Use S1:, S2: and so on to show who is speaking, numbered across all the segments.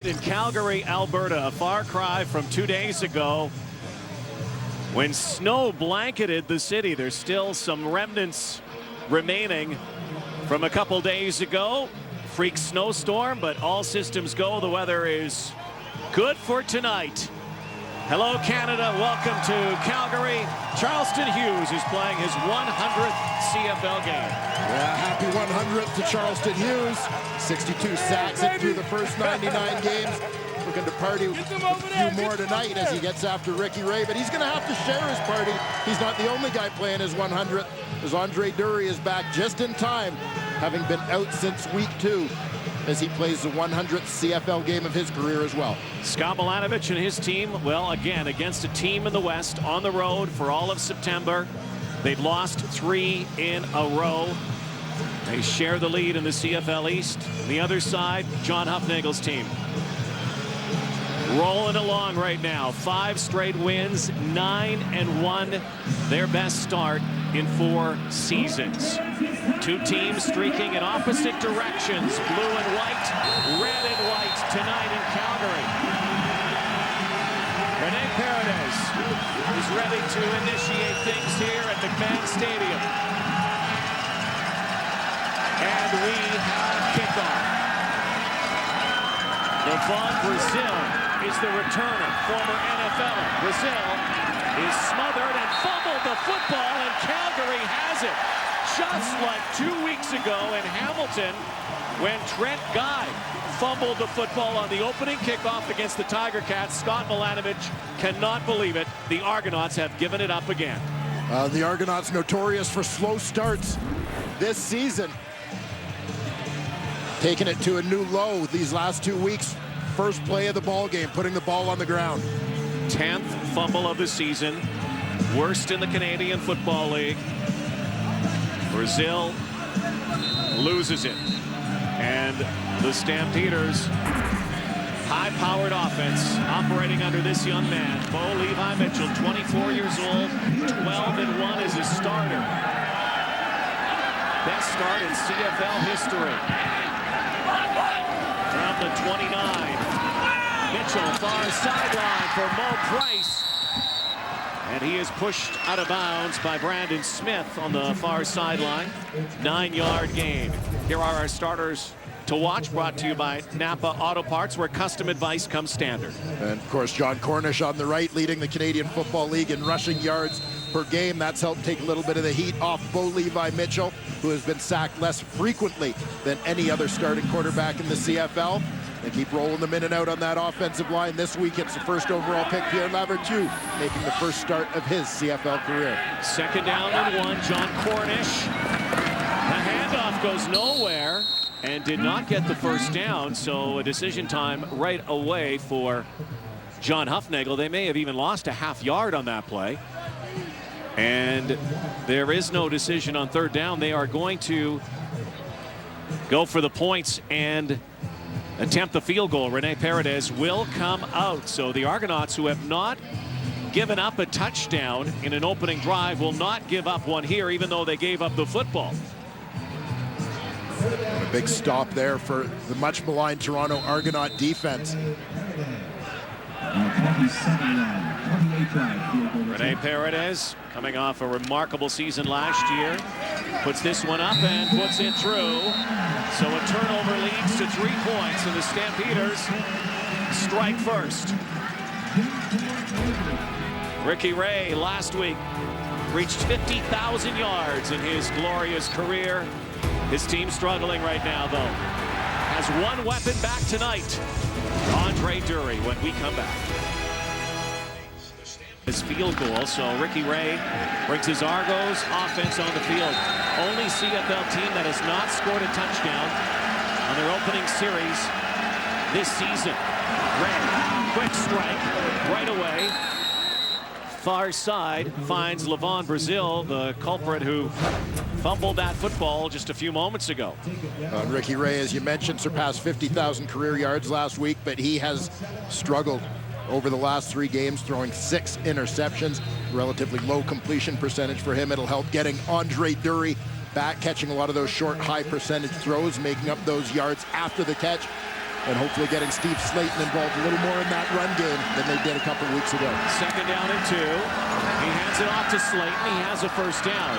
S1: In Calgary, Alberta, a far cry from 2 days ago when snow blanketed the city. There's still some remnants remaining from a couple days ago. Freak snowstorm, but all systems go. The weather is good for tonight. Hello, Canada. Welcome to Calgary. Charleston Hughes is playing his 100th CFL game.
S2: Yeah, happy 100th to Charleston Hughes. 62 sacks through the first 99 games. Looking to party a few more tonight as he gets after Ricky Ray, but he's going to have to share his party. He's not the only guy playing his 100th, as Andre Dury is back just in time, having been out since week 2, as he plays the 100th CFL game of his career as well.
S1: Scott Milanovich and his team, well, again, against a team in the West on the road for all of September. They've lost 3 in a row. They share the lead in the CFL East. On the other side, John Huffnagel's team. Rolling along right now. 5 straight wins, 9-1. Their best start in 4 seasons. 2 teams streaking in opposite directions. Blue and white, red and white tonight in Calgary. Rene Paredes is ready to initiate things here at McMahon Stadium. And we have kickoff. Levon Brazil is the returner, former NFLer. Brazil is smothered and fumbled the football, and Calgary has it. Just like 2 weeks ago in Hamilton when Trent Guy fumbled the football on the opening kickoff against the Tiger Cats. Scott Milanovich cannot believe it. The Argonauts have given it up again.
S2: The Argonauts notorious for slow starts this season. Taking it to a new low these last 2 weeks. First play of the ball game, putting the ball on the ground.
S1: 10th fumble of the season. Worst in the Canadian Football League. Brazil loses it. And the Stampeders, high-powered offense operating under this young man. Bo Levi Mitchell, 24 years old, 12-1 as a starter. Best start in CFL history. From the 29. Mitchell, far sideline for Mo Price. And he is pushed out of bounds by Brandon Smith on the far sideline. 9-yard gain. Here are our starters to watch, brought to you by Napa Auto Parts, where custom advice comes standard.
S2: And of course, John Cornish on the right, leading the Canadian Football League in rushing yards per game. That's helped take a little bit of the heat off Bo Levi Mitchell, who has been sacked less frequently than any other starting quarterback in the CFL. They keep rolling them in and out on that offensive line. This week, it's the first overall pick, Pierre Lavertu, making the first start of his CFL career.
S1: 2nd down and 1, John Cornish. The handoff goes nowhere and did not get the first down, so a decision time right away for John Huffnagel. They may have even lost a half yard on that play. And there is no decision on 3rd down. They are going to go for the points and attempt the field goal. Rene Paredes will come out. So the Argonauts, who have not given up a touchdown in an opening drive, will not give up one here, even though they gave up the football.
S2: A big stop there for the much maligned Toronto Argonaut defense.
S1: Rene Paredes, coming off a remarkable season last year, puts this one up and puts it through. So a turnover leads to 3 points, and the Stampeders strike first. Ricky Ray last week reached 50,000 yards in his glorious career. His team struggling right now, though. Has one weapon back tonight. Andre Dury when we come back. His field goal, so Ricky Ray brings his Argos offense on the field. Only CFL team that has not scored a touchdown on their opening series this season. Ray, quick strike right away. Far side finds Levon Brazil, the culprit who fumbled that football just a few moments ago.
S2: Ricky Ray, as you mentioned, surpassed 50,000 career yards last week, but he has struggled over the last 3 games, throwing 6 interceptions. Relatively low completion percentage for him. It'll help getting Andre Dury back, catching a lot of those short, high percentage throws, making up those yards after the catch. and hopefully getting Steve Slayton involved a little more in that run game than they did a couple weeks ago.
S1: 2nd down and 2. He hands it off to Slayton. He has a 1st down.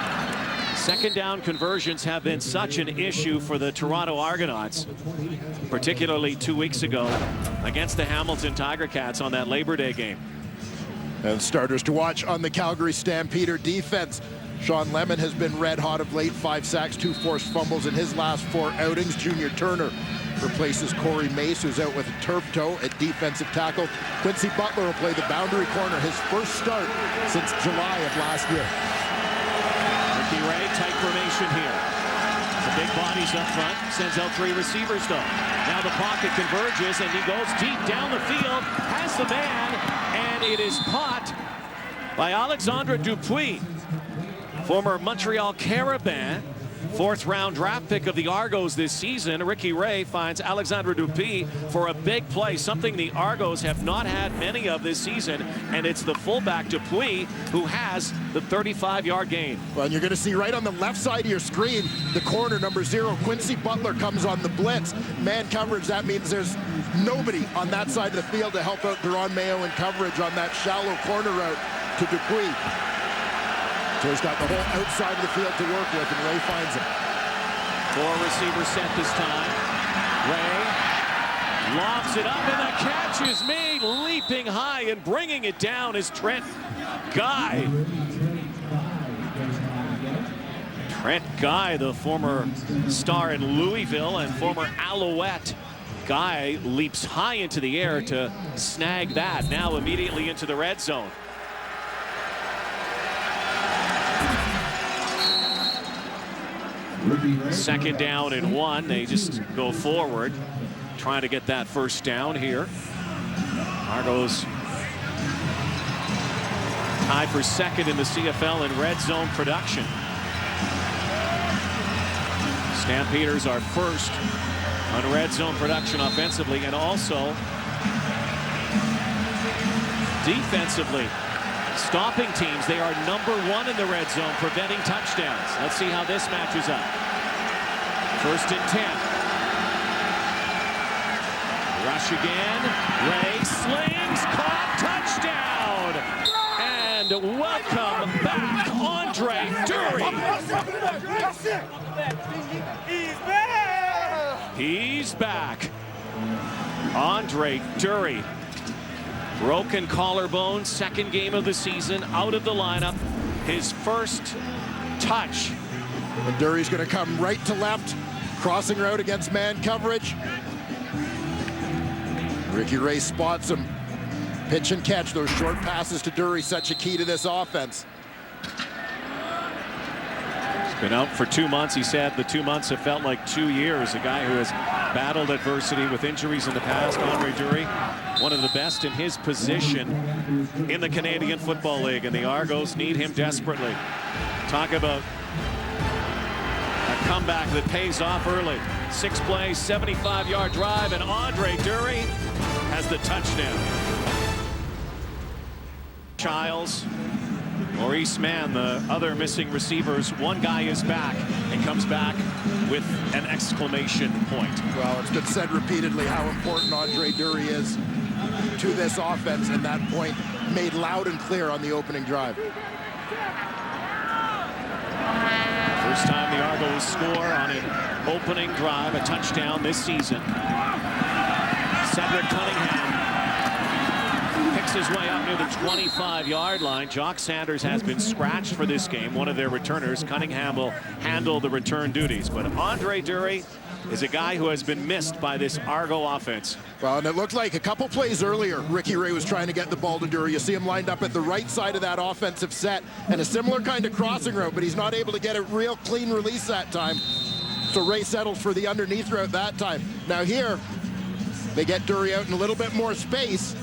S1: 2nd down conversions have been such an issue for the Toronto Argonauts, particularly 2 weeks ago against the Hamilton Tiger Cats on that Labor Day game.
S2: And starters to watch on the Calgary Stampeder defense. Sean Lemon has been red hot of late, 5 sacks, 2 forced fumbles in his last 4 outings. Junior Turner replaces Corey Mace, who's out with a turf toe at defensive tackle. Quincy Butler will play the boundary corner, his first start since July of last year.
S1: Ricky Ray, tight formation here. The big bodies up front, sends out 3 receivers though. Now the pocket converges and he goes deep down the field, has the man, and it is caught by Alexandre Dupuis, former Montreal Carabin, 4th round draft pick of the Argos this season. Ricky Ray finds Alexandre Dupuis for a big play, something the Argos have not had many of this season, and it's the fullback Dupuis who has the 35-yard gain.
S2: Well, and you're going to see right on the left side of your screen, the corner, number 0, Quincy Butler comes on the blitz. Man coverage, that means there's nobody on that side of the field to help out Deron Mayo in coverage on that shallow corner route to Dupuis. So he's got the whole outside of the field to work with, and Ray finds him.
S1: 4 receiver set this time. Ray lobs it up, and the catch is made. Leaping high and bringing it down is Trent Guy. Trent Guy, the former star in Louisville and former Alouette. Guy leaps high into the air to snag that. Now immediately into the red zone. Second down and 1. They just go forward, trying to get that 1st down here. Argos tied for 2nd in the CFL in red zone production. Stampeders are 1st on red zone production offensively, and also defensively. Stopping teams, they are number 1 in the red zone, preventing touchdowns. Let's see how this matches up. 1st and 10. Rush again. Ray slings, caught, touchdown! And welcome back, Andre Dury. He's back. Andre Dury. Broken collarbone, 2nd game of the season, out of the lineup. His 1st touch.
S2: And Dury's going to come right to left, crossing route against man coverage. Ricky Ray spots him. Pitch and catch, those short passes to Dury, such a key to this offense.
S1: He's been out for 2 months. He said the 2 months have felt like 2 years. A guy who has battled adversity with injuries in the past, Andre Dury, one of the best in his position in the Canadian Football League, and the Argos need him desperately. Talk about a comeback that pays off early. 6 plays, 75-yard drive, and Andre Dury has the touchdown. Childs, Maurice Mann, the other missing receivers. One guy is back and comes back with an exclamation point.
S2: Well, it's been said repeatedly how important Andre Dury is to this offense, and that point made loud and clear on the opening drive.
S1: First time the Argos score on an opening drive, a touchdown this season. Cedric Cunningham picks his way up near the 25-yard line. Jock Sanders has been scratched for this game, one of their returners. Cunningham will handle the return duties, but Andre Dury is a guy who has been missed by this Argo offense.
S2: Well, and it looked like a couple plays earlier, Ricky Ray was trying to get the ball to Dury. You see him lined up at the right side of that offensive set, and a similar kind of crossing route, but he's not able to get a real clean release that time. So Ray settles for the underneath route that time. Now here, they get Dury out in a little bit more space.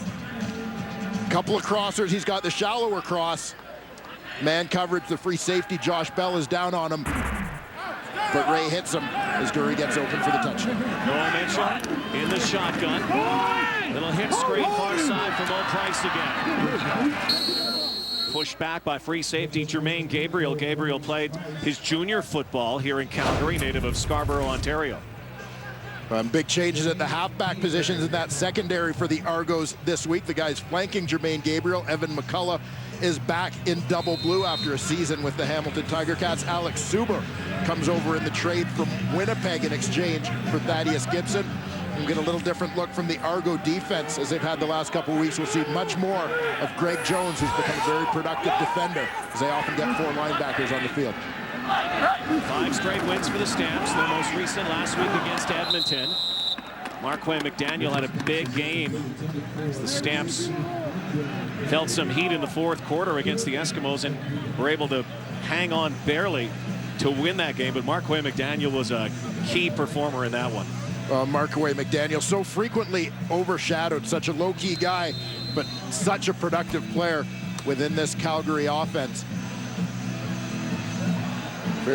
S2: Couple of crossers, he's got the shallower cross. Man coverage, the free safety, Josh Bell is down on him. But Ray hits him as Dury gets open for the touchdown.
S1: Noah Mitchell in the shotgun. Little hit screen far side from O'Price again. Pushed back by free safety Jermaine Gabriel. Gabriel played his junior football here in Calgary, native of Scarborough, Ontario.
S2: Big changes at the halfback positions in that secondary for the Argos this week. The guys flanking Jermaine Gabriel. Evan McCullough is back in double blue after a season with the Hamilton Tiger Cats. Alex Suber comes over in the trade from Winnipeg in exchange for Thaddeus Gibson. We'll get a little different look from the Argo defense as they've had the last couple of weeks. We'll see much more of Greg Jones, who's become a very productive defender, as they often get 4 linebackers on the field.
S1: 5 straight wins for the Stamps, their most recent last week against Edmonton. Marquay McDaniel had a big game as the Stamps felt some heat in the 4th quarter against the Eskimos and were able to hang on barely to win that game. But Marquay McDaniel was a key performer in that one.
S2: Marquay McDaniel, so frequently overshadowed, such a low-key guy, but such a productive player within this Calgary offense.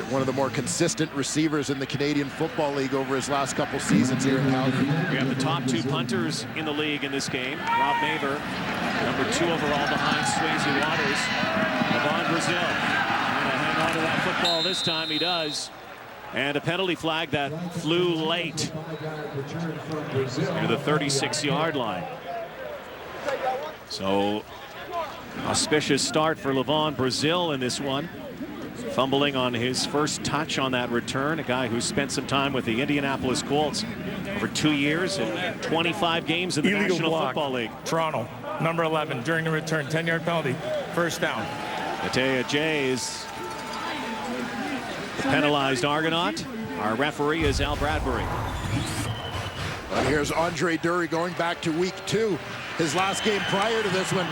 S2: One of the more consistent receivers in the Canadian Football League over his last couple seasons here in Calgary.
S1: We have the top 2 punters in the league in this game. Rob Maver, number 2 overall behind Swayze Waters. Levon Brazil trying to hang on to that football this time. He does. And a penalty flag that flew late near the 36-yard line. So auspicious start for Levon Brazil in this one. Fumbling on his first touch on that return. A guy who spent some time with the Indianapolis Colts over 2 years and 25 games in the National Football League.
S3: Toronto, number 11, during the return, 10-yard penalty, first down.
S1: Matea Jays, the penalized Argonaut. Our referee is Al Bradbury.
S2: And here's Andre Dury going back to week 2. His last game prior to this one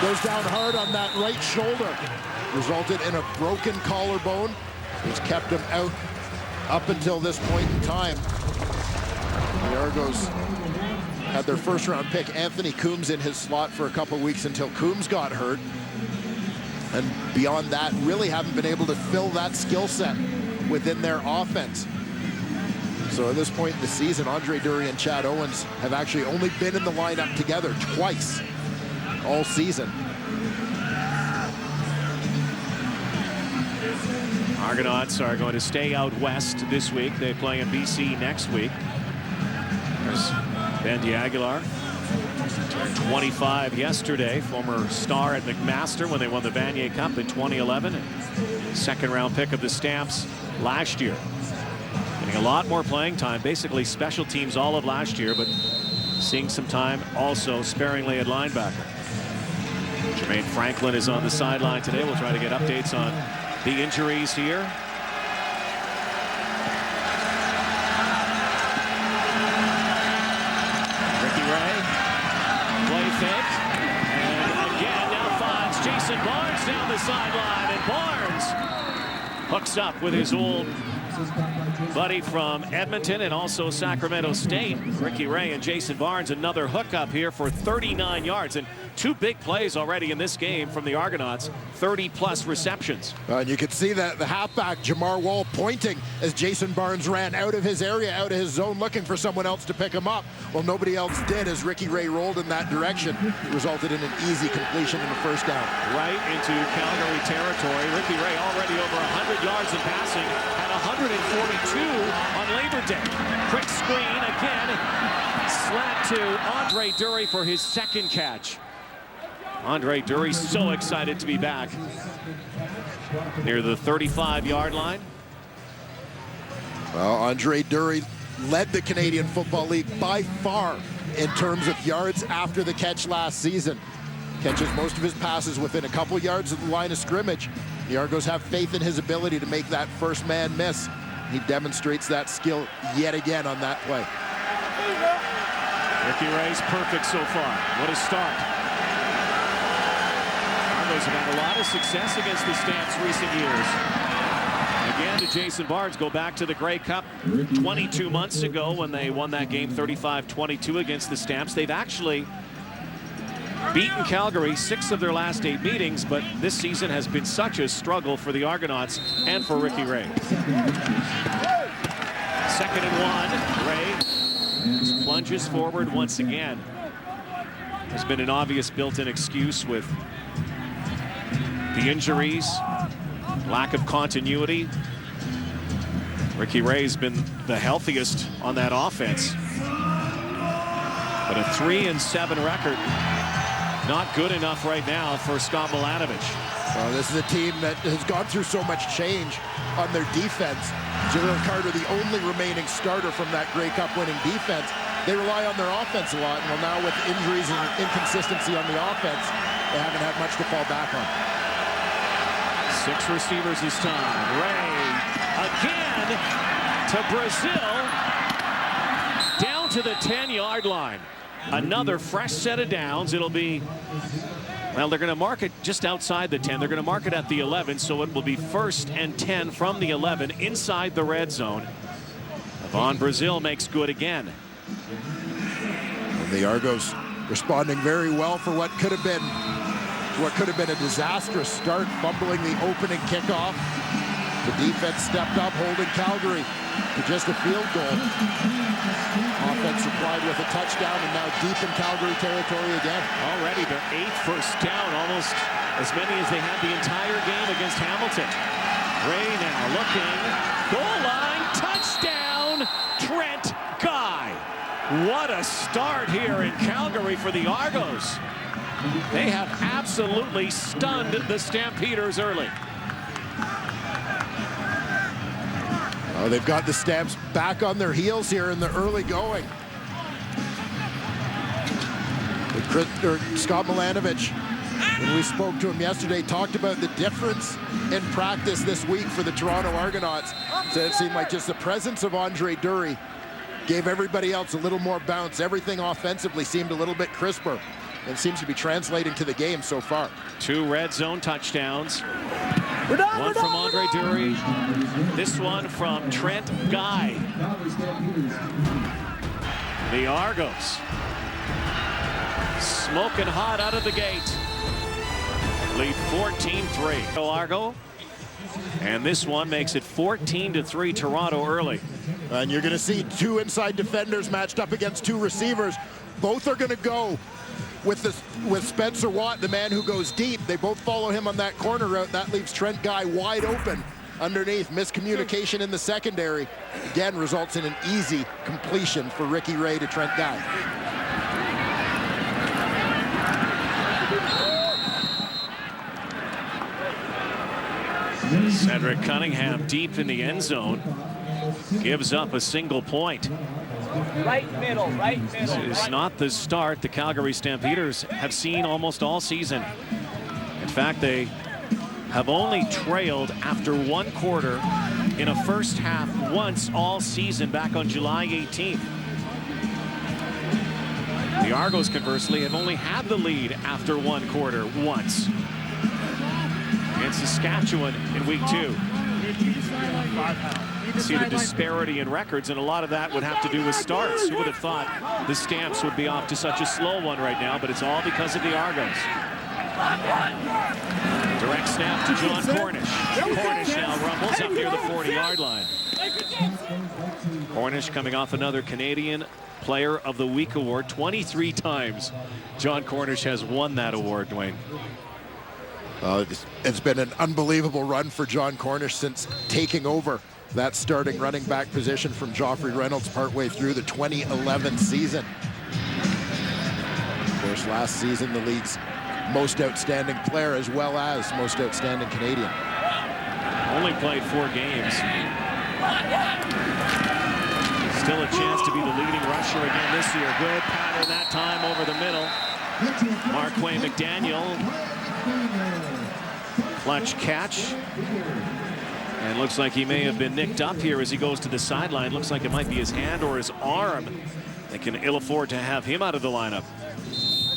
S2: goes down hard on that right shoulder. Resulted in a broken collarbone, which kept him out up until this point in time. The Argos had their first-round pick, Anthony Coombs, in his slot for a couple weeks until Coombs got hurt. And beyond that, really haven't been able to fill that skill set within their offense. So at this point in the season, Andre Dury and Chad Owens have actually only been in the lineup together twice all season.
S1: Argonauts are going to stay out west this week. They play in BC next week. There's Ben D'Aguilar, turned 25 yesterday, former star at McMaster when they won the Vanier Cup in 2011. And second-round pick of the Stamps last year. Getting a lot more playing time, basically special teams all of last year, but seeing some time also sparingly at linebacker. Jermaine Franklin is on the sideline today. We'll try to get updates on the injuries here. Ricky Ray, play fake, and again now finds Jason Barnes down the sideline, and Barnes hooks up with his old buddy from Edmonton and also Sacramento State. Ricky Ray and Jason Barnes, another hookup here for 39 yards. And 2 big plays already in this game from the Argonauts, 30-plus receptions.
S2: And you could see that the halfback, Jamar Wall, pointing as Jason Barnes ran out of his area, out of his zone, looking for someone else to pick him up. Well, nobody else did as Ricky Ray rolled in that direction. It resulted in an easy completion and a first down.
S1: Right into Calgary territory. Ricky Ray already over 100 yards in passing, had 142 on Labor Day. Quick screen again. Slant to Andre Dury for his second catch. Andre Dury so excited to be back near the 35-yard line.
S2: Well, Andre Dury led the Canadian Football League by far in terms of yards after the catch last season. Catches most of his passes within a couple yards of the line of scrimmage. The Argos have faith in his ability to make that first man miss. He demonstrates that skill yet again on that play.
S1: Ricky Ray's perfect so far. What a start. Argos have had a lot of success against the Stamps recent years. Again to Jason Barnes, go back to the Grey Cup 22 months ago when they won that game 35-22 against the Stamps. They've actually beaten Calgary 6 of their last 8 meetings, but this season has been such a struggle for the Argonauts and for Ricky Ray. 2nd and 1. Ray plunges forward once again. There's been an obvious built-in excuse with the injuries, lack of continuity. Ricky Ray's been the healthiest on that offense. But a 3-7 record, not good enough right now for Scott Milanovich.
S2: Well, this is a team that has gone through so much change on their defense. Jalen Carter, the only remaining starter from that Grey Cup winning defense. They rely on their offense a lot, and well, now with injuries and inconsistency on the offense, they haven't had much to fall back on.
S1: 6 receivers this time. Ray again to Brazil, down to the 10-yard line. Another fresh set of downs. It'll be, well, they're going to mark it just outside the 10. They're going to mark it at the 11, so it will be 1st and 10 from the 11 inside the red zone. Von Brazil makes good again.
S2: And the Argos responding very well for what could have been a disastrous start, fumbling the opening kickoff. The defense stepped up, holding Calgary to just a field goal. Offense supplied with a touchdown, and now deep in Calgary territory again.
S1: Already their 8th first down, almost as many as they had the entire game against Hamilton. Ray now looking, goal line, touchdown, Trent Guy. What a start here in Calgary for the Argos. They have absolutely stunned the Stampeders early.
S2: Oh, they've got the Stamps back on their heels here in the early going. Scott Milanovich, when we spoke to him yesterday, talked about the difference in practice this week for the Toronto Argonauts. Said it seemed like just the presence of Andre Dury gave everybody else a little more bounce. Everything offensively seemed a little bit crisper, and seems to be translating to the game so far. 2
S1: red zone touchdowns. One from Andre Dury. This one from Trent Guy. The Argos smoking hot out of the gate. Lead 14-3. Argo. And this one makes it 14-3 Toronto early.
S2: And you're going to see 2 inside defenders matched up against 2 receivers. Both are going to go with Spencer Watt, the man who goes deep. They both follow him on that corner route. That leaves Trent Guy wide open underneath. Miscommunication in the secondary again results in an easy completion for Ricky Ray to Trent Guy.
S1: Cedric Cunningham deep in the end zone, gives up a single point.
S4: Right middle, right middle.
S1: This is not the start the Calgary Stampeders have seen almost all season. In fact, they have only trailed after 1 quarter in a first half once all season, back on July 18th. The Argos, conversely, have only had the lead after 1 quarter once against Saskatchewan in week 2. See the disparity in records, and a lot of that would have to do with starts. Who would have thought the Stamps would be off to such a slow one right now, but it's all because of the Argos. Direct snap to John Cornish. Cornish now rumbles up near the 40-yard line. Cornish coming off another Canadian Player of the Week award. 23 times John Cornish has won that award, Dwayne.
S2: It's been an unbelievable run for John Cornish since taking over that starting running back position from Joffrey Reynolds partway through the 2011 season. Of course, last season, the league's most outstanding player as well as most outstanding Canadian.
S1: Only played 4 games. Still a chance to be the leading rusher again this year. Good pattern that time over the middle. Marquay McDaniel. Clutch catch. And looks like he may have been nicked up here as he goes to the sideline. Looks like it might be his hand or his arm. They can ill afford to have him out of the lineup.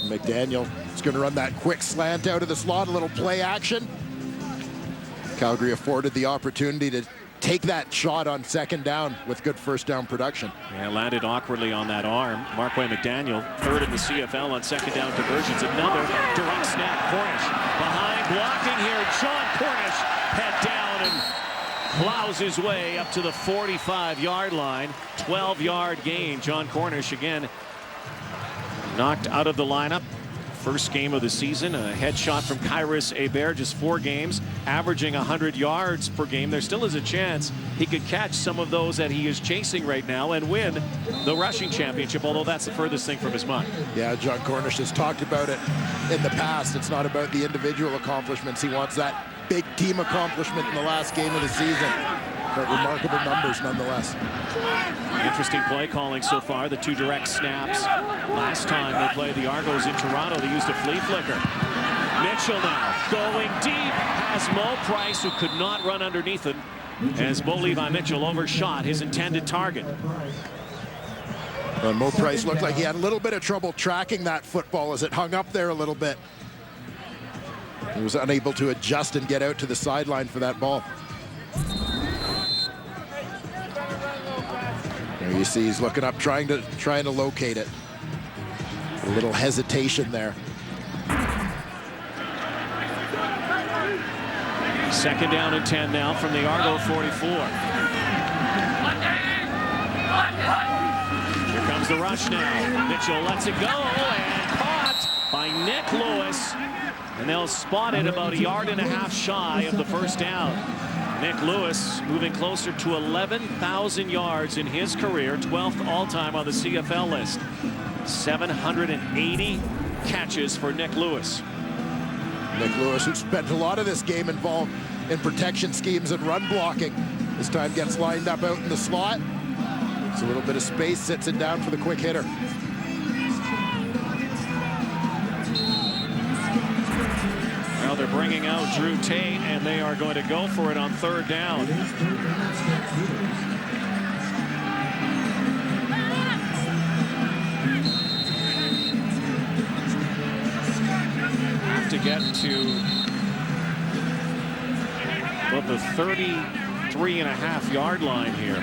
S2: McDaniel is going to run that quick slant out of the slot, a little play action. Calgary afforded the opportunity to take that shot on 2nd down with good first down production.
S1: Yeah, landed awkwardly on that arm. Marquay McDaniel, 3rd in the CFL on 2nd down conversions. Another direct snap. Cornish behind, blocking here. John Cornish head down and plows his way up to the 45-yard line. 12-yard gain. John Cornish again knocked out of the lineup First game of the season, a headshot from Kairos Hebert, just 4 games, averaging 100 yards per game. There still is a chance he could catch some of those that he is chasing right now and win the rushing championship, although that's the furthest thing from his mind.
S2: Yeah, John Cornish has talked about it in the past. It's not about the individual accomplishments. He wants that big team accomplishment in the last game of the season. But remarkable numbers nonetheless.
S1: Interesting play calling so far. The 2 direct snaps. Last time they played the Argos in Toronto, they used a flea flicker. Mitchell now going deep, has Mo Price, who could not run underneath him, as Mo Levi Mitchell overshot his intended target.
S2: Well, Mo Price looked like he had a little bit of trouble tracking that football as it hung up there a little bit. He was unable to adjust and get out to the sideline for that ball. There you see he's looking up, trying to locate it. A little hesitation there.
S1: Second down and 10 now from the Argo 44. Here comes the rush now. Mitchell lets it go and caught by Nick Lewis. And they'll spot it about 1.5 yards shy of the first down. Nick Lewis moving closer to 11,000 yards in his career, 12th all-time on the CFL list. 780 catches for Nick Lewis.
S2: Nick Lewis, who spent a lot of this game involved in protection schemes and run blocking, this time gets lined up out in the slot. It's a little bit of space, sits it down for the quick hitter.
S1: Well, they're bringing out Drew Tate, and they are going to go for it on 3rd down. Have to get to about the 33.5-yard line here.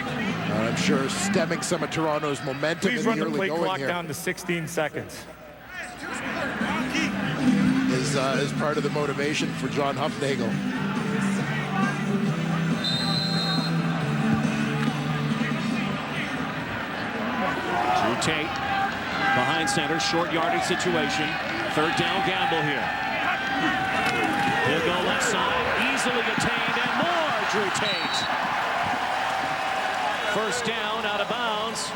S2: I'm sure stemming some of Toronto's momentum
S3: Please
S2: in
S3: run
S2: the
S3: the
S2: early
S3: play
S2: going
S3: clock
S2: here.
S3: down to 16 seconds.
S2: Is part of the motivation for John Hufnagel.
S1: Drew Tate behind center, short yardage situation. 3rd down gamble here. He'll go left side, easily attained, and more Drew Tate. First down out of bounds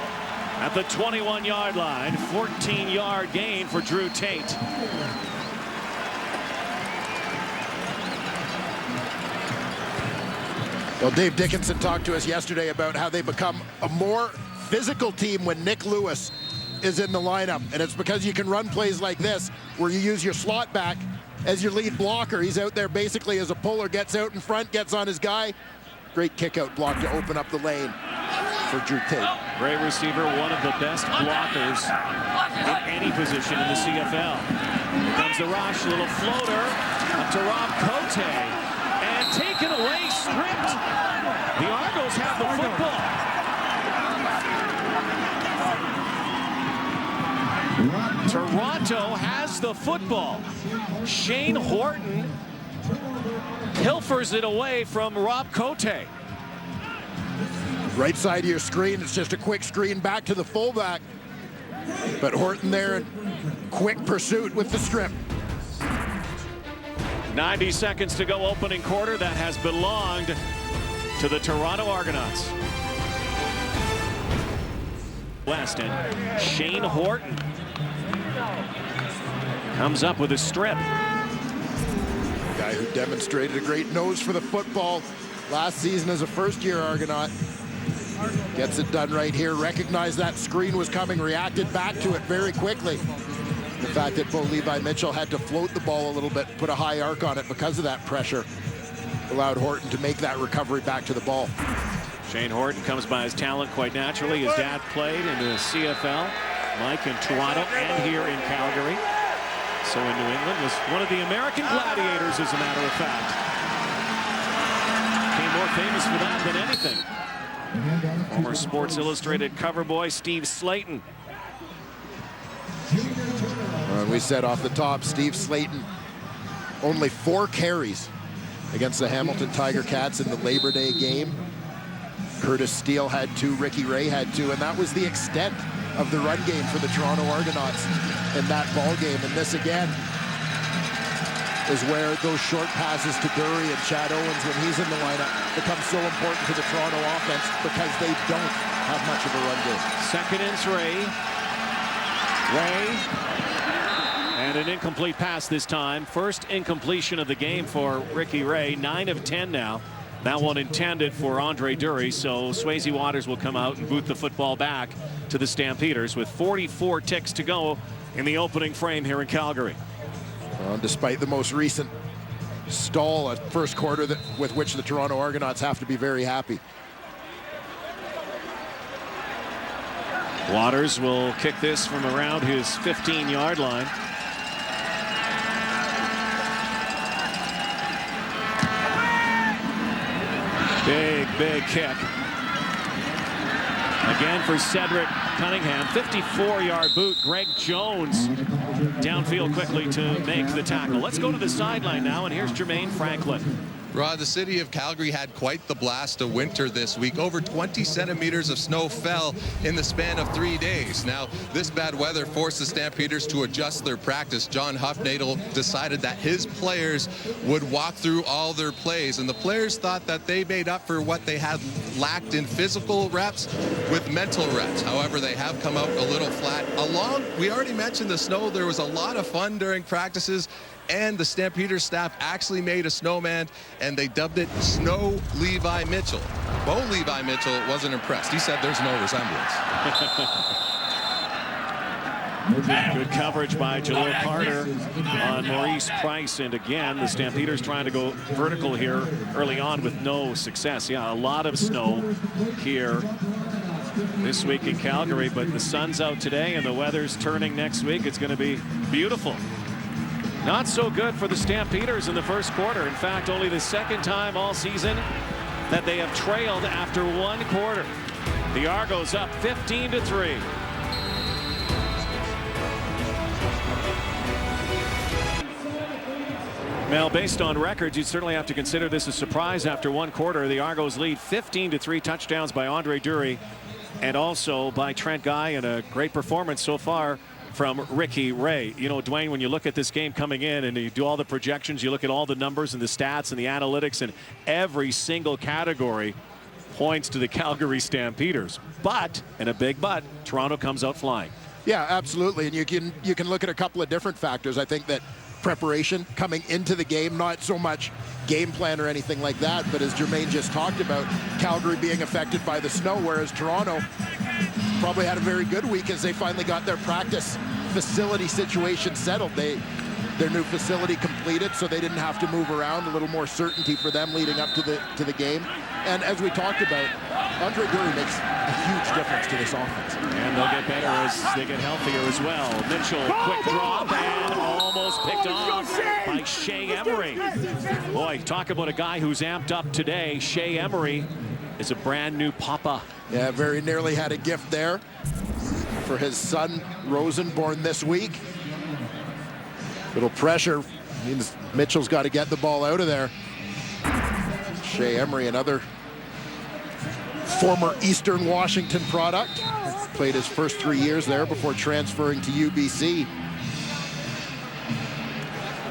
S1: at the 21-yard line. 14-yard gain for Drew Tate.
S2: Well, Dave Dickinson talked to us yesterday about how they become a more physical team when Nick Lewis is in the lineup. And it's because you can run plays like this where you use your slot back as your lead blocker. He's out there basically as a puller, gets out in front, gets on his guy. Great kick-out block to open up the lane for Drew Tate.
S1: Great receiver, one of the best blockers in any position in the CFL. Here comes the rush, little floater up to Rob Cote. And taken away, stripped. The Argos have the football. Toronto has the football. Shane Horton pilfers it away from Rob Cote.
S2: Right side of your screen, it's just a quick screen back to the fullback. But Horton there in quick pursuit with the strip.
S1: 90 seconds to go, opening quarter. That has belonged to the Toronto Argonauts. West, and Shane Horton comes up with a strip.
S2: A guy who demonstrated a great nose for the football last season as a first-year Argonaut. Gets it done right here, recognized that screen was coming, reacted back to it very quickly. The fact that Mo Levi Mitchell had to float the ball a little bit, put a high arc on it because of that pressure, allowed Horton to make that recovery back to the ball.
S1: Shane Horton comes by his talent quite naturally. His dad played in the CFL, Mike in Toronto and here in Calgary. So in New England was one of the American Gladiators, as a matter of fact. Became more famous for that than anything. Former Sports Illustrated cover boy Steve Slayton.
S2: We said off the top, Steve Slayton, only 4 carries against the Hamilton Tiger Cats in the Labor Day game. Curtis Steele had 2, Ricky Ray had 2, and that was the extent of the run game for the Toronto Argonauts in that ball game. And this again is where those short passes to Dury and Chad Owens when he's in the lineup become so important to the Toronto offense because they don't have much of a run game.
S1: 2nd and 3. Ray. And an incomplete pass this time. First incompletion of the game for Ricky Ray. 9 of 10 now. That one intended for Andre Dury. So Swayze Waters will come out and boot the football back to the Stampeders with 44 ticks to go in the opening frame here in Calgary.
S2: Despite the most recent stall at first quarter with which the Toronto Argonauts have to be very happy.
S1: Waters will kick this from around his 15-yard line. Big kick. Again for Cedric Cunningham. 54-yard boot. Greg Jones downfield quickly to make the tackle. Let's go to the sideline now, and here's Jermaine Franklin.
S5: Rod, the city of Calgary had quite the blast of winter this week. Over 20 centimeters of snow fell in the span of 3 days. Now, this bad weather forced the Stampeders to adjust their practice. John Huffnagel decided that his players would walk through all their plays, and the players thought that they made up for what they had lacked in physical reps with mental reps. However, they have come out a little flat. We already mentioned the snow. There was a lot of fun during practices, and the Stampeders staff actually made a snowman, and they dubbed it Snow Levi Mitchell. Bo Levi Mitchell wasn't impressed. He said there's no resemblance.
S1: Good coverage by Jalil Carter on Maurice Price. And again, the Stampeders trying to go vertical here early on with no success. Yeah, a lot of snow here this week in Calgary, but the sun's out today and the weather's turning next week. It's going to be beautiful. Not so good for the Stampeders in the first quarter. In fact, only the 2nd time all season that they have trailed after 1 quarter. The Argos up 15-3. Well, based on records, you'd certainly have to consider this a surprise after 1 quarter. The Argos lead 15-3, touchdowns by Andre Dury and also by Trent Guy, and a great performance so far from Ricky Ray. You know, Dwayne, when you look at this game coming in and you do all the projections, you look at all the numbers and the stats and the analytics, and every single category points to the Calgary Stampeders. But, and a big but, Toronto comes out flying.
S2: Yeah, absolutely. And you can look at a couple of different factors. I think that preparation coming into the game, not so much game plan or anything like that, but as Jermaine just talked about, Calgary being affected by the snow, whereas Toronto probably had a very good week as they finally got their practice facility situation settled. Their new facility completed, so they didn't have to move around. A little more certainty for them leading up to the game. And as we talked about, Andre Dury makes a huge difference to this offense.
S1: And they'll get better as they get healthier as well. Mitchell, quick drop, and almost picked off by Shea Emery. Boy, talk about a guy who's amped up today. Shea Emery is a brand new papa.
S2: Yeah, very nearly had a gift there for his son, Rosen, born this week. Little pressure means Mitchell's got to get the ball out of there. Shea Emery, another former Eastern Washington product. Played his first 3 years there before transferring to UBC.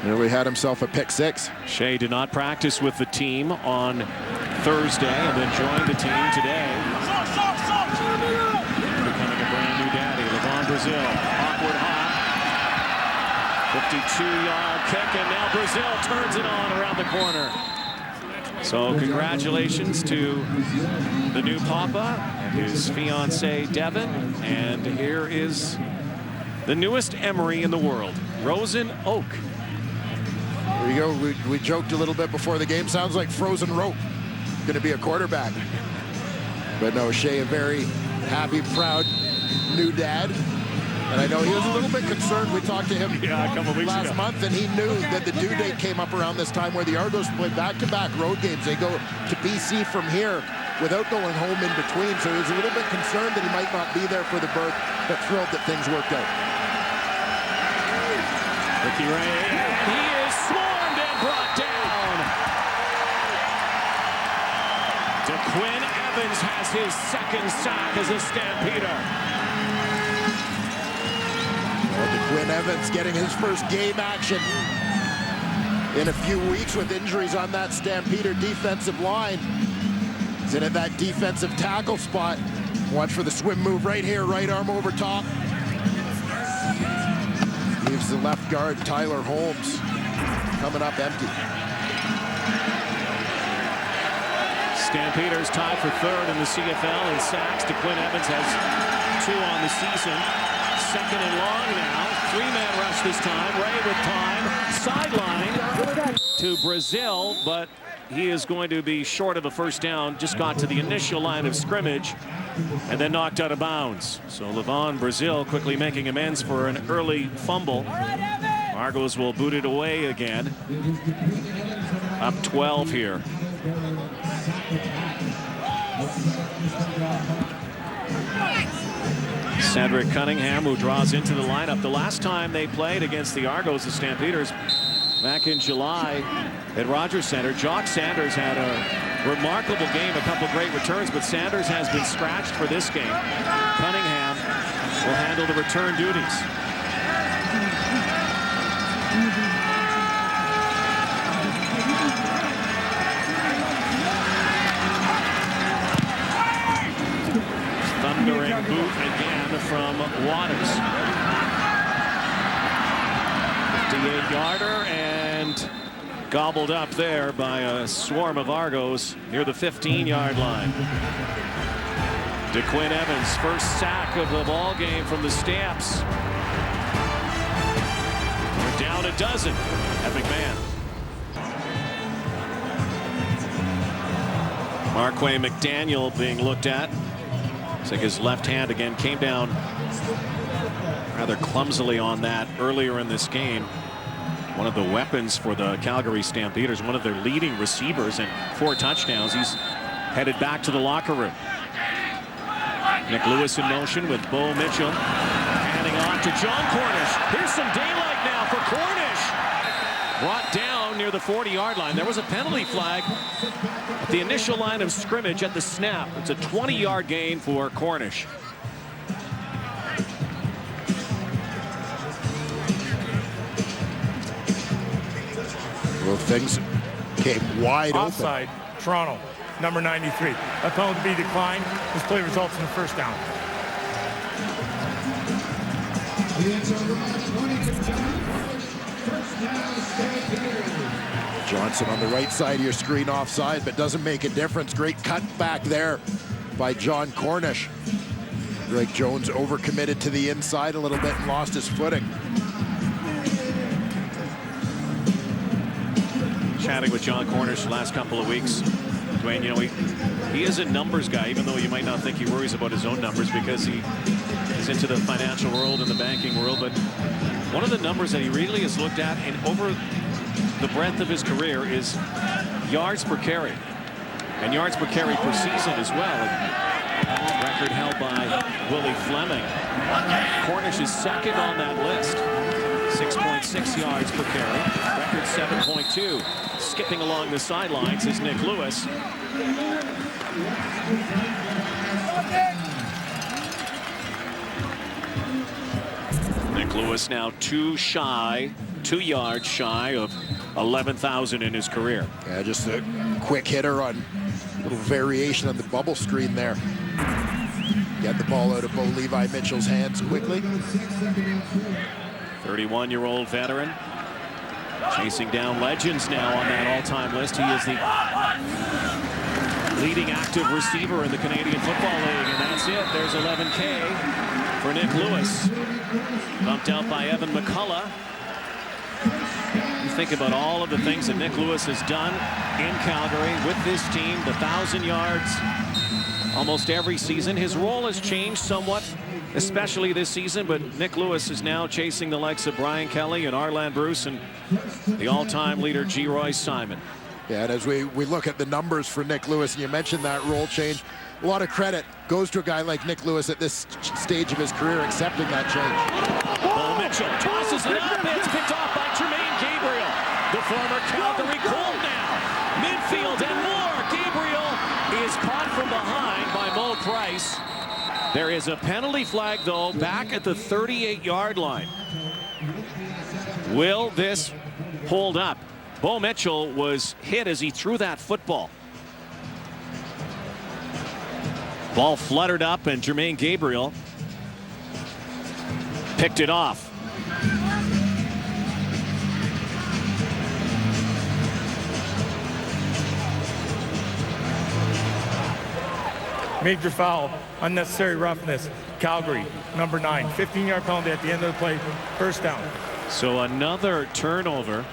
S2: Nearly had himself a pick 6.
S1: Shea did not practice with the team on Thursday and then joined the team today. Becoming a brand new daddy. Levon Brazil, awkward hop. 52-yard kick, and now Brazil turns it on around the corner. So congratulations to the new papa and his fiancee Devin. And here is the newest Emery in the world, Rosen Oak.
S2: There you go. We joked a little bit before the game. Sounds like frozen rope. Going to be a quarterback. But no, Shea, a very happy, proud new dad. And I know he was a little bit concerned. We talked to him
S1: a couple weeks
S2: last
S1: ago.
S2: month, and he knew that the due date came up around this time where the Argos play back-to-back road games. They go to BC from here without going home in between. So he was a little bit concerned that he might not be there for the birth, but thrilled that things worked out.
S1: Ricky Ray, he is swarmed and brought down. DeQuinn Evans has his 2nd sack as a Stampeder.
S2: Quinn Evans getting his first game action in a few weeks with injuries on that Stampeder defensive line. He's in at that defensive tackle spot. Watch for the swim move right here, right arm over top. Leaves the left guard, Tyler Holmes, coming up empty.
S1: Stampeders tied for third in the CFL in sacks. DeQuinn Evans has 2 on the season. Second and long now. 3-man rush this time. Ray with time. Sideline to Brazil, but he is going to be short of a first down. Just got to the initial line of scrimmage and then knocked out of bounds. So Levon Brazil quickly making amends for an early fumble. Argos will boot it away again. Up 12 here. Cedric Cunningham, who draws into the lineup. The last time they played against the Argos, the Stampeders, back in July at Rogers Center, Jock Sanders had a remarkable game, a couple great returns, but Sanders has been scratched for this game. Cunningham will handle the return duties. Thundering boot again from Waters. 58-yarder and gobbled up there by a swarm of Argos near the 15-yard line. DeQuinn Evans, first sack of the ball game from the Stamps. They're down a dozen. Epic man. Marquay McDaniel being looked at. Looks like his left hand again came down rather clumsily on that earlier in this game. One of the weapons for the Calgary Stampeders, one of their leading receivers and 4 touchdowns. He's headed back to the locker room. Nick Lewis in motion with Bo Mitchell. Handing off to John Cornish. Here's some daylight now for Cornish. Brought down near the 40-yard line. There was a penalty flag at the initial line of scrimmage at the snap. It's a 20-yard gain for Cornish.
S2: Well, things came wide
S3: Offside, open. Toronto, number 93. A penalty to be declined. This play results in a first down.
S2: Johnson on the right side of your screen offside, but doesn't make a difference. Great cut back there by John Cornish. Greg Jones overcommitted to the inside a little bit and lost his footing.
S1: Chatting with John Cornish the last couple of weeks. Dwayne, you know, he is a numbers guy, even though you might not think he worries about his own numbers because he is into the financial world and the banking world. But one of the numbers that he really has looked at in over the breadth of his career is yards per carry and yards per carry per season as well. Record held by Willie Fleming. Cornish is second on that list. 6.6 yards per carry. Record 7.2. Skipping along the sidelines is Nick Lewis. Nick Lewis now 2 yards shy of 11,000 in his career.
S2: Yeah, just a quick hitter on a little variation on the bubble screen there. Get the ball out of Bo Levi Mitchell's hands quickly.
S1: 31-year-old veteran. Chasing down legends now on that all-time list. He is the leading active receiver in the Canadian Football League, and that's it. There's 11K for Nick Lewis. Bumped out by Evan McCullough. You think about all of the things that Nick Lewis has done in Calgary with this team, the 1,000 yards almost every season. His role has changed somewhat, especially this season, but Nick Lewis is now chasing the likes of Brian Kelly and Arland Bruce and the all-time leader G. Roy Simon.
S2: Yeah, and as we look at the numbers for Nick Lewis, and you mentioned that role change, a lot of credit goes to a guy like Nick Lewis at this stage of his career accepting that change.
S1: Bo Mitchell tosses it up. It's picked off by Tremaine Gabriel, the former Calgary Colt now. Midfield and more. Gabriel is caught from behind by Mo Price. There is a penalty flag, though, back at the 38-yard line. Will this hold up? Bo Mitchell was hit as he threw that football. Ball fluttered up, and Jermaine Gabriel picked it off.
S3: Major foul, unnecessary roughness. Calgary, number 9, 15-yard penalty at the end of the play, first down.
S1: So another turnover.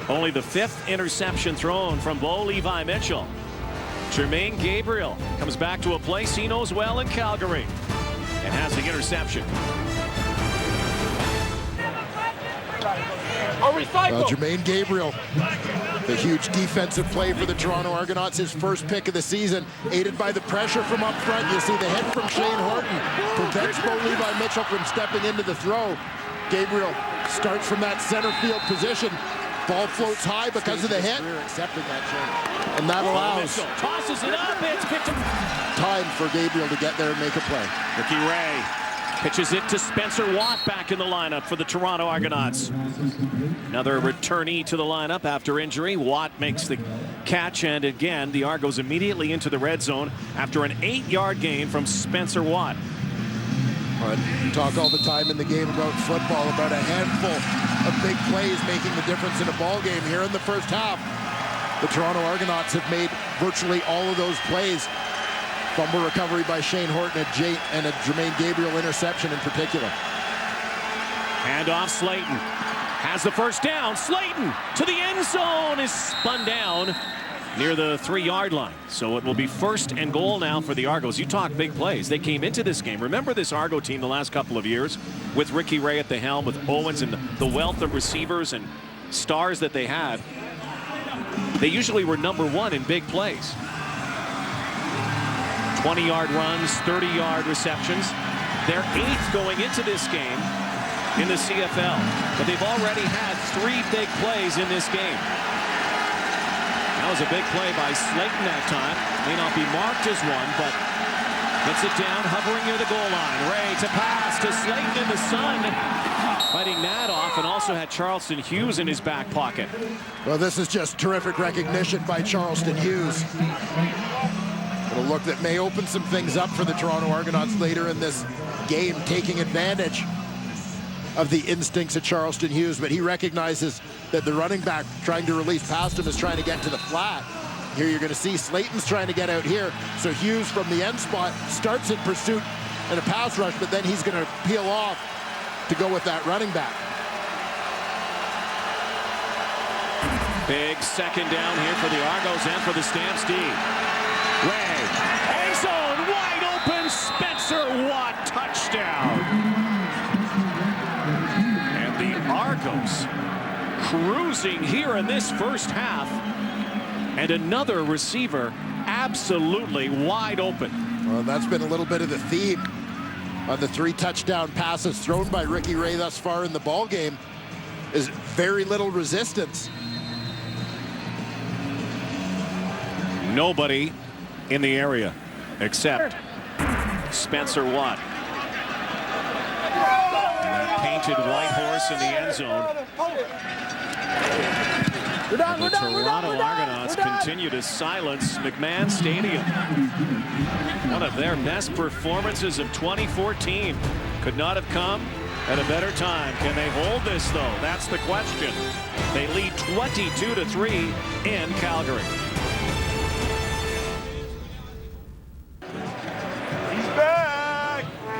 S1: Only the 5th interception thrown from Bo Levi Mitchell. Jermaine Gabriel comes back to a place he knows well in Calgary and has the interception.
S2: Jermaine Gabriel, the huge defensive play for the Toronto Argonauts, his first pick of the season, aided by the pressure from up front. You see the hit from Shane Horton prevents Bo Levi Mitchell from stepping into the throw. Gabriel starts from that center field position. Ball floats high because of the hit. Accepting that change. And that allows
S1: tosses it up. It's picked up.
S2: Time for Gabriel to get there and make a play.
S1: Ricky Ray pitches it to Spencer Watt back in the lineup for the Toronto Argonauts. Another returnee to the lineup after injury. Watt makes the catch, and again the Argos immediately into the red zone after an 8-yard gain from Spencer Watt.
S2: We talk all the time in the game about football, about a handful of big plays making the difference in a ball game. Here in the first half, the Toronto Argonauts have made virtually all of those plays. Fumble recovery by Shane Horton and a Jermaine Gabriel interception in particular.
S1: Hand off Slayton. Has the first down. Slayton to the end zone is spun down near the 3-yard line. So it will be 1st and goal now for the Argos. You talk big plays. They came into this game. Remember this Argo team the last couple of years with Ricky Ray at the helm, with Owens and the wealth of receivers and stars that they had. They usually were #1 in big plays. 20-yard runs, 30-yard receptions. They're 8th going into this game in the CFL, but they've already had 3 big plays in this game. That was a big play by Slayton that time. May not be marked as one, but gets it down, hovering near the goal line. Ray to pass to Slayton in the sun. Fighting that off, and also had Charleston Hughes in his back pocket.
S2: Well, this is just terrific recognition by Charleston Hughes. A look that may open some things up for the Toronto Argonauts later in this game, taking advantage of the instincts of Charleston Hughes, but he recognizes that the running back trying to release past him is trying to get to the flat. Here you're going to see Slayton's trying to get out here, so Hughes from the end spot starts in pursuit and a pass rush, but then he's going to peel off to go with that running back.
S1: Big second down here for the Argos and for the Stamps D. Ray, end zone, wide open, Spencer Watt, touchdown. And the Argos cruising here in this first half. And another receiver absolutely wide open.
S2: Well, that's been a little bit of the theme on the 3 touchdown passes thrown by Ricky Ray thus far in the ball game, is very little resistance.
S1: Nobody in the area except Spencer Watt. And that painted white horse in the end zone. And the Toronto Argonauts continue to silence McMahon Stadium. One of their best performances of 2014. Could not have come at a better time. Can they hold this, though? That's the question. They lead 22-3 in Calgary.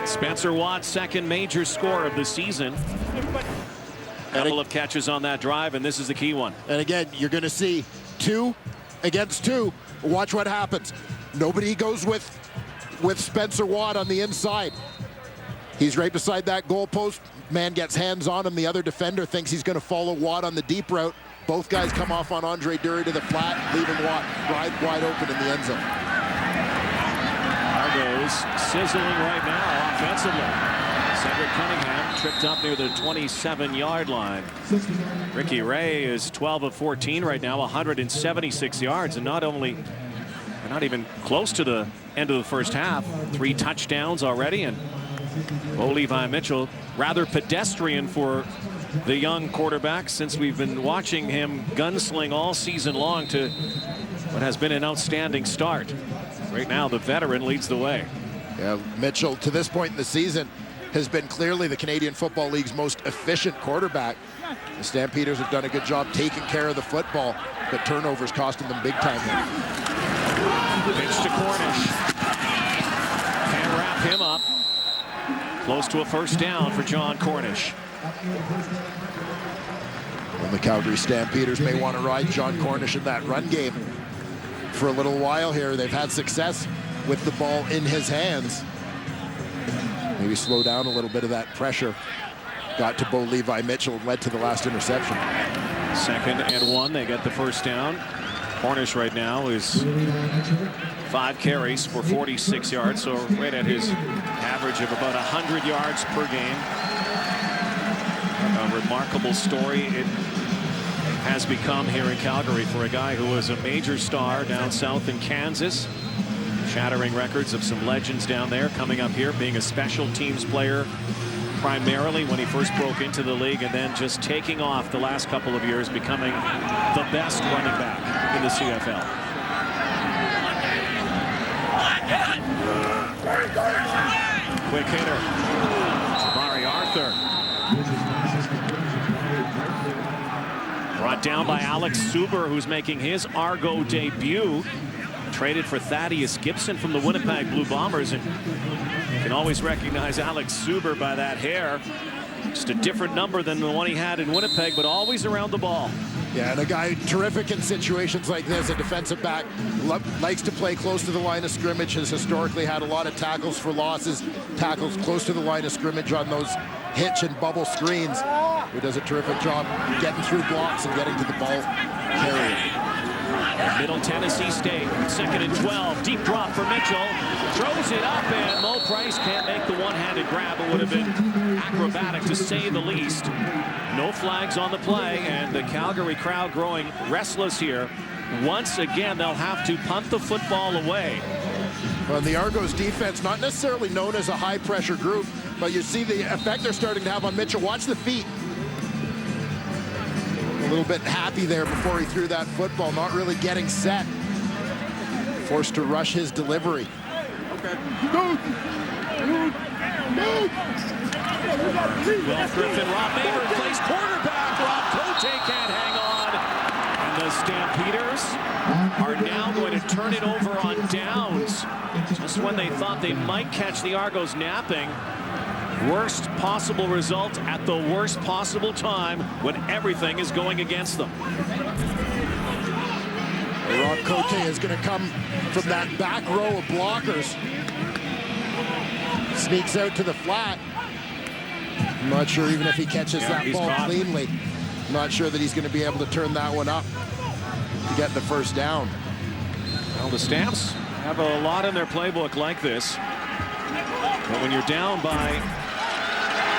S1: Spencer Watt's second major score of the season. Couple of catches on that drive, and this is the key one.
S2: And again, you're going to see 2 against 2. Watch what happens. Nobody goes with Spencer Watt on the inside. He's right beside that goalpost. Man gets hands on him. The other defender thinks he's going to follow Watt on the deep route. Both guys come off on Andre Dury to the flat, leaving Watt wide open in the end zone.
S1: Argos sizzling right now offensively. Cedric Cunningham tripped up near the 27-yard line. Ricky Ray is 12 of 14 right now, 176 yards, and not even close to the end of the first half. 3 touchdowns already, and Bo Levi Mitchell, rather pedestrian for the young quarterback since we've been watching him gunsling all season long to what has been an outstanding start. Right now, the veteran leads the way.
S2: Yeah, Mitchell, to this point in the season, has been clearly the Canadian Football League's most efficient quarterback. The Stampeders have done a good job taking care of the football, but turnovers costing them big time now.
S1: Pitch to Cornish. Can't wrap him up. Close to a first down for John Cornish.
S2: And the Calgary Stampeders may want to ride John Cornish in that run game for a little while here. They've had success with the ball in his hands. Maybe slow down a little bit of that pressure. Got to Bo Levi Mitchell, led to the last interception.
S1: 2nd and 1, they get the first down. Cornish right now is 5 carries for 46 yards, so right at his average of about 100 yards per game. A remarkable story it has become here in Calgary for a guy who was a major star down south in Kansas, shattering records of some legends down there, coming up here, being a special teams player primarily when he first broke into the league, and then just taking off the last couple of years, becoming the best running back in the CFL. Quick hitter, Jabari Arthur. Brought down by Alex Suber, who's making his Argo debut. Traded for Thaddeus Gibson from the Winnipeg Blue Bombers, and you can always recognize Alex Suber by that hair. Just a different number than the one he had in Winnipeg, but always around the ball.
S2: Yeah, and a guy terrific in situations like this. A defensive back likes to play close to the line of scrimmage, has historically had a lot of tackles for losses, tackles close to the line of scrimmage on those hitch and bubble screens. Who does a terrific job getting through blocks and getting to the ball carrier.
S1: Middle Tennessee State, 2nd and 12, deep drop for Mitchell, throws it up, and Mo Price can't make the one-handed grab. It would have been acrobatic to say the least. No flags on the play, and the Calgary crowd growing restless here. Once again, they'll have to punt the football away.
S2: Well, the Argos defense, not necessarily known as a high-pressure group, but you see the effect they're starting to have on Mitchell. Watch the feet. A little bit happy there before he threw that football, not really getting set. Forced to rush his delivery.
S1: Will Griffin, Rob Maynard plays quarterback. Rob Cote can't hang on. And the Stampeders are now going to turn it over on downs. Just when they thought they might catch the Argos napping. Worst possible result at the worst possible time when everything is going against them.
S2: Rob Cote is going to come from that back row of blockers. Sneaks out to the flat. I'm not sure even if he catches that ball cleanly. I'm not sure that he's going to be able to turn that one up to get the first down.
S1: Well, the Stamps have a lot in their playbook like this. But when you're down by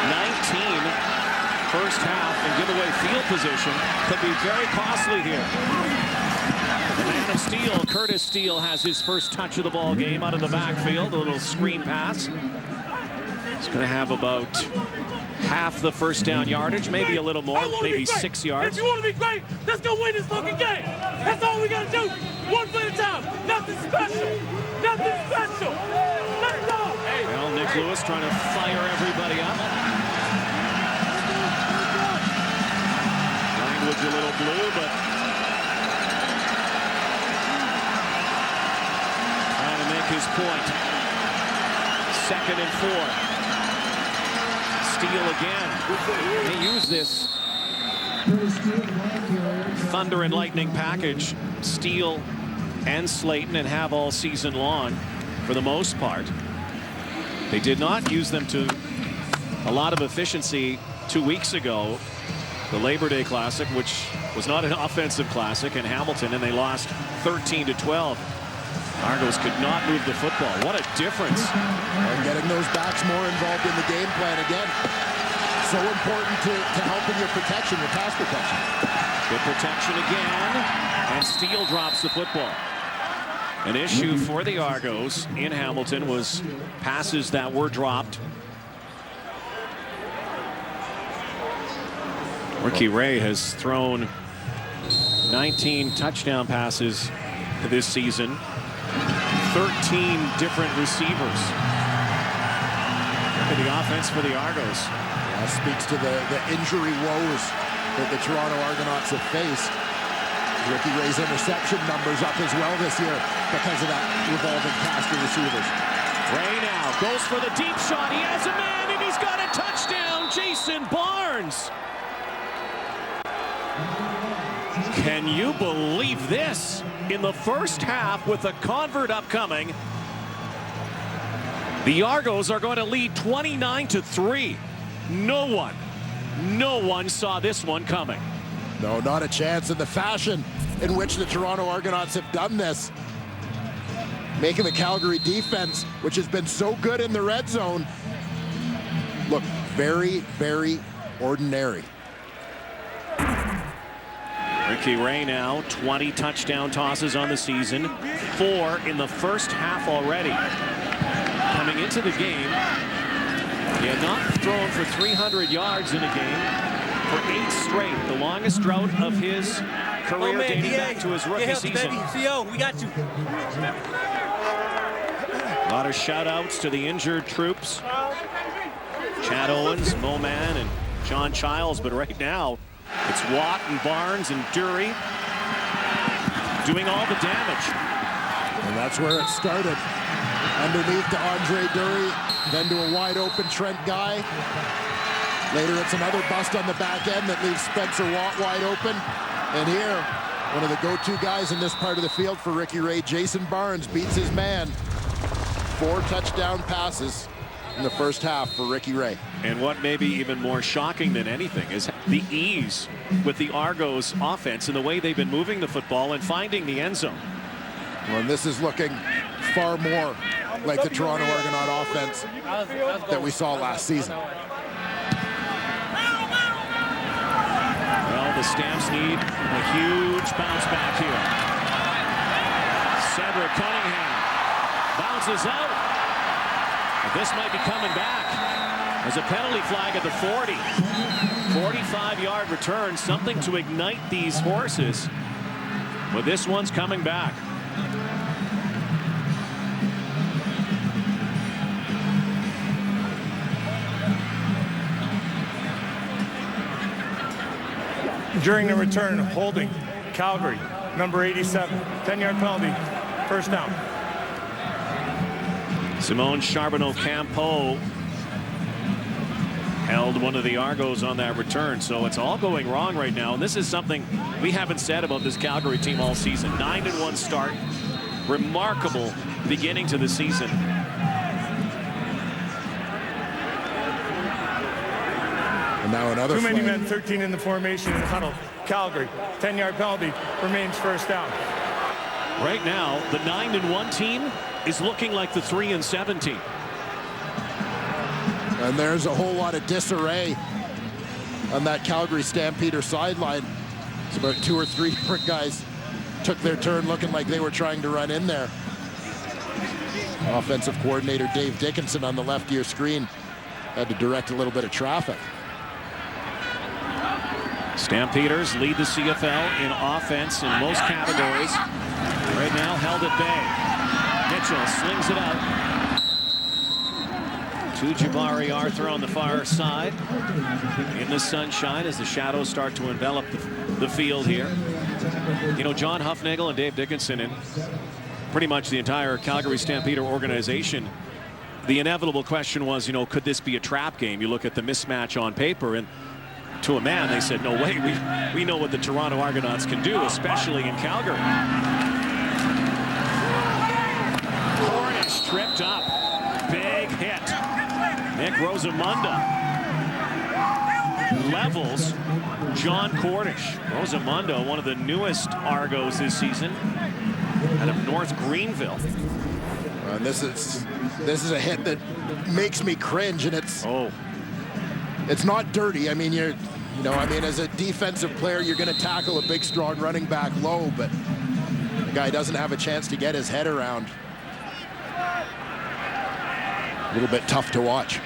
S1: 19 first half and give away field position, could be very costly here. The man of steel, Curtis Steele, has his first touch of the ball game out of the backfield. A little screen pass. He's going to have about half the first down yardage, maybe a little more, maybe 6 yards.
S6: If you want to be great, let's go win this fucking game. That's all we got to do. One play at a time. Nothing special. Nothing special. Let's go.
S1: Well, Nick Lewis trying to fire everybody up. Language a little blue, but trying to make his point. 2nd and 4. Steele again. They use this thunder and lightning package, Steele and Slayton, and have all season long for the most part. They did not use them to a lot of efficiency 2 weeks ago, the Labor Day Classic, which was not an offensive classic in Hamilton, and they lost 13-12. Argos could not move the football. What a difference.
S2: And getting those backs more involved in the game plan again. So important to helping your protection, your pass protection.
S1: Good protection again, and Steele drops the football. An issue for the Argos in Hamilton was passes that were dropped Ricky Ray has thrown 19 touchdown passes this season. 13 different receivers. Look at the offense for the Argos.
S2: That speaks to the injury woes that the Toronto Argonauts have faced. Ricky Ray's interception numbers up as well this year because of that revolving cast of receivers.
S1: Ray now goes for the deep shot. He has a man and he's got a touchdown. Jason Barnes. Can you believe this? In the first half with a convert upcoming, the Argos are going to lead 29-3. No one saw this one coming.
S2: No, not a chance. In the fashion in which the Toronto Argonauts have done this, making the Calgary defense, which has been so good in the red zone, look very, very ordinary.
S1: Ricky Ray now 20 touchdown tosses on the season, 4 in the first half already. Coming into the game, he had not thrown for 300 yards in a game for 8 straight, the longest drought of his career dating back to his rookie season.
S6: CO, we got you.
S1: A lot of shout outs to the injured troops. Chad Owens, Mo Man, and John Childs, but right now it's Watt and Barnes and Dury doing all the damage.
S2: And that's where it started. Underneath to Andre Dury, then to a wide open Trent Guy. Later it's another bust on the back end that leaves Spencer Watt wide open. And here, one of the go-to guys in this part of the field for Ricky Ray, Jason Barnes, beats his man. 4 touchdown passes in the first half for Ricky Ray.
S1: And what may be even more shocking than anything is the ease with the Argos offense and the way they've been moving the football and finding the end zone.
S2: Well, and this is looking far more like the Toronto Argonaut offense that we saw last season.
S1: Well, the Stamps need a huge bounce back here. Cedric Cunningham bounces out. This might be coming back. There's a penalty flag at the 40. 45-yard return, something to ignite these horses. But this one's coming back.
S3: During the return, holding Calgary, number 87, 10-yard penalty, first down.
S1: Simone Charbonneau-Campeau held one of the Argos on that return, so it's all going wrong right now. And this is something we haven't said about this Calgary team all season. 9-1 start, remarkable beginning to the season.
S2: And now another
S3: Too many
S2: flag.
S3: men, 13 in the formation in the huddle. Calgary, 10-yard penalty, remains first down.
S1: Right now, the 9-1 team is looking like the 3-7 team.
S2: And there's a whole lot of disarray on that Calgary Stampeder sideline. It's about 2 or 3 different guys took their turn looking like they were trying to run in there. Offensive coordinator Dave Dickinson on the left of your screen had to direct a little bit of traffic.
S1: Stampeders lead the CFL in offense in most categories. Right now held at bay. Mitchell slings it out to Jabari Arthur on the far side. In the sunshine as the shadows start to envelop the field here. You know, John Huffnagel and Dave Dickinson and pretty much the entire Calgary Stampeder organization, the inevitable question was, you know, could this be a trap game? You look at the mismatch on paper, and to a man, they said, no way, we know what the Toronto Argonauts can do, especially in Calgary. Cornish tripped up. Big hit. Nick Rosamunda levels John Cornish. Rosamunda, one of the newest Argos this season, out of North Greenville.
S2: And this is a hit that makes me cringe, and it's not dirty. I mean, as a defensive player, you're going to tackle a big, strong running back low, but the guy doesn't have a chance to get his head around. A little bit tough to watch.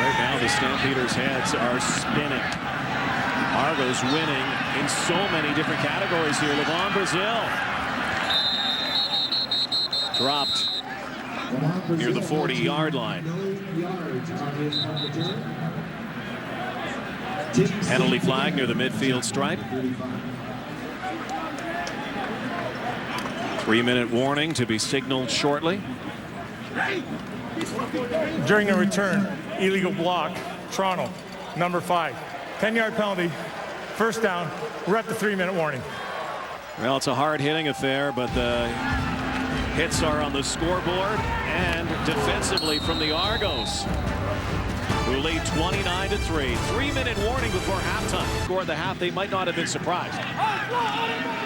S1: Right Now the Stampeders' heads are spinning. Argos winning in so many different categories here. Levon Brazil dropped near the 40-yard line. Penalty flag near the midfield stripe. 3-minute warning to be signaled shortly.
S3: During the return, illegal block, Toronto, number 5. 10-yard penalty, first down. We're at the 3-minute warning.
S1: Well, it's a hard-hitting affair, but the hits are on the scoreboard and defensively from the Argos, who lead 29-3. 3-minute warning before halftime. Scored the half, they might not have been surprised.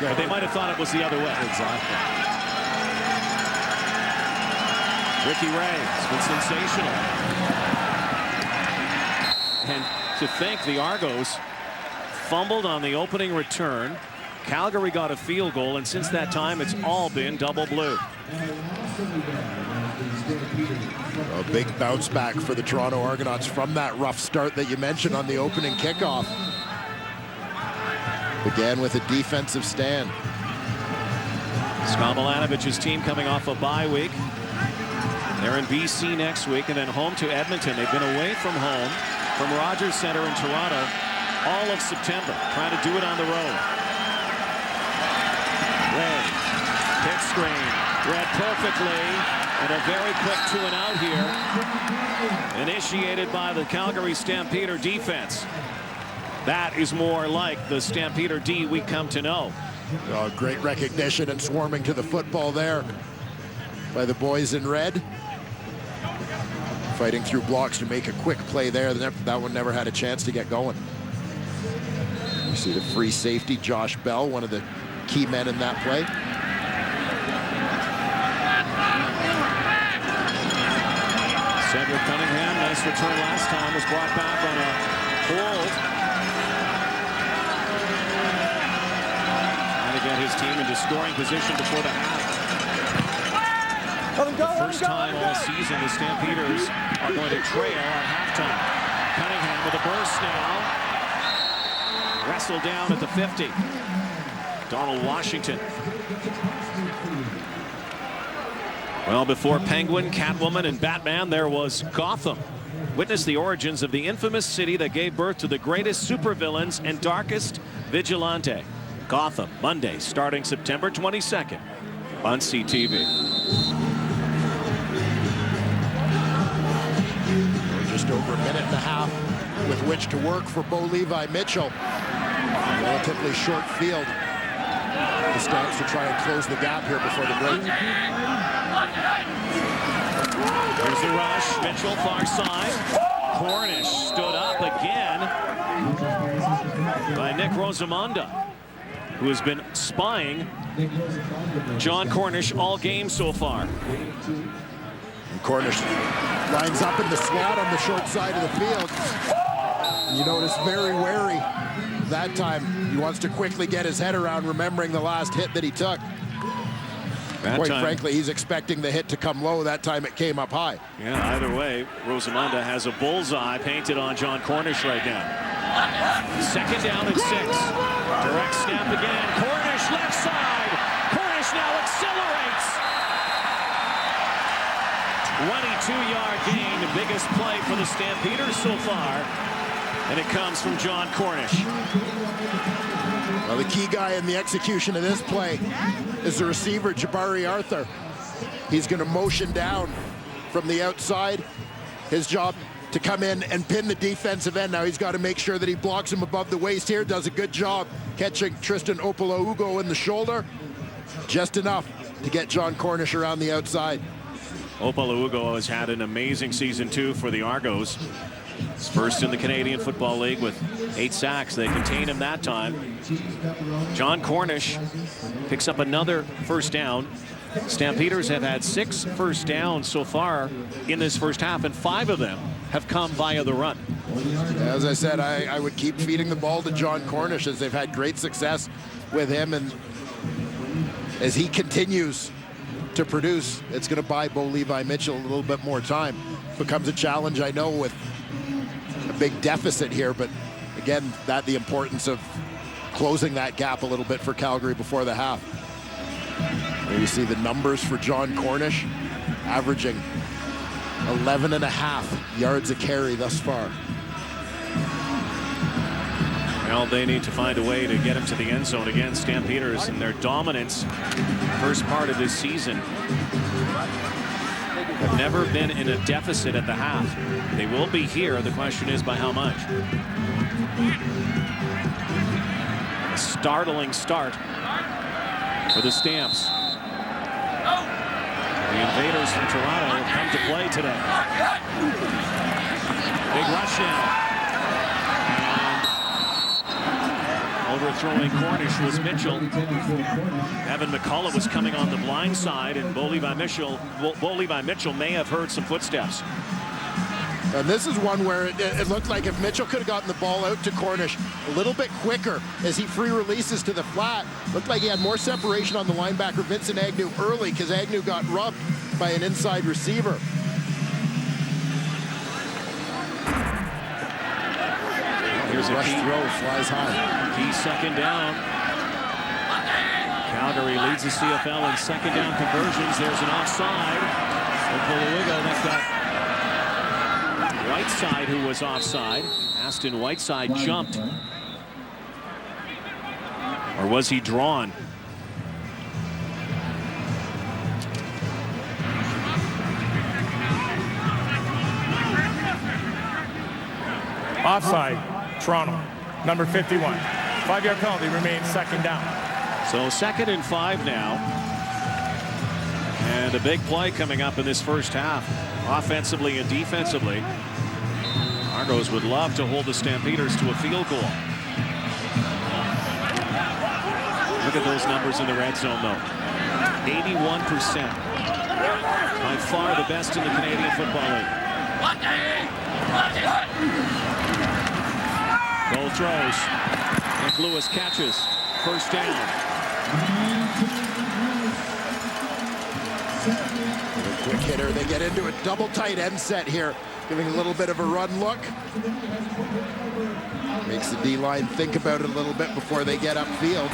S1: But they might have thought it was the other way.
S2: Exactly.
S1: Ricky Ray has been sensational. And to think the Argos fumbled on the opening return. Calgary got a field goal, and since that time, it's all been double blue.
S2: A big bounce back for the Toronto Argonauts from that rough start that you mentioned on the opening kickoff. Began with a defensive stand.
S1: Scott Milanovich's team coming off a bye week. They're in BC next week and then home to Edmonton. They've been away from home, from Rogers Centre in Toronto, all of September, trying to do it on the road. Ray, hit screen, read perfectly, and a very quick 2-and-out here, initiated by the Calgary Stampeder defense. That is more like the Stampeder D we come to know.
S2: Oh, great recognition and swarming to the football there by the boys in red. Fighting through blocks to make a quick play there. That one never had a chance to get going. You see the free safety, Josh Bell, one of the key men in that play.
S1: Cedric Cunningham, nice return last time, was brought back on a hold. Trying to get his team into scoring position before the half. The first time all season, the Stampeders are going to trail at halftime. Cunningham with a burst now. Wrestled down at the 50. Donald Washington. Well, before Penguin, Catwoman, and Batman, there was Gotham. Witness the origins of the infamous city that gave birth to the greatest supervillains and darkest vigilante. Gotham, Monday, starting September 22nd on CTV.
S2: Just over a minute and a half with which to work for Bo Levi Mitchell. Relatively short field. The Stamps to try and close the gap here before the break.
S1: Here's the rush. Mitchell, far side. Cornish stood up again by Nick Rosamonda, who has been spying John Cornish all game so far.
S2: And Cornish lines up in the slot on the short side of the field. You notice very wary that time. He wants to quickly get his head around, remembering the last hit that he took. Quite frankly, he's expecting the hit to come low. That time it came up high.
S1: Yeah, either way, Rosamonda has a bullseye painted on John Cornish right now. Second down and 6. Direct snap again. Cornish left side. Cornish now accelerates. 22-yard gain, the biggest play for the Stampeders so far. And it comes from John Cornish.
S2: Well, the key guy in the execution of this play is the receiver, Jabari Arthur. He's going to motion down from the outside. His job to come in and pin the defensive end. Now he's got to make sure that he blocks him above the waist here. Does a good job catching Tristan Opolo-Ugo in the shoulder. Just enough to get John Cornish around the outside.
S1: Opolo-Ugo has had an amazing season too for the Argos. He's first in the Canadian Football League with 8 sacks. They contained him that time. John Cornish picks up another first down. Stampeders have had 6 first downs so far in this first half, and 5 of them have come via the run.
S2: As I said, I would keep feeding the ball to John Cornish, as they've had great success with him, and as he continues to produce, it's going to buy Bo Levi Mitchell a little bit more time. Becomes a challenge, I know, with a big deficit here, but again, the importance of closing that gap a little bit for Calgary before the half. There you see the numbers for John Cornish, averaging 11.5 yards a carry thus far.
S1: Well, they need to find a way to get him to the end zone again. Stampeders and their dominance first part of this season have never been in a deficit at the half. They will be here. The question is by how much. A startling start for the Stamps. The invaders from Toronto have come to play today. Big rush now. Overthrowing Cornish was Mitchell. Evan McCullough was coming on the blind side, and Bo Levi Mitchell may have heard some footsteps.
S2: And this is one where it looked like if Mitchell could have gotten the ball out to Cornish a little bit quicker as he free releases to the flat, looked like he had more separation on the linebacker Vincent Agnew early because Agnew got rubbed by an inside receiver.
S1: Here's a
S2: rush
S1: key
S2: throw, flies high.
S1: Key second down. Calgary leads the CFL in second down conversions. There's an offside. They've got Whiteside who was offside. Aston Whiteside jumped. Or was he drawn?
S3: Offside, Toronto, number 51. 5-yard penalty, remains second down.
S1: So 2nd and 5 now. And a big play coming up in this first half, offensively and defensively. Argos would love to hold the Stampeders to a field goal. Look at those numbers in the red zone, though. 81%. By far the best in the Canadian Football League. Goal throws. Nick Lewis catches. First down.
S2: Quick hitter. They get into a double tight end set here, giving a little bit of a run look. Makes the D-line think about it a little bit before they get upfield.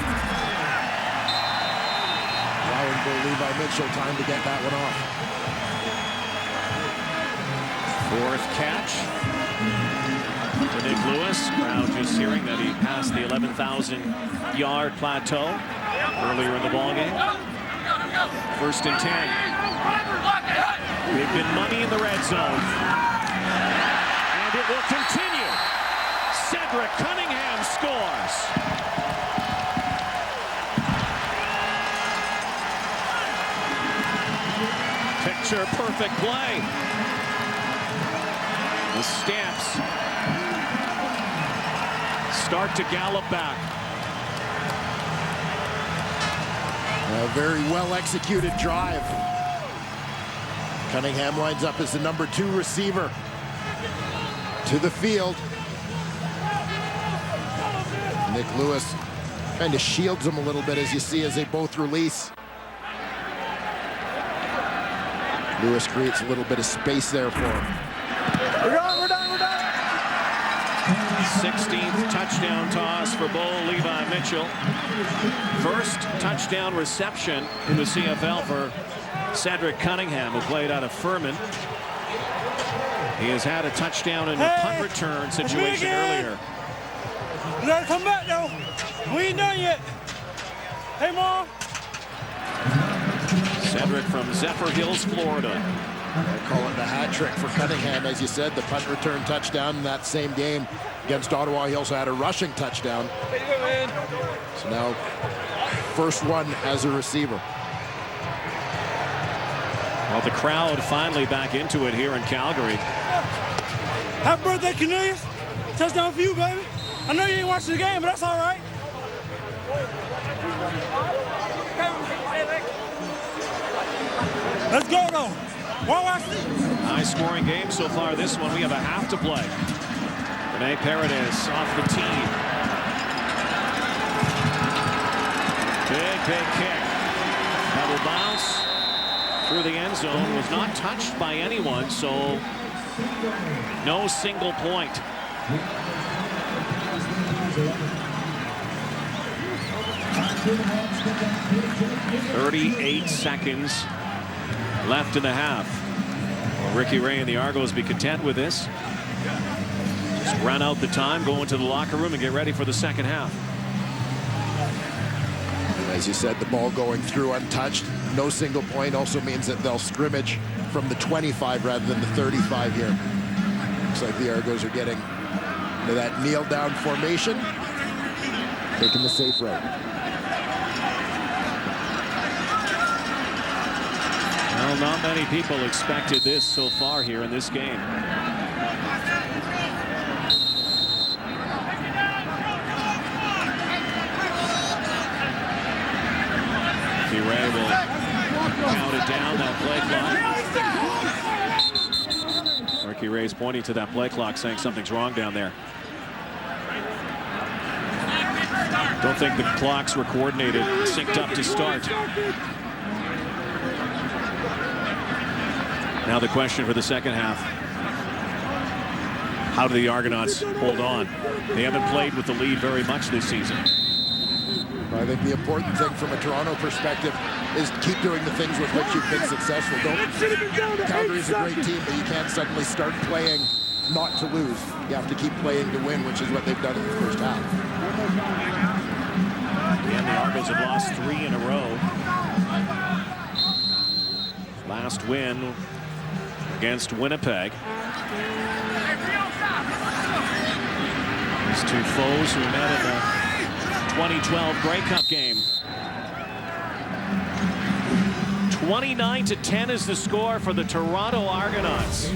S2: Allowing Bo Levi Mitchell time to get that one off.
S1: Fourth catch for Nick Lewis. Crowd just hearing that he passed the 11,000-yard plateau earlier in the ballgame. First and 10. They've been money in the red zone. And it will continue. Cedric Cunningham scores. Picture perfect play. The Stamps start to gallop back.
S2: A very well executed drive. Cunningham lines up as the number 2 receiver to the field. Nick Lewis kind of shields him a little bit, as you see, as they both release. Lewis creates a little bit of space there for him.
S3: We're done.
S1: 16th touchdown toss for Bo Levi Mitchell. First touchdown reception in the CFL for Cedric Cunningham, who played out of Furman. He has had a touchdown in a punt return situation earlier.
S6: We gotta come back though. We ain't done yet. Hey, Mom.
S1: Cedric from Zephyr Hills, Florida.
S2: I call it the hat trick for Cunningham, as you said, the punt return touchdown in that same game against Ottawa. He also had a rushing touchdown. So now, first one as a receiver.
S1: Well, the crowd finally back into it here in Calgary.
S6: Happy birthday, Cornelius. Touchdown for you, baby. I know you ain't watching the game, but that's all right. Let's go, though.
S1: High scoring game so far this one. We have a half to play. Rene Paredes off the tee. Big kick. That will bounce through the end zone. Was not touched by anyone, so no single point .38 seconds left in the half. Will Ricky Ray and the Argos be content with this? Just run out the time, go into the locker room, and get ready for the second half.
S2: As you said, the ball going through untouched. No single point also means that they'll scrimmage from the 25 rather than the 35 here. Looks like the Argos are getting into that kneel-down formation, taking the safe route.
S1: Well, not many people expected this so far here in this game. Ray will count it down, that play clock. Ricky Ray's pointing to that play clock, saying something's wrong down there. Don't think the clocks were coordinated, synced up to start. Now the question for the second half. How do the Argonauts hold on? They haven't played with the lead very much this season.
S2: I think the important thing from a Toronto perspective is keep doing the things with which you've been successful. Calgary's a great team, but you can't suddenly start playing not to lose. You have to keep playing to win, which is what they've done in the first half.
S1: And the Argos have lost 3 in a row. Last win against Winnipeg. These two foes who met in the 2012 Grey Cup game. 29-10 is the score for the Toronto Argonauts.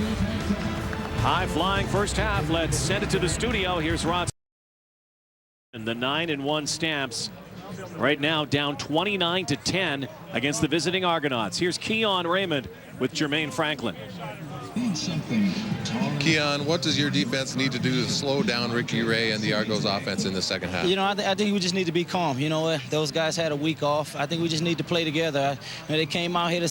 S1: High-flying first half. Let's send it to the studio. Here's Rod. And the 9-1 Stamps right now down 29-10 against the visiting Argonauts. Here's Keon Raymond with Jermaine Franklin.
S5: Keon, what does your defense need to do to slow down Ricky Ray and the Argos offense in the second half?
S7: You know, I think we just need to be calm. You know, those guys had a week off. I think we just need to play together. They came out here to...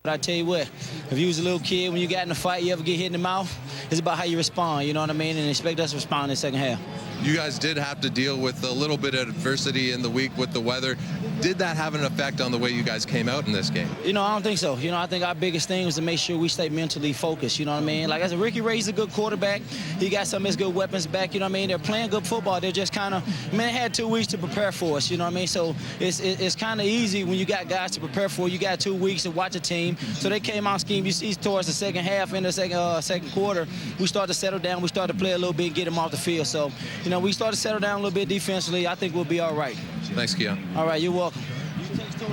S7: But I tell you what, if you was a little kid, when you got in a fight, you ever get hit in the mouth, it's about how you respond, you know what I mean? And expect us to respond in the second half.
S5: You guys did have to deal with a little bit of adversity in the week with the weather. Did that have an effect on the way you guys came out in this game?
S7: You know, I don't think so. You know, I think our biggest thing was to make sure we stay mentally focused, you know what I mean? Like I said, Ricky Ray's a good quarterback. He got some of his good weapons back, you know what I mean? They're playing good football. They're just kind of, man, had 2 weeks to prepare for us, you know what I mean? So it's kind of easy when you got guys to prepare for. You got 2 weeks to watch a team. So they came out scheme. You see towards the second half, in the second quarter, we started to settle down. We started to play a little bit and get them off the field. So, you know, we started to settle down a little bit defensively. I think we'll be all right.
S5: Thanks, Keon.
S7: All right, you're welcome.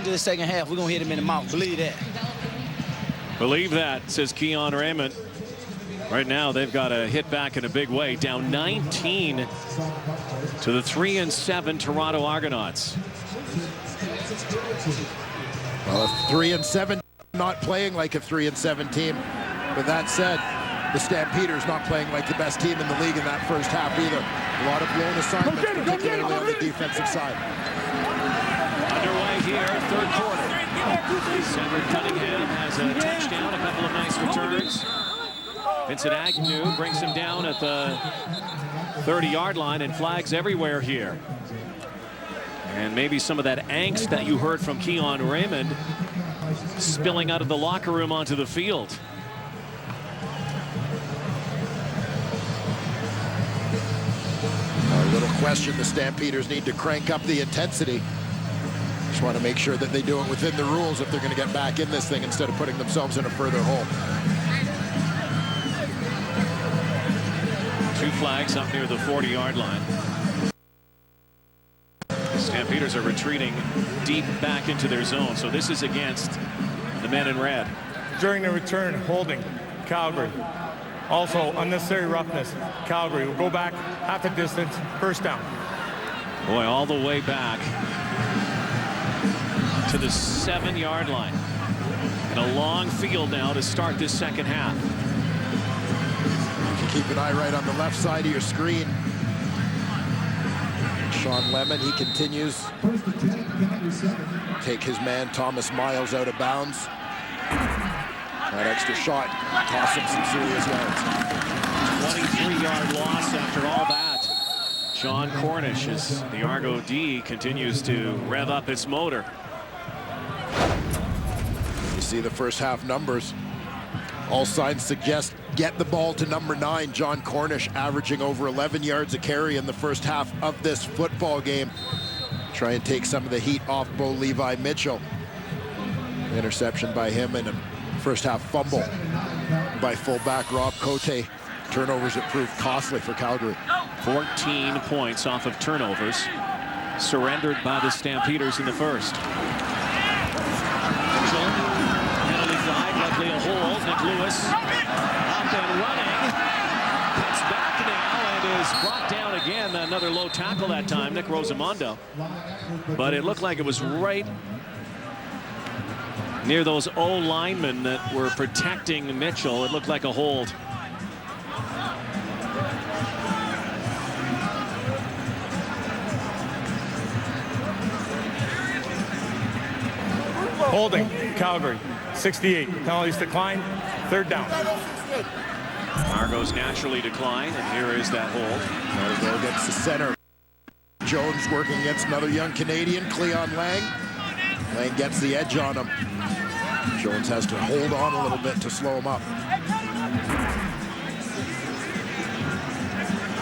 S7: To the second half, we're going to hit him in the mouth. Believe that.
S1: Believe that, says Keon Raymond. Right now, they've got a hit back in a big way, down 19 to the 3-7 Toronto Argonauts.
S2: Well, a 3-7, not playing like a 3-7 team. But that said, the Stampeders not playing like the best team in the league in that first half either. A lot of blown assignments, particularly on the defensive side.
S1: Underway here, third quarter. Cedric Cunningham has a touchdown, a couple of nice returns. Vincent Agnew brings him down at the 30-yard line, and flags everywhere here. And maybe some of that angst that you heard from Keon Raymond spilling out of the locker room onto the field.
S2: A little question, the Stampeders need to crank up the intensity. Just want to make sure that they do it within the rules if they're going to get back in this thing instead of putting themselves in a further hole.
S1: 2 flags up near the 40-yard line. The Stampeders are retreating deep back into their zone, so this is against the men in red.
S3: During the return, holding, Calgary. Also, unnecessary roughness, Calgary. We'll go back half the distance, first down.
S1: Boy, all the way back to the 7-yard line. And a long field now to start this second half.
S2: You can keep an eye right on the left side of your screen. Sean Lemon, he continues. Take his man, Thomas Miles, out of bounds. That extra shot cost him some serious yards.
S1: 3-yard loss after all that. John Cornish, as the Argo D continues to rev up its motor.
S2: You see the first half numbers. All signs suggest get the ball to number 9, John Cornish, averaging over 11 yards a carry in the first half of this football game. Try and take some of the heat off Bo Levi Mitchell. Interception by him and a first half fumble by fullback Rob Cote. Turnovers that proved costly for Calgary.
S1: 14 points off of turnovers surrendered by the Stampeders in the first. Mitchell, penalty flag, likely a hold. Nick Lewis up and running. Cuts back now and is brought down again. Another low tackle that time, Nick Rosamondo. But it looked like it was right near those O linemen that were protecting Mitchell. It looked like a hold.
S3: Holding, Calgary, 68. Penalties decline, 3rd down.
S1: Argos naturally decline, and here is that hold.
S2: Argo against the center. Jones working against another young Canadian, Cleon Lang. Lang gets the edge on him. Jones has to hold on a little bit to slow him up.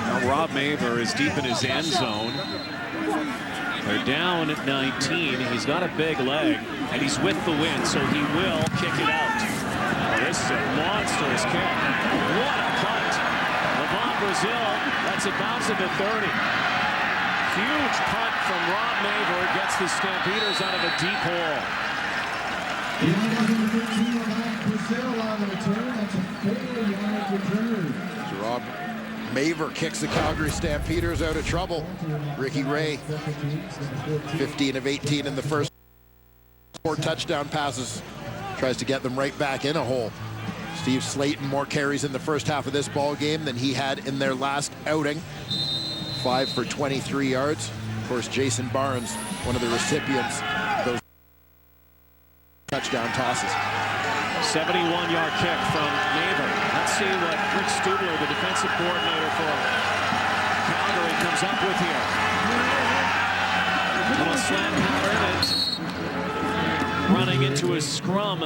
S1: Now Rob Maver is deep in his end zone. They're down at 19. He's got a big leg, and he's with the wind, so he will kick it out. Oh, this is a monstrous kick. What a punt. Levon Brazil, that's a bounce at the 30. Huge punt from Rob Maver, gets the Stampeders out of a deep hole.
S2: Rob Maver kicks the Calgary Stampeders out of trouble. Ricky Ray, 15 of 18 in the first. 4 touchdown passes. Tries to get them right back in a hole. Steve Slayton, more carries in the first half of this ball game than he had in their last outing. 5 for 23 yards. Of course, Jason Barnes, one of the recipients of those touchdown tosses.
S1: 71-yard kick from Maver. Let's see what Rick Stubler, the defensive coordinator for Calgary, comes up with here. Little slant pattern and running into a scrum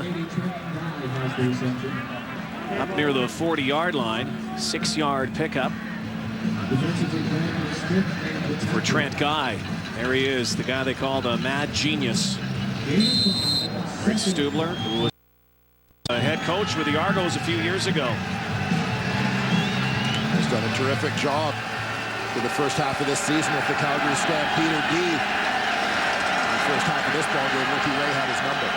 S1: up near the 40-yard line. 6-yard pickup for Trent Guy. There he is, the guy they call the Mad Genius. Rick Stubler, who was a head coach with the Argos a few years ago.
S2: He's done a terrific job for the first half of this season with the Calgary Stampeder D. In the first half of this ball game, Ricky Ray had his number.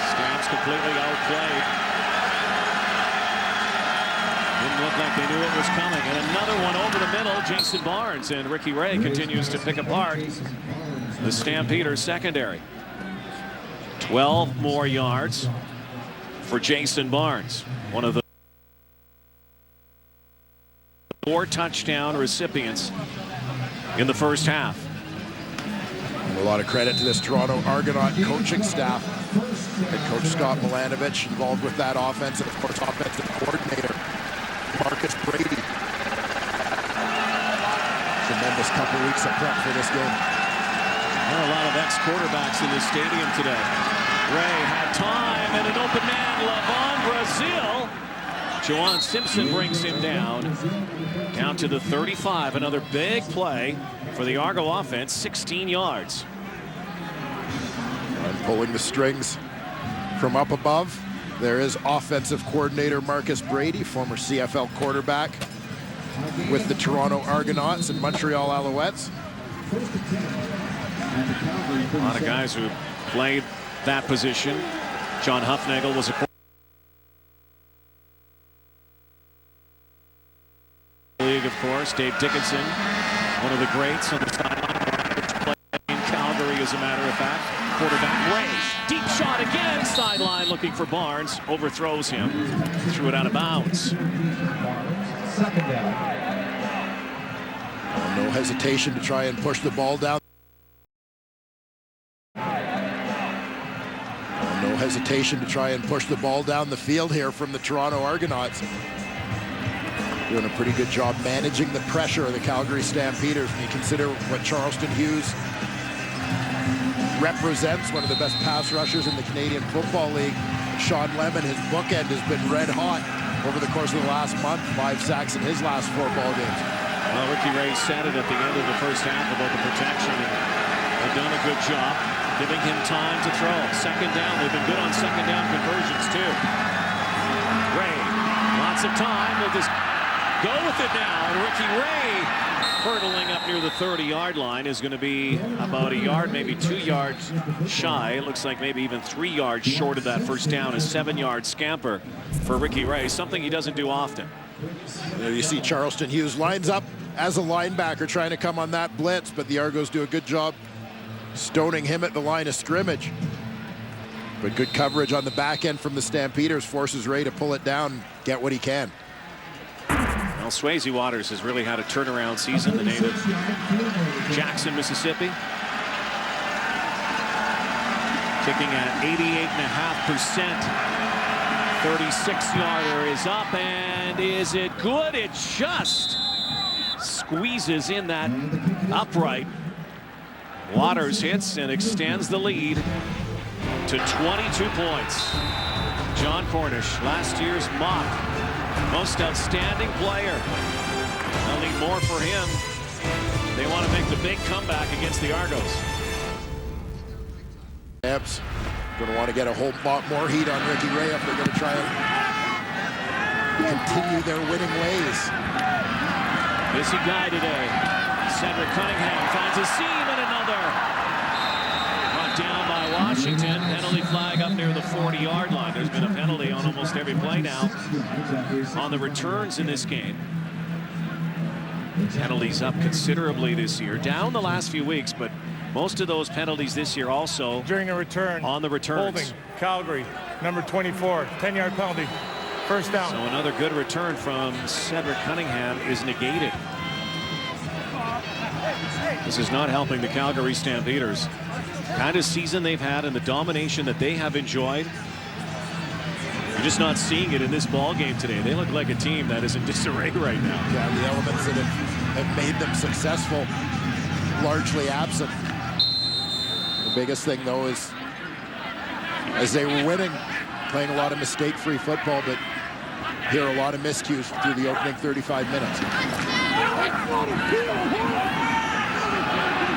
S1: Stamps completely outplayed. Didn't look like they knew it was coming. And another one over the middle, Jason Barnes. And Ricky Ray continues to pick apart the Stampeder secondary. 12 more yards for Jason Barnes, one of the 4 touchdown recipients in the first half.
S2: And a lot of credit to this Toronto Argonaut coaching staff. Head coach Scott Milanovich involved with that offense, and of course offensive coordinator Marcus Brady. Tremendous couple weeks of prep for this game.
S1: There are a lot of ex-quarterbacks in this stadium today. Ray had time and an open man, Levon Brazil. Juwan Simpson brings him down to the 35. Another big play for the Argo offense, 16 yards.
S2: And pulling the strings from up above, there is offensive coordinator Marcus Brady, former CFL quarterback with the Toronto Argonauts and Montreal Alouettes.
S1: A lot of guys who played that position. John Huffnagel was a league, of course. Dave Dickinson, one of the greats on the sideline, in Calgary, as a matter of fact. Quarterback Ray, deep shot again, sideline looking for Barnes, overthrows him, threw it out of bounds.
S2: No hesitation to try and push the ball down. No hesitation to try and push the ball down the field here from the Toronto Argonauts. doing a pretty good job managing the pressure of the Calgary Stampeders. When you consider what Charleston Hughes represents, one of the best pass rushers in the Canadian Football League. Sean Lemon, his bookend has been red hot over the course of the last month. 5 sacks in his last 4 ball games.
S1: Well, Ricky Ray said it at the end of the first half about the protection, and they've done a good job giving him time to throw. Second down, they've been good on second down conversions too. Ray, lots of time, will just go with it now. Ricky Ray, hurdling up near the 30-yard line, is going to be about a yard, maybe 2 yards shy. It looks like maybe even 3 yards short of that first down. A 7-yard scamper for Ricky Ray, something he doesn't do often.
S2: There you see Charleston Hughes lines up as a linebacker trying to come on that blitz, but the Argos do a good job stoning him at the line of scrimmage. But good coverage on the back end from the Stampeders forces Ray to pull it down, get what he can.
S1: Well, Swayze Waters has really had a turnaround season, the native Jackson, Mississippi. Kicking at 88.5%. 36-yarder is up, and is it good? It just squeezes in that upright. Waters hits and extends the lead to 22 points. John Cornish, last year's mock most outstanding player. They'll need more for him. They want to make the big comeback against the Argos.
S2: Abs going to want to get a whole lot more heat on Ricky Ray if they're going to try and continue their winning ways.
S1: Busy guy today. Cedric Cunningham finds a seam and another. Brought down by Washington. Penalty flag up near the 40-yard line. There's been a penalty on almost every play now on the returns in this game. Penalties up considerably this year. Down the last few weeks, but most of those penalties this year also
S3: During a return.
S1: on the returns.
S3: Holding, Calgary, number 24, 10-yard penalty. First down.
S1: So another good return from Cedric Cunningham is negated. This is not helping the Calgary Stampeders. Kind of season they've had and the domination that they have enjoyed. You're just not seeing it in this ball game today. They look like a team that is in disarray right now.
S2: Yeah, the elements that have made them successful largely absent. The biggest thing, though, is as they were winning, playing a lot of mistake-free football, but here a lot of miscues through the opening 35 minutes.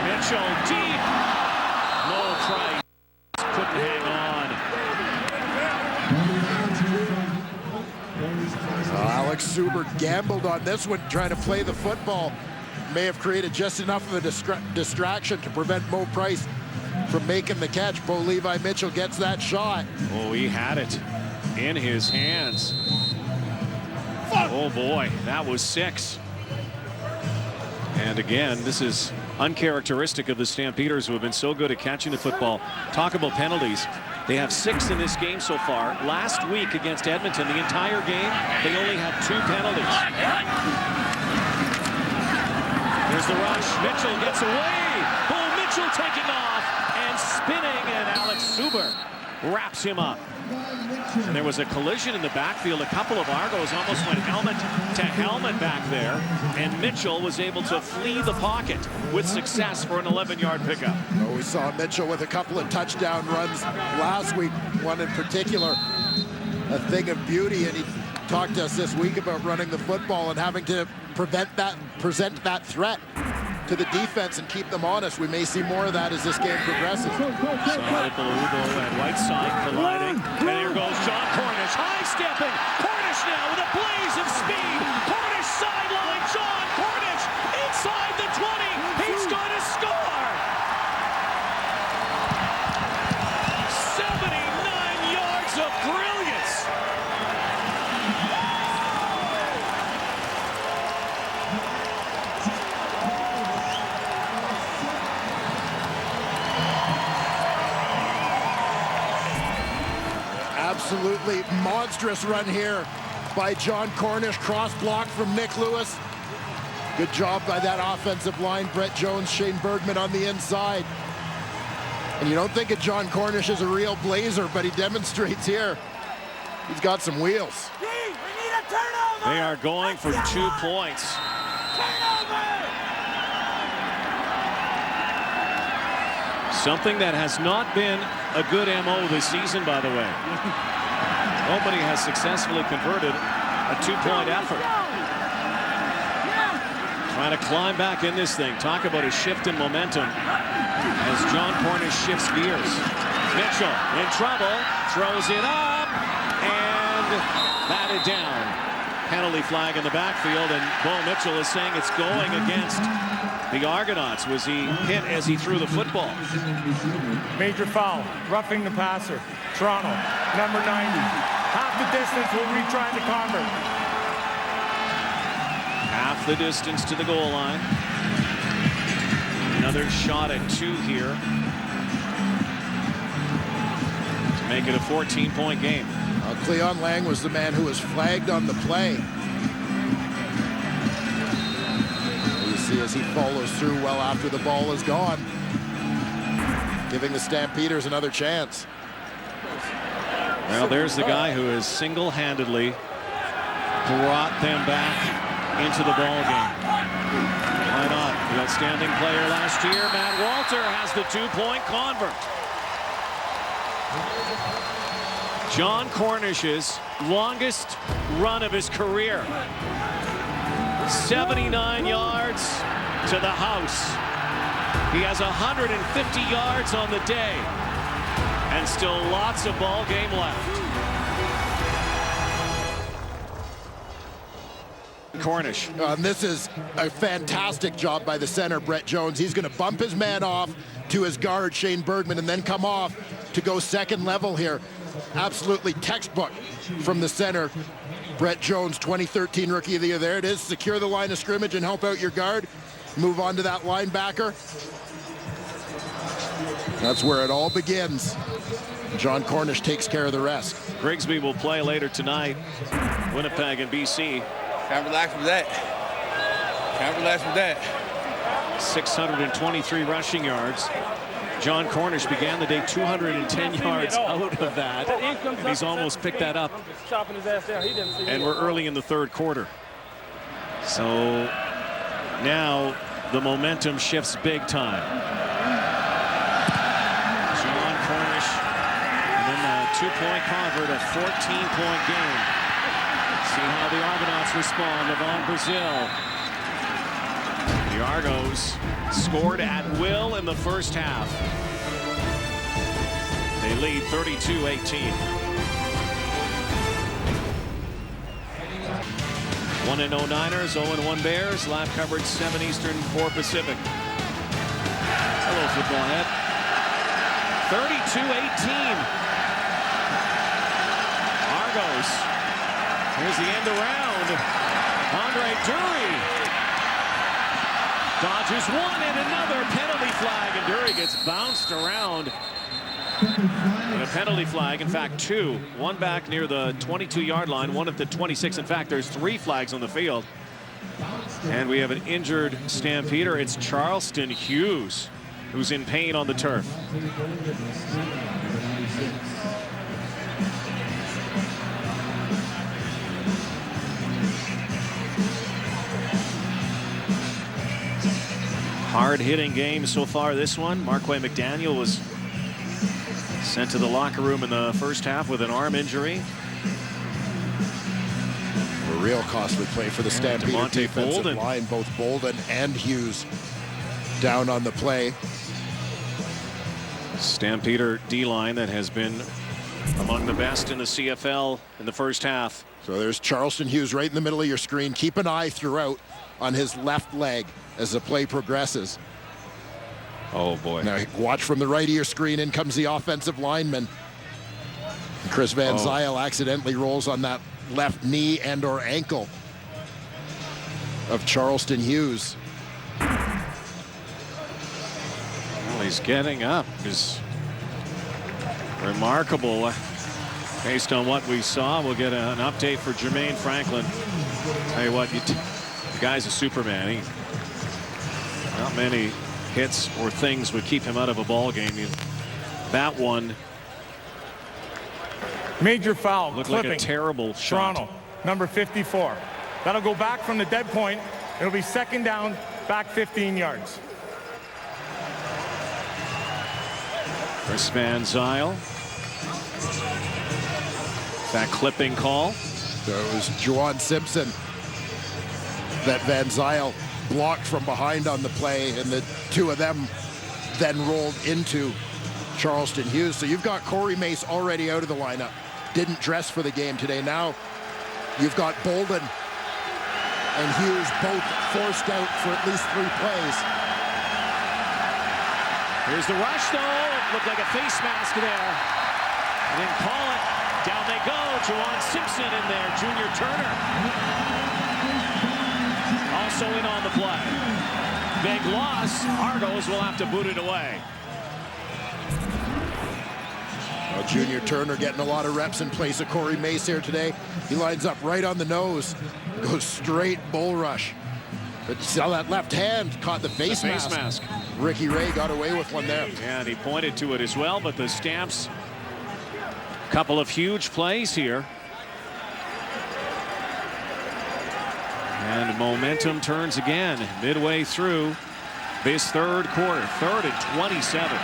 S1: Mitchell deep. No try. Couldn't hang on.
S2: Alex Suber gambled on this one, trying to play the football. May have created just enough of a distraction to prevent Mo Price from making the catch. Bo Levi Mitchell gets that shot.
S1: Oh, he had it in his hands. Oh boy, that was 6. And again, this is uncharacteristic of the Stampeders, who have been so good at catching the football. Talk about penalties. They have 6 in this game so far. Last week against Edmonton, the entire game, they only had 2 penalties. There's the rush. Mitchell gets away. Oh, Mitchell taking off and spinning, and Alex Suber wraps him up. And there was a collision in the backfield. A couple of Argos almost went helmet to helmet back there, and Mitchell was able to flee the pocket with success for an 11-yard pickup.
S2: Oh, we saw Mitchell with a couple of touchdown runs last week, one in particular, a thing of beauty, and he talked to us this week about running the football and having to present that threat to the defense and keep them honest. We may see more of that as this game progresses.
S1: Solid Belugo and Whiteside colliding. And here goes John Cornish, high-stepping. Cornish now with a blaze of speed. Cornish sideline, John Cornish inside the 20. He's going to score. 79 yards of brilliance.
S2: Absolutely monstrous run here by John Cornish. Cross block from Nick Lewis. Good job by that offensive line. Brett Jones, Shane Bergman on the inside. And you don't think of John Cornish as a real blazer, but he demonstrates here. He's got some wheels.
S6: We need a turnover!
S1: They are going for 2 points. Something that has not been a good MO this season, by the way. Nobody has successfully converted a 2-point effort. Trying to climb back in this thing. Talk about a shift in momentum as John Cornish shifts gears. Mitchell in trouble, throws it up, and batted down. Penalty flag in the backfield, and Bo Mitchell is saying it's going against the Argonauts. Was he hit as he threw the football?
S3: Major foul, roughing the passer. Toronto, number 90. Half the distance will retry to convert.
S1: Half the distance to the goal line. Another shot at 2 here to make it a 14-point game.
S2: Cleon Lang was the man who was flagged on the play. You see as he follows through well after the ball is gone, giving the Stampeders another chance.
S1: Well, there's the guy who has single-handedly brought them back into the ball game. Why not? The outstanding player last year, Matt Walter, has the 2-point convert. John Cornish's longest run of his career. 79 yards to the house. He has 150 yards on the day, and still lots of ball game left. Cornish.
S2: This is a fantastic job by the center, Brett Jones. He's going to bump his man off to his guard, Shane Bergman, and then come off to go second level here. Absolutely textbook from the center. Brett Jones, 2013 Rookie of the Year. There it is. Secure the line of scrimmage and help out your guard. Move on to that linebacker. That's where it all begins. John Cornish takes care of the rest.
S1: Grigsby will play later tonight. Winnipeg and BC.
S8: Can't relax with that. Can't relax with that.
S1: 623 rushing yards. John Cornish began the day 210 yards out of that. And he's almost picked that up. And we're early in the third quarter. So now the momentum shifts big time. John Cornish, and then a 2-point convert, a 14-point game. See how the Argonauts respond. Levon Brazil. The Argos scored at will in the first half. They lead 32-18. 1-0 Niners, 0-1 Bears. Live coverage 7 Eastern, 4 Pacific. Hello, football head. 32-18. Argos. Here's the end around. Andre Dury dodges one and another penalty flag, and Dury gets bounced around. And a penalty flag, in fact 2. One back near the 22-yard line, one at the 26. In fact, there's 3 flags on the field. And we have an injured Stampeder. It's Charleston Hughes who's in pain on the turf. Hard-hitting game so far, this one. Marquay McDaniel was sent to the locker room in the first half with an arm injury.
S2: A real costly play for the Stampeder defensive line. Both Bolden and Hughes down on the play.
S1: Stampeder D-line that has been among the best in the CFL in the first half.
S2: So there's Charleston Hughes right in the middle of your screen. Keep an eye throughout on his left leg as the play progresses.
S1: Oh boy.
S2: Now watch from the right of your screen. In comes the offensive lineman. Chris Van Zyl accidentally rolls on that left knee and or ankle of Charleston Hughes.
S1: Well, he's getting up. Is remarkable. Based on what we saw, we'll get an update for Jermaine Franklin. Tell you what, the guy's a Superman. Not many hits or things would keep him out of a ball game. That one
S3: Major foul.
S1: looked
S3: Clipping.
S1: like a terrible shot.
S3: Toronto, number 54. That'll go back from the dead point. It'll be second down, back 15 yards.
S1: Chris Van Zyl. That clipping call.
S2: So it was Juwan Simpson that Van Zyl blocked from behind on the play, and the two of them then rolled into Charleston Hughes. So you've got Corey Mace already out of the lineup. Didn't dress for the game today. Now you've got Bolden and Hughes both forced out for at least 3 plays.
S1: Here's the rush, though. It looked like a face mask there. And then call it. Down they go. Juwan Simpson in there. Junior Turner. Also in on the play. Big loss. Argos will have to boot it away.
S2: Well, Junior Turner getting a lot of reps in place of Corey Mace here today. He lines up right on the nose. Goes straight bull rush. But you saw that left hand caught the face mask. Ricky Ray got away with one there.
S1: Yeah, and he pointed to it as well, but the Stamps, a couple of huge plays here. And momentum turns again midway through this third quarter. 3rd and 27.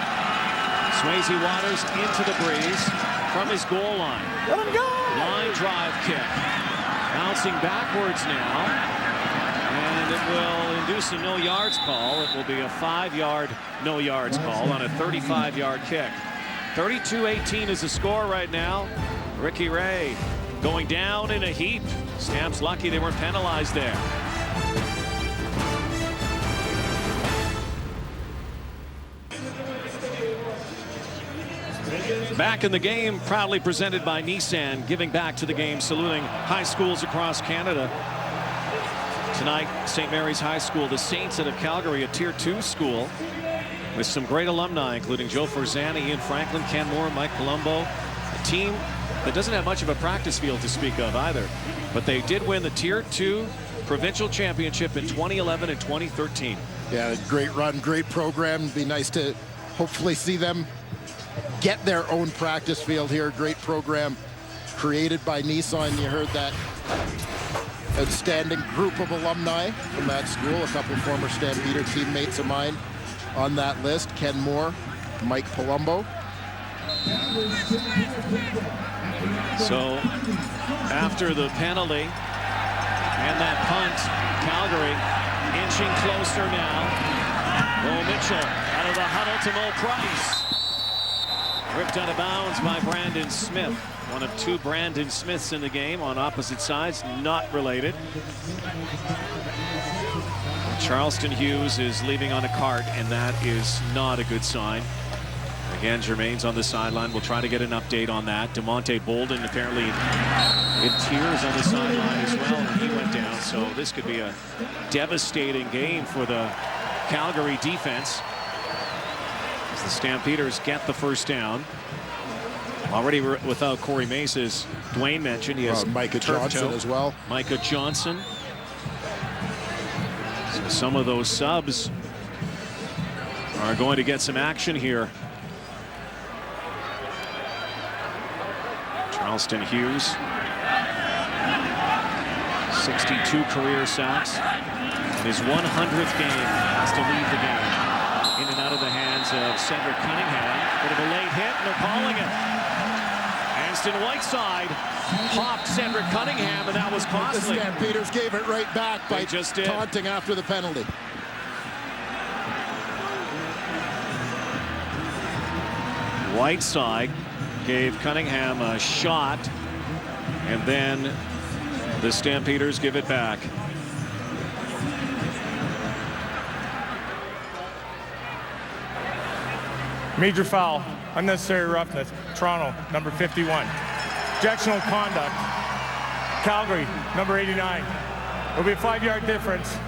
S1: Swayze Waters into the breeze from his goal line.
S3: Let him go!
S1: Line drive kick. Bouncing backwards now. And it will induce a no yards call. It will be a 5-yard no yards call on a 35-yard kick. 32-18 is the score right now. Ricky Ray going down in a heap. Stamps lucky they weren't penalized there. Back in the game, proudly presented by Nissan, giving back to the game, saluting high schools across Canada. Tonight, St. Mary's High School, the Saints out of Calgary, a Tier 2 school with some great alumni, including Joe Forzani, Ian Franklin, Ken Moore, Mike Palumbo. A team that doesn't have much of a practice field to speak of either, but they did win the Tier 2 provincial championship in 2011 and 2013.
S2: Yeah, great run, great program. It'd be nice to hopefully see them get their own practice field here. Great program created by Nissan. You heard that outstanding group of alumni from that school. A couple of former Stampeder teammates of mine on that list. Ken Moore, Mike Palumbo.
S1: So after the penalty and that punt, Calgary inching closer now. Mo Mitchell out of the huddle to Mo Price. Ripped out of bounds by Brandon Smith. One of 2 Brandon Smiths in the game on opposite sides, not related. Charleston Hughes is leaving on a cart, and that is not a good sign. Again, Germain's on the sideline. We'll try to get an update on that. DeMonte Bolden apparently in tears on the sideline as well, and he went down. So this could be a devastating game for the Calgary defense. The Stampeders get the first down. Already without Corey Mace, as Dwayne mentioned. He has
S2: Micah Johnson as well.
S1: Micah Johnson. So some of those subs are going to get some action here. Charleston Hughes. 62 career sacks. In his 100th game, has to leave the game. In and out of the hands of Cedric Cunningham. Bit of a late hit, and they're calling it. Anston Whiteside popped Cedric Cunningham, and that was costly.
S2: The Stampeders gave it right back by
S1: just did.
S2: Taunting after the penalty.
S1: Whiteside gave Cunningham a shot, and then the Stampeders give it back.
S3: Major foul, unnecessary roughness. Toronto, number 51. Objectionable conduct. Calgary, number 89. It'll be a 5-yard difference.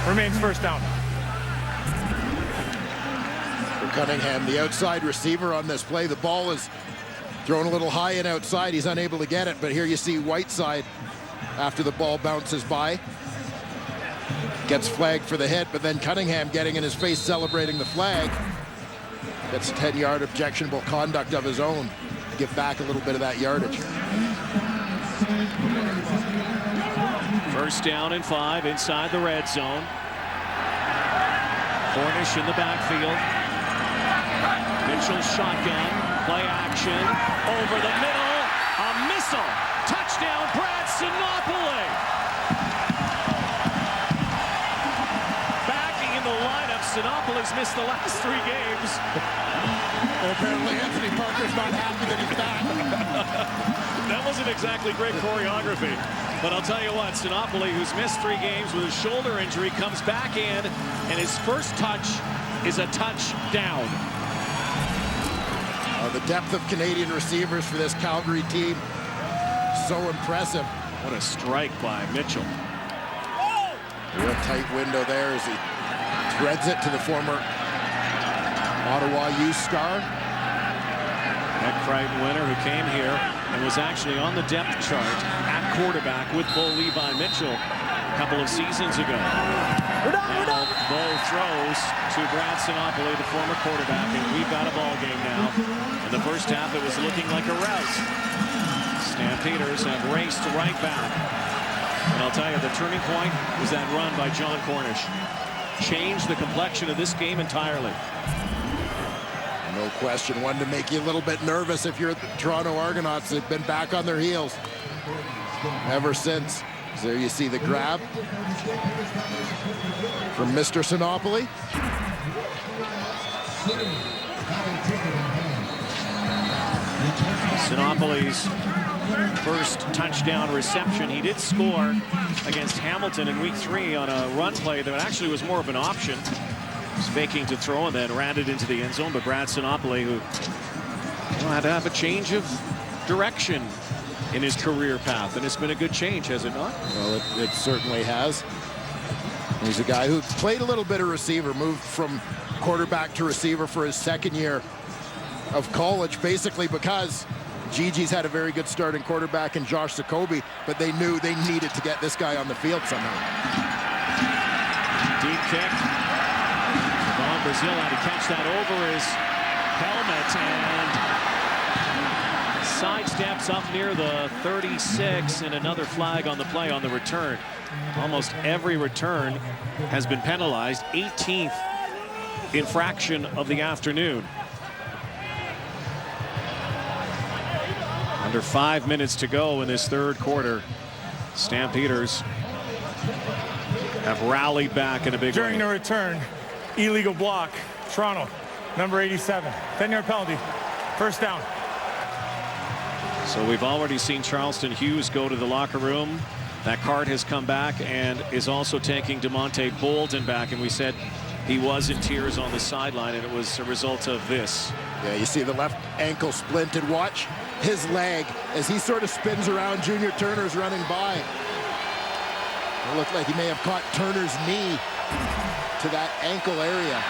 S3: Remains first down.
S2: For Cunningham, the outside receiver on this play. The ball is thrown a little high and outside. He's unable to get it, but here you see Whiteside after the ball bounces by. Gets flagged for the hit, but then Cunningham getting in his face celebrating the flag. Gets a 10-yard objectionable conduct of his own to give back a little bit of that yardage.
S1: First down and 5 inside the red zone. Cornish in the backfield. Mitchell shotgun. Play action. Over the middle. A missile. Touchdown, Brad Sinopoli. Back in the lineup. Sinopoli's missed the last 3 games.
S2: Well, apparently Anthony Parker's not happy that he's back.
S1: That wasn't exactly great choreography. But I'll tell you what, Sinopoli, who's missed 3 games with his shoulder injury, comes back in, and his first touch is a touchdown.
S2: The depth of Canadian receivers for this Calgary team, so impressive.
S1: What a strike by Mitchell.
S2: Real tight window there as he threads it to the former Ottawa youth star.
S1: That Crichton winner who came here and was actually on the depth chart at quarterback with Bo Levi Mitchell a couple of seasons ago. Now Bo throws to Brad Sinopoli, the former quarterback, and we've got a ball game now. In the first half, it was looking like a rout. Stampeders have raced right back. And I'll tell you, the turning point was that run by John Cornish. Changed the complexion of this game entirely.
S2: No question, one to make you a little bit nervous if you're at the Toronto Argonauts. They've been back on their heels ever since. So there you see the grab from Mr. Sinopoli.
S1: Sinopoli's first touchdown reception. He did score against Hamilton in week 3 on a run play that actually was more of an option. Was faking to throw and then ran it into the end zone. But Brad Sinopoli, who had to have a change of direction in his career path, and it's been a good change, has it not?
S2: Well, it certainly has. He's a guy who played a little bit of receiver, moved from quarterback to receiver for his 2nd year of college, basically because Gigi's had a very good start in quarterback and Josh Jacoby, but they knew they needed to get this guy on the field somehow.
S1: Deep kick. Von Brazil had to catch that over his helmet and sidesteps up near the 36, and another flag on the play on the return. Almost every return has been penalized. 18th infraction of the afternoon. Under 5 minutes to go in this 3rd quarter. Stampeders have rallied back in a big way.
S3: During the return, illegal block, Toronto, number 87. 10-yard penalty, first down.
S1: So we've already seen Charleston Hughes go to the locker room. That card has come back and is also taking DeMonte Bolden back. And we said he was in tears on the sideline, and it was a result of this.
S2: Yeah, you see the left ankle splinted. Watch his leg as he sort of spins around. Junior Turner's running by. It looked like he may have caught Turner's knee to that ankle area.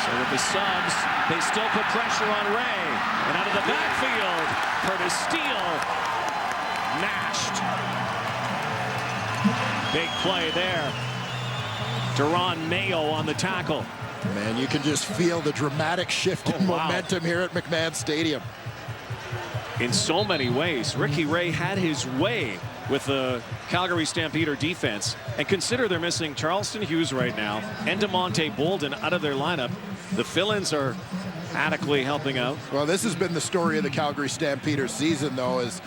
S1: So with the subs, they still put pressure on Ray. And out of the backfield, Curtis Steele mashed. Big play there. Deron Mayo on the tackle.
S2: Man, you can just feel the dramatic shift in momentum here at McMahon Stadium.
S1: In so many ways, Ricky Ray had his way with the Calgary Stampeder defense. And consider they're missing Charleston Hughes right now and DeMonte Bolden out of their lineup. The fill-ins are adequately helping out.
S2: Well, this has been the story of the Calgary Stampeders season, though, is,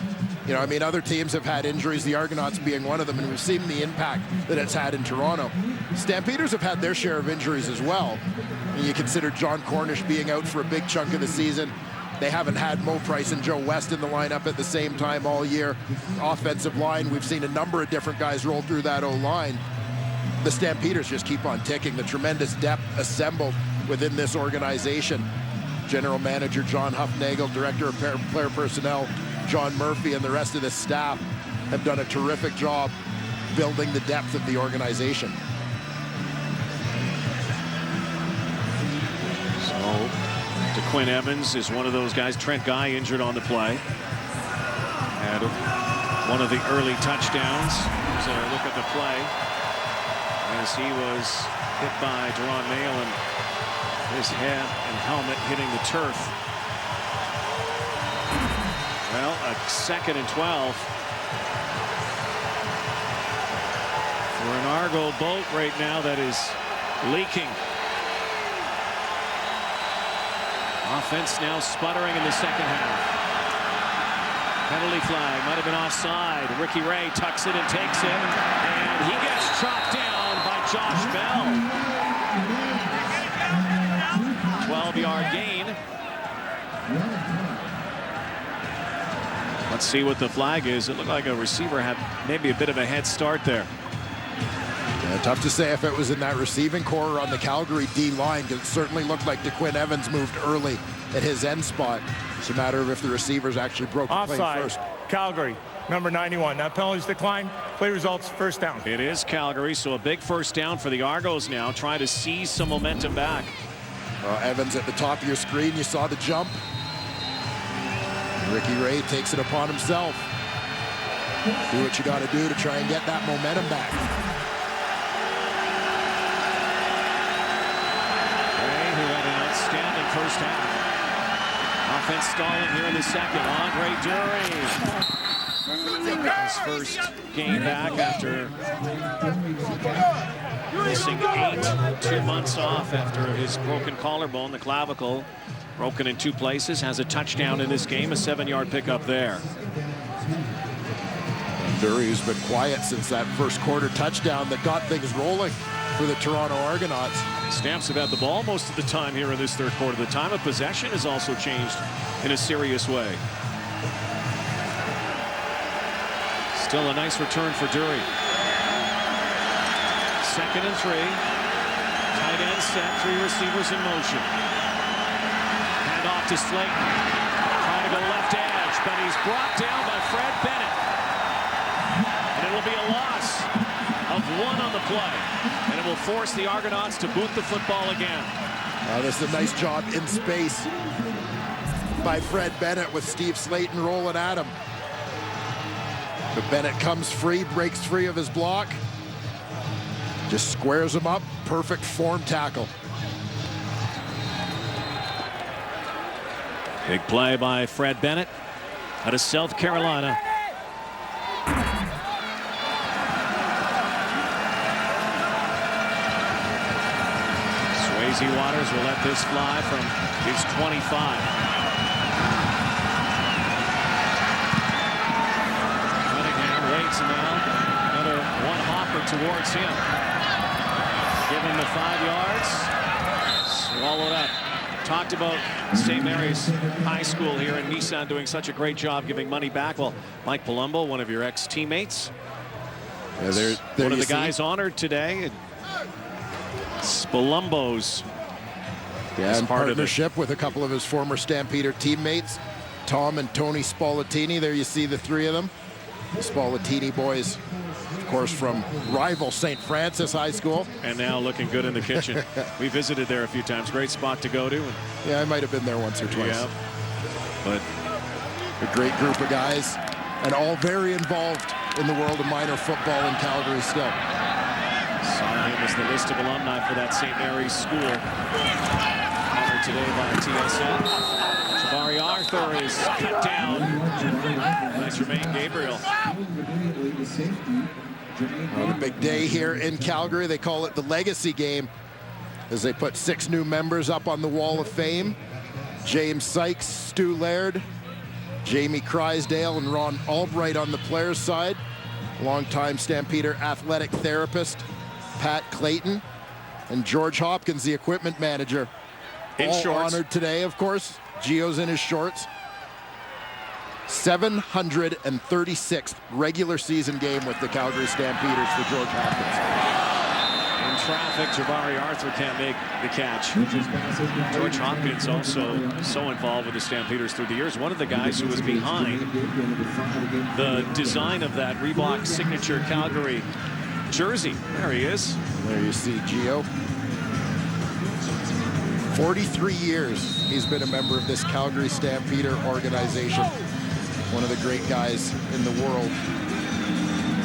S2: you know, I mean, other teams have had injuries, the Argonauts being one of them, and we've seen the impact that it's had in Toronto. Stampeders have had their share of injuries as well. And you consider John Cornish being out for a big chunk of the season. They haven't had Mo Price and Joe West in the lineup at the same time all year. Offensive line, we've seen a number of different guys roll through that O-line. The Stampeders just keep on ticking. The tremendous depth assembled within this organization. General Manager John Huffnagel, Director of Player Personnel John Murphy, and the rest of the staff have done a terrific job building the depth of the organization.
S1: So DeQuinn Evans is one of those guys. Trent Guy injured on the play. Had one of the early touchdowns. Here's a look at the play as he was hit by Deron Mayo and his head and helmet hitting the turf. Well, a 2nd and 12. Argo boat right now that is leaking. Offense now sputtering in the second half. Penalty flag, might have been offside. Ricky Ray tucks it and takes it, and he gets chopped down by Josh Bell. 12-yard gain. Let's see what the flag is. It looked like a receiver had maybe a bit of a head start there.
S2: Yeah, tough to say if it was in that receiving core or on the Calgary D-line, because it certainly looked like DeQuinn Evans moved early at his end spot. It's a matter of if the receivers actually broke the play first.
S3: Calgary, number 91. That penalty's declined. Play results, first down.
S1: It is Calgary, so a big first down for the Argos now, trying to seize some momentum back.
S2: Evans at the top of your screen, you saw the jump. Ricky Ray takes it upon himself. Do what you got to do to try and get that momentum back.
S1: Ray, who had an outstanding first half. Offense stalling here in the second. Andre Dury. His first game back after missing 2 months off after his broken collarbone, the clavicle. Broken in 2 places, has a touchdown in this game, a 7-yard pickup there.
S2: Dury's been quiet since that first quarter touchdown that got things rolling for the Toronto Argonauts.
S1: Stamps have had the ball most of the time here in this third quarter. The time of possession has also changed in a serious way. Still a nice return for Dury. 2nd and 3. Tight end set, 3 receivers in motion. Off to Slayton, trying to go left edge, but he's brought down by Fred Bennett. And it will be a loss of 1 on the play. And it will force the Argonauts to boot the football again.
S2: This is a nice job in space by Fred Bennett with Steve Slayton rolling at him. But Bennett comes free, breaks free of his block. Just squares him up, perfect form tackle.
S1: Big play by Fred Bennett out of South Carolina. Swayze Waters will let this fly from his 25. Cunningham waits now. Another one hopper towards him. Give him the 5 yards. Swallowed up. Talked about St. Mary's High School here in Nissan doing such a great job giving money back. Well, Mike Palumbo, one of your ex-teammates,
S2: there
S1: one of the guys honored today. It's Palumbo's
S2: in partnership with a couple of his former Stampeder teammates, Tom and Tony Spallettini. There you see the 3 of them. The Spallettini boys, of course, from rival St. Francis High School.
S1: And now looking good in the kitchen. We visited there a few times. Great spot to go to.
S2: Yeah, I might have been there once or twice.
S1: Yeah, but
S2: a great group of guys, and all very involved in the world of minor football in Calgary still.
S1: Saw him as the list of alumni for that St. Mary's school. Honored today by TSN. Jabari Arthur is cut down. Nice Jermaine Gabriel.
S2: The big day here in Calgary. They call it the Legacy Game as they put 6 new members up on the Wall of Fame. James Sykes, Stu Laird, Jamie Crysdale, and Ron Albright on the players' side. Longtime Stampeder athletic therapist Pat Clayton, and George Hopkins, the equipment manager.
S1: In
S2: all
S1: shorts.
S2: Honored today, of course. Gio's in his shorts. 736th regular season game with the Calgary Stampeders for George Hopkins.
S1: In traffic, Jabari Arthur can't make the catch. George Hopkins also so involved with the Stampeders through the years. One of the guys who was behind the design of that Reebok signature Calgary jersey. There he is.
S2: There you see Gio. 43 years he's been a member of this Calgary Stampeder organization. One of the great guys in the world.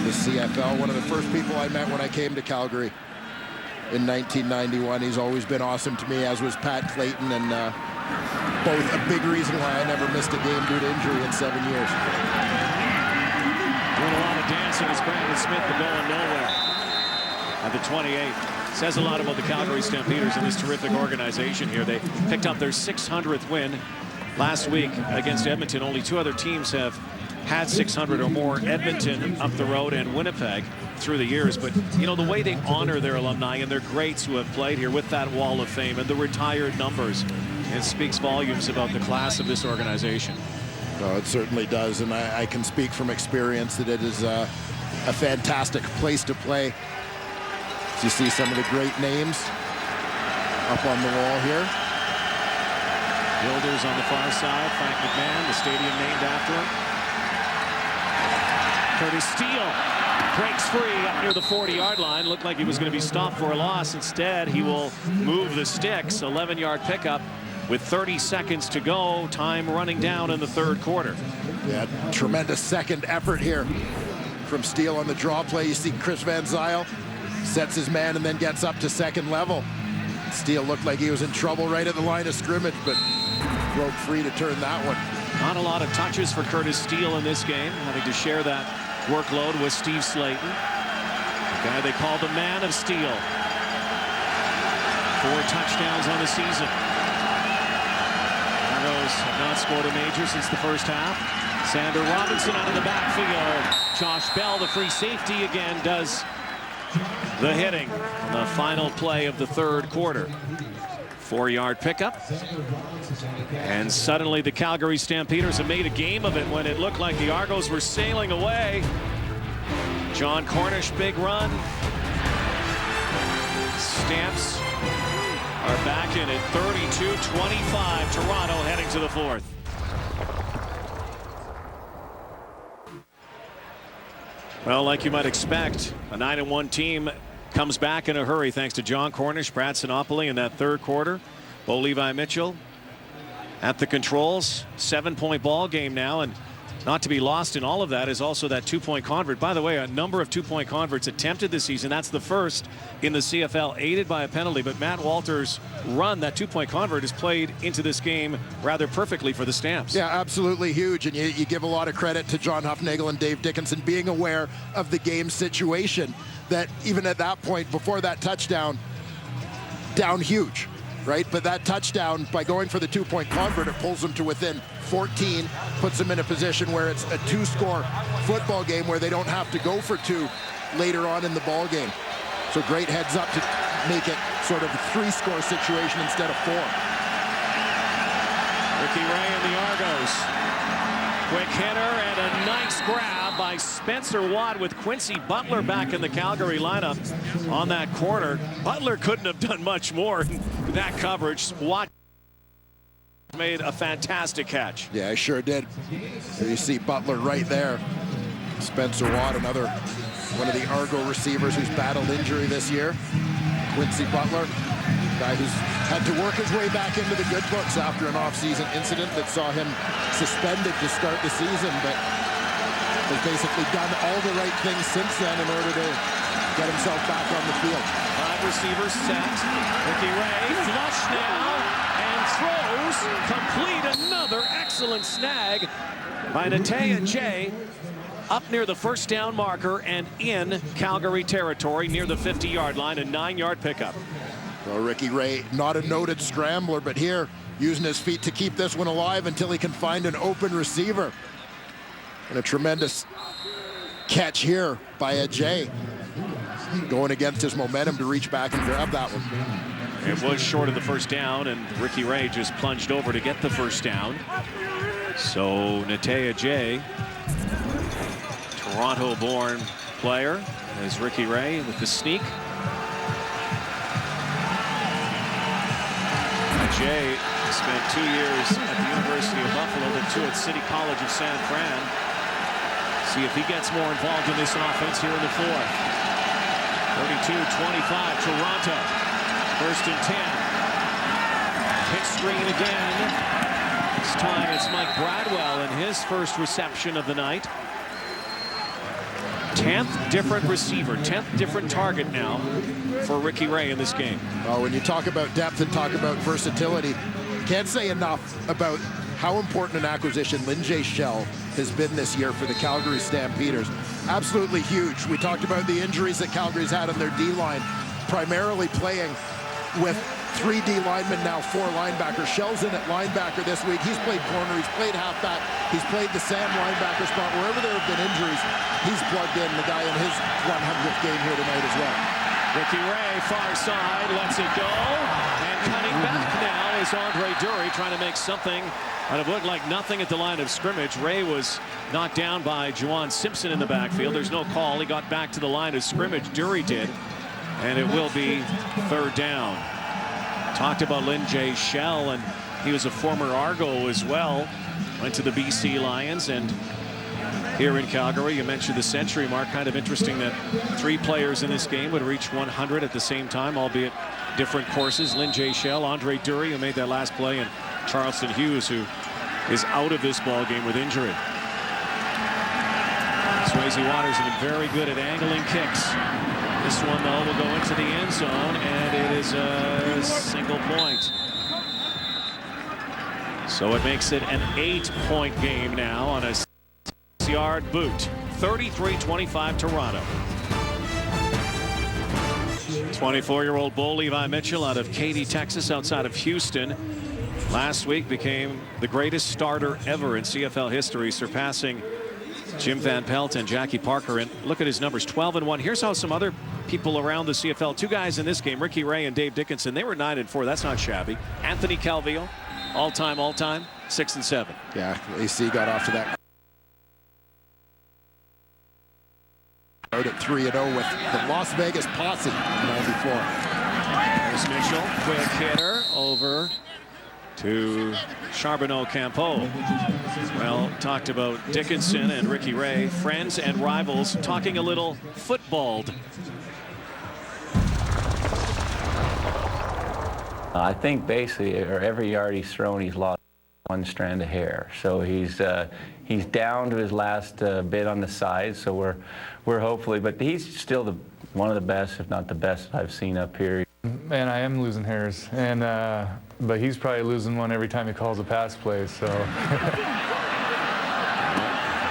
S2: The CFL, one of the first people I met when I came to Calgary in 1991. He's always been awesome to me, as was Pat Clayton, and both a big reason why I never missed a game due to injury in 7 years.
S1: Doing a lot of dancing as Brandon Smith, but going nowhere. at the 28. Says a lot about the Calgary Stampeders and this terrific organization here. They picked up their 600th win last week against Edmonton. Only 2 other teams have had 600 or more, Edmonton up the road and Winnipeg through the years. But, you know, the way they honor their alumni and their greats who have played here with that wall of fame and the retired numbers, it speaks volumes about the class of this organization.
S2: Oh, it certainly does, and I can speak from experience that it is a fantastic place to play. As you see some of the great names up on the wall here.
S1: Builders on the far side, Frank McMahon, the stadium named after him. Curtis Steele breaks free up near the 40-yard line. Looked like he was going to be stopped for a loss. Instead, he will move the sticks. 11-yard pickup with 30 seconds to go. Time running down in the third quarter.
S2: Yeah, tremendous second effort here from Steele on the draw play. You see Chris Van Zyl sets his man and then gets up to second level. Steele looked like he was in trouble right at the line of scrimmage, but broke free to turn that one.
S1: Not a lot of touches for Curtis Steele in this game, having to share that workload with Steve Slayton, the guy they call the Man of Steel. 4 touchdowns on the season. Argonauts have not scored a major since the first half. Sander Robinson out of the backfield. Josh Bell, the free safety, again does the hitting on the final play of the third quarter. 4-yard pickup. And suddenly the Calgary Stampeders have made a game of it when it looked like the Argos were sailing away. John Cornish, big run. Stamps are back in at 32-25. Toronto heading to the fourth. Well, like you might expect, a 9-1 team comes back in a hurry thanks to John Cornish, Brad Sinopoli in that third quarter. Bo Levi Mitchell at the controls. 7-point ball game now, and not to be lost in all of that is also that 2-point convert. By the way, a number of 2-point converts attempted this season. That's the first in the CFL, aided by a penalty. But Matt Walters' run, that 2-point convert, is played into this game rather perfectly for the Stamps.
S2: Yeah, absolutely huge. And you give a lot of credit to John Huffnagel and Dave Dickinson being aware of the game situation, that even at that point, before that touchdown, down huge, right? But that touchdown, by going for the 2-point convert, it pulls them to within 14, puts them in a position where it's a 2-score football game where they don't have to go for 2 later on in the ball game. So great heads up to make it sort of a 3-score situation instead of 4.
S1: Ricky Ray and the Argos. Quick hitter and a nice grab by Spencer Watt with Quincy Butler back in the Calgary lineup on that corner. Butler couldn't have done much more in that coverage. Watt made a fantastic catch.
S2: Yeah, I sure did. There you see Butler right there. Spencer Watt, another one of the Argo receivers who's battled injury this year. Quincy Butler, guy who's had to work his way back into the good books after an off-season incident that saw him suspended to start the season, but has basically done all the right things since then in order to get himself back on the field.
S1: 5 receivers set. Ricky Ray flush now and throws complete. Another excellent snag by Natea J. Up near the first down marker and in Calgary territory near the 50-yard line. A 9-yard pickup.
S2: Well, Ricky Ray, not a noted scrambler, but here using his feet to keep this one alive until he can find an open receiver. And a tremendous catch here by Ajay, going against his momentum to reach back and grab that one.
S1: It was short of the first down, and Ricky Ray just plunged over to get the first down. So Natea J, Toronto-born player, as Ricky Ray with the sneak. Jay spent 2 years at the University of Buffalo, then 2 at City College of San Fran. See if he gets more involved in this offense here in the fourth. 32-25, Toronto. 1st and 10. Pick screen again. This time it's Mike Bradwell in his first reception of the night. 10th different receiver, 10th different target now for Ricky Ray in this game.
S2: Well, when you talk about depth and talk about versatility, can't say enough about how important an acquisition Lynn J. Shell has been this year for the Calgary Stampeders. absolutely huge. We talked about the injuries that Calgary's had on their D-line, primarily playing with 3 D linemen, now 4 linebackers. Shell's in at linebacker this week. He's played corner, he's played halfback, he's played the Sam linebacker spot. Wherever there have been injuries, he's plugged in, the guy in his 100th game here tonight as well.
S1: Ricky Ray, far side, lets it go. And cutting back now is Andre Dury, trying to make something out of what looked like nothing at the line of scrimmage. Ray was knocked down by Juwan Simpson in the backfield. There's no call. He got back to the line of scrimmage. Dury did. And it will be 3rd down. Talked about Lynn J. Shell, and he was a former Argo as well. Went to the BC Lions, and here in Calgary, you mentioned the century mark. Kind of interesting that 3 players in this game would reach 100 at the same time, albeit different courses. Lynn J. Shell, Andre Dury, who made that last play, and Charleston Hughes, who is out of this ball game with injury. Swayze Waters has been very good at angling kicks. This one, though, will go into the end zone, and it is a single point. So it makes it an 8-point game now on a 6-yard boot. 33-25 Toronto. 24-year-old Bo Levi Mitchell out of Katy, Texas, outside of Houston. Last week became the greatest starter ever in CFL history, surpassing Jim Van Pelt and Jackie Parker. And look at his numbers, 12-1. Here's how some other people around the CFL, 2 guys in this game, Ricky Ray and Dave Dickinson, they were 9-4. That's not shabby. Anthony Calvillo, all-time, 6-7.
S2: Yeah, AC got off to that out at 3-0 with the Las Vegas Posse in '94.
S1: There's Mitchell, quick hitter over to Charbonneau Campeau. Well, talked about Dickinson and Ricky Ray, friends and rivals, talking a little footballed.
S9: I think basically, or every yard he's thrown, he's lost 1 strand of hair. So he's down to his last bit on the side. So we're hopefully, but he's still one of the best, if not the best, I've seen up here.
S10: Man, I am losing hairs, and but he's probably losing one every time he calls a pass play. So.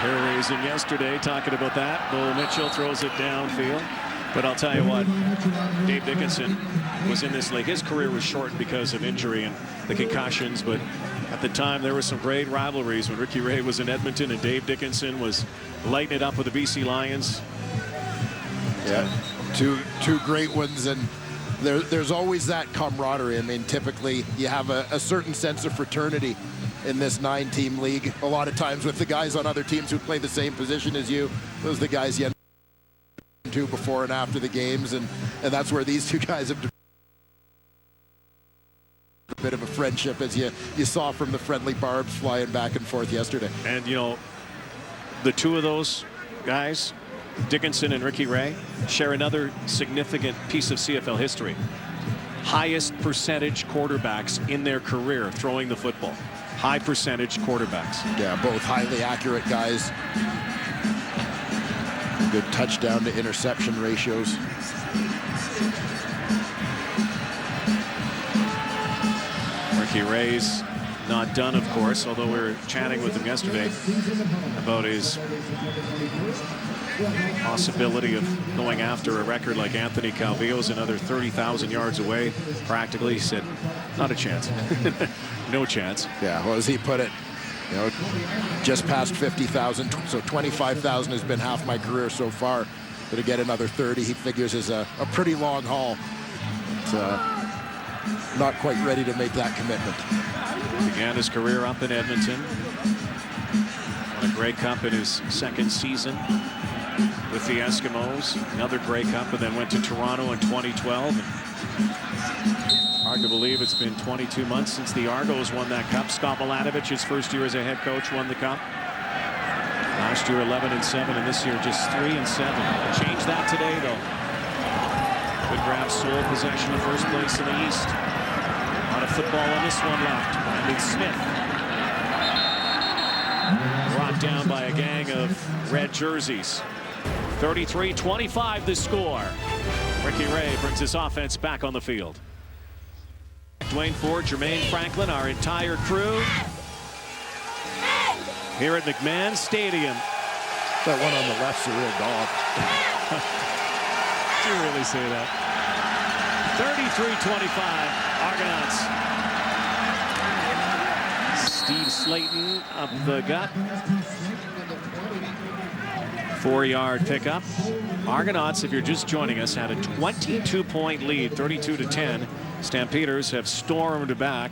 S1: Hair raising yesterday, talking about that. Bo Mitchell throws it downfield. But I'll tell you what, Dave Dickinson was in this league. His career was shortened because of injury and the concussions, but at the time there were some great rivalries when Ricky Ray was in Edmonton and Dave Dickinson was lighting it up with the BC Lions.
S2: Yeah, two great ones, and there's always that camaraderie. I mean, typically you have a certain sense of fraternity in this 9-team league. A lot of times with the guys on other teams who play the same position as you, those are the guys you end to before and after the games, and that's where these 2 guys have a bit of a friendship, as you saw from the friendly barbs flying back and forth yesterday.
S1: And you know, the 2 of those guys, Dickinson and Ricky Ray, share another significant piece of CFL history. Highest percentage quarterbacks in their career throwing the football. High percentage quarterbacks.
S2: Yeah, both highly accurate guys. Good touchdown to interception ratios.
S1: Ricky Ray's not done, of course, although we were chatting with him yesterday about his possibility of going after a record like Anthony Calvillo's, another 30,000 yards away practically. He said, not a chance. No chance.
S2: Yeah, well, as he put it, you know, just past 50,000, so 25,000 has been half my career so far. But to get another 30, he figures is a pretty long haul. It's not quite ready to make that commitment.
S1: Began his career up in Edmonton. Won a Grey Cup in his 2nd season with the Eskimos. Another Grey Cup, and then went to Toronto in 2012. Hard to believe it's been 22 months since the Argos won that cup. Scott Milanovich, his first year as a head coach, won the cup. Last year 11-7, and this year just 3-7. Change that today, though. Could grab sole possession of first place in the East. A lot of football on this one left. Brandon Smith brought down by a gang of red jerseys. 33-25 the score. Ricky Ray brings his offense back on the field. Dwayne Ford, Jermaine Franklin, our entire crew here at McMahon Stadium.
S2: That one on the left's a real dog.
S1: Do you really say that? 33-25 Argonauts. Steve Slayton up the gut. 4-yard pickup. Argonauts, if you're just joining us, had a 22-point lead, 32-10. Stampeders have stormed back.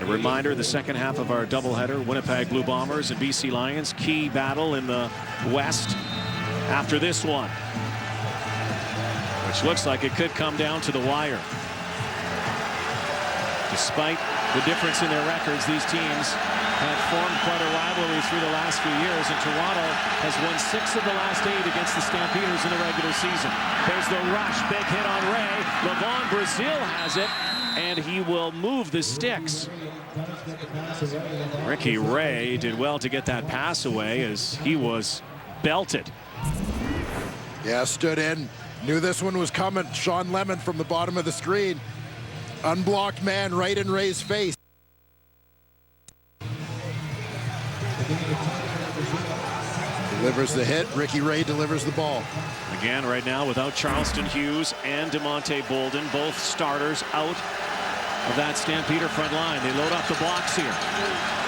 S1: A reminder, the second half of our doubleheader, Winnipeg Blue Bombers and BC Lions. Key battle in the West after this one, which looks like it could come down to the wire. Despite the difference in their records, these teams have formed quite a rivalry through the last few years, and Toronto has won 6 of the last 8 against the Stampeders in the regular season. There's the rush, big hit on Ray. Levon Brazil has it, and he will move the sticks. Ricky Ray did well to get that pass away as he was belted.
S2: Yeah, stood in, knew this one was coming. Sean Lemon from the bottom of the screen. Unblocked man right in Ray's face. Delivers the hit. Ricky Ray delivers the ball.
S1: Again, right now, without Charleston Hughes and DeMonte Bolden, both starters out of that Stampeder front line. They load up the blocks here.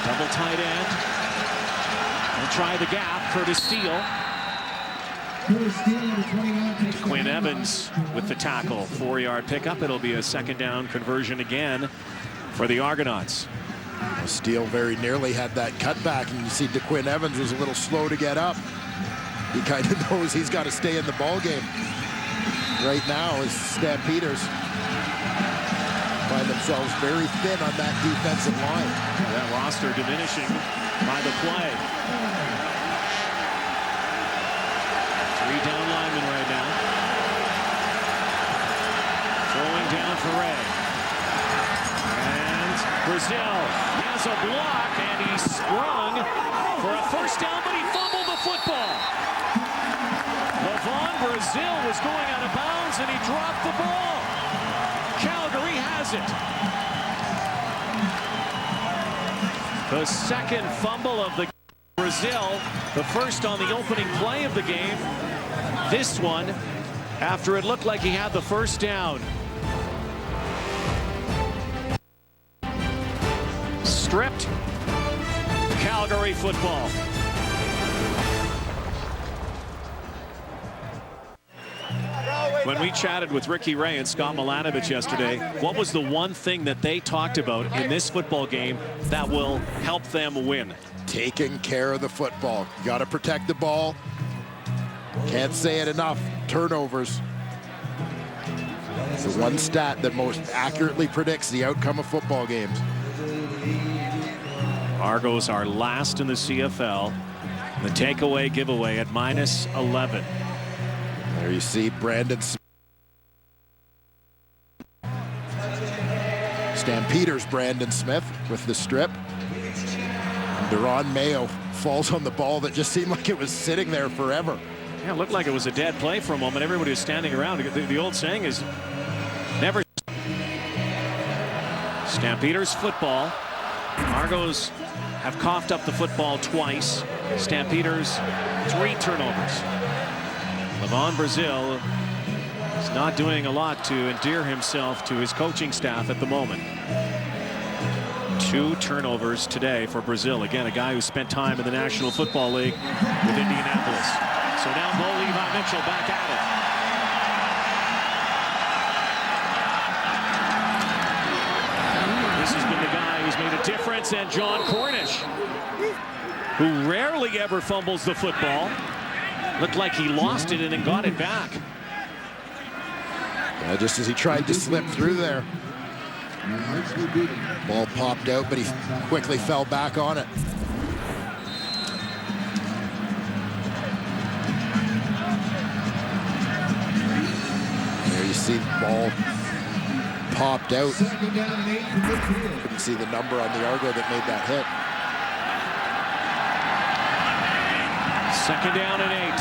S1: Double tight end. They'll try the gap. Curtis Steele. Quinn Evans with the tackle. 4-yard pickup. It'll be a second down conversion again for the Argonauts.
S2: Steele very nearly had that cutback, and you see DeQuinn Evans was a little slow to get up. He kind of knows he's got to stay in the ball game. Right now, as Stampeders find themselves very thin on that defensive line.
S1: That roster diminishing by the play. 3 down linemen right now. Throwing down for Ray. And Brazil has a block, and he sprung for a first down, but he fumbled the football. Levon Brazil was going out of bounds, and he dropped the ball. Calgary has it. The second fumble of the Brazil, the first on the opening play of the game. This one, after it looked like he had the first down. Stripped. Calgary football. When we chatted with Ricky Ray and Scott Milanovich yesterday, what was the one thing that they talked about in this football game that will help them win?
S2: Taking care of the football. You got to protect the ball. Can't say it enough. Turnovers. It's the one stat that most accurately predicts the outcome of football games.
S1: Argos are last in the CFL. The takeaway giveaway at -11.
S2: There you see Brandon Smith. Stampeders Brandon Smith with the strip. Deron Mayo falls on the ball that just seemed like it was sitting there forever.
S1: Yeah, it looked like it was a dead play for a moment. Everybody was standing around. The old saying is never. Stampeders football. Argos have coughed up the football twice. Stampeders 3 turnovers. Levon Brazil is not doing a lot to endear himself to his coaching staff at the moment. 2 turnovers today for Brazil. Again, a guy who spent time in the National Football League with Indianapolis. So now Bo Levi Mitchell back at it. This has been the guy who's made a difference, and John Cornish, who rarely ever fumbles the football. Looked like he lost it and then got it back.
S2: Yeah, just as he tried to slip through there. Ball popped out, but he quickly fell back on it. There you see the ball popped out. Couldn't see the number on the Argo that made that hit.
S1: Second down and 8.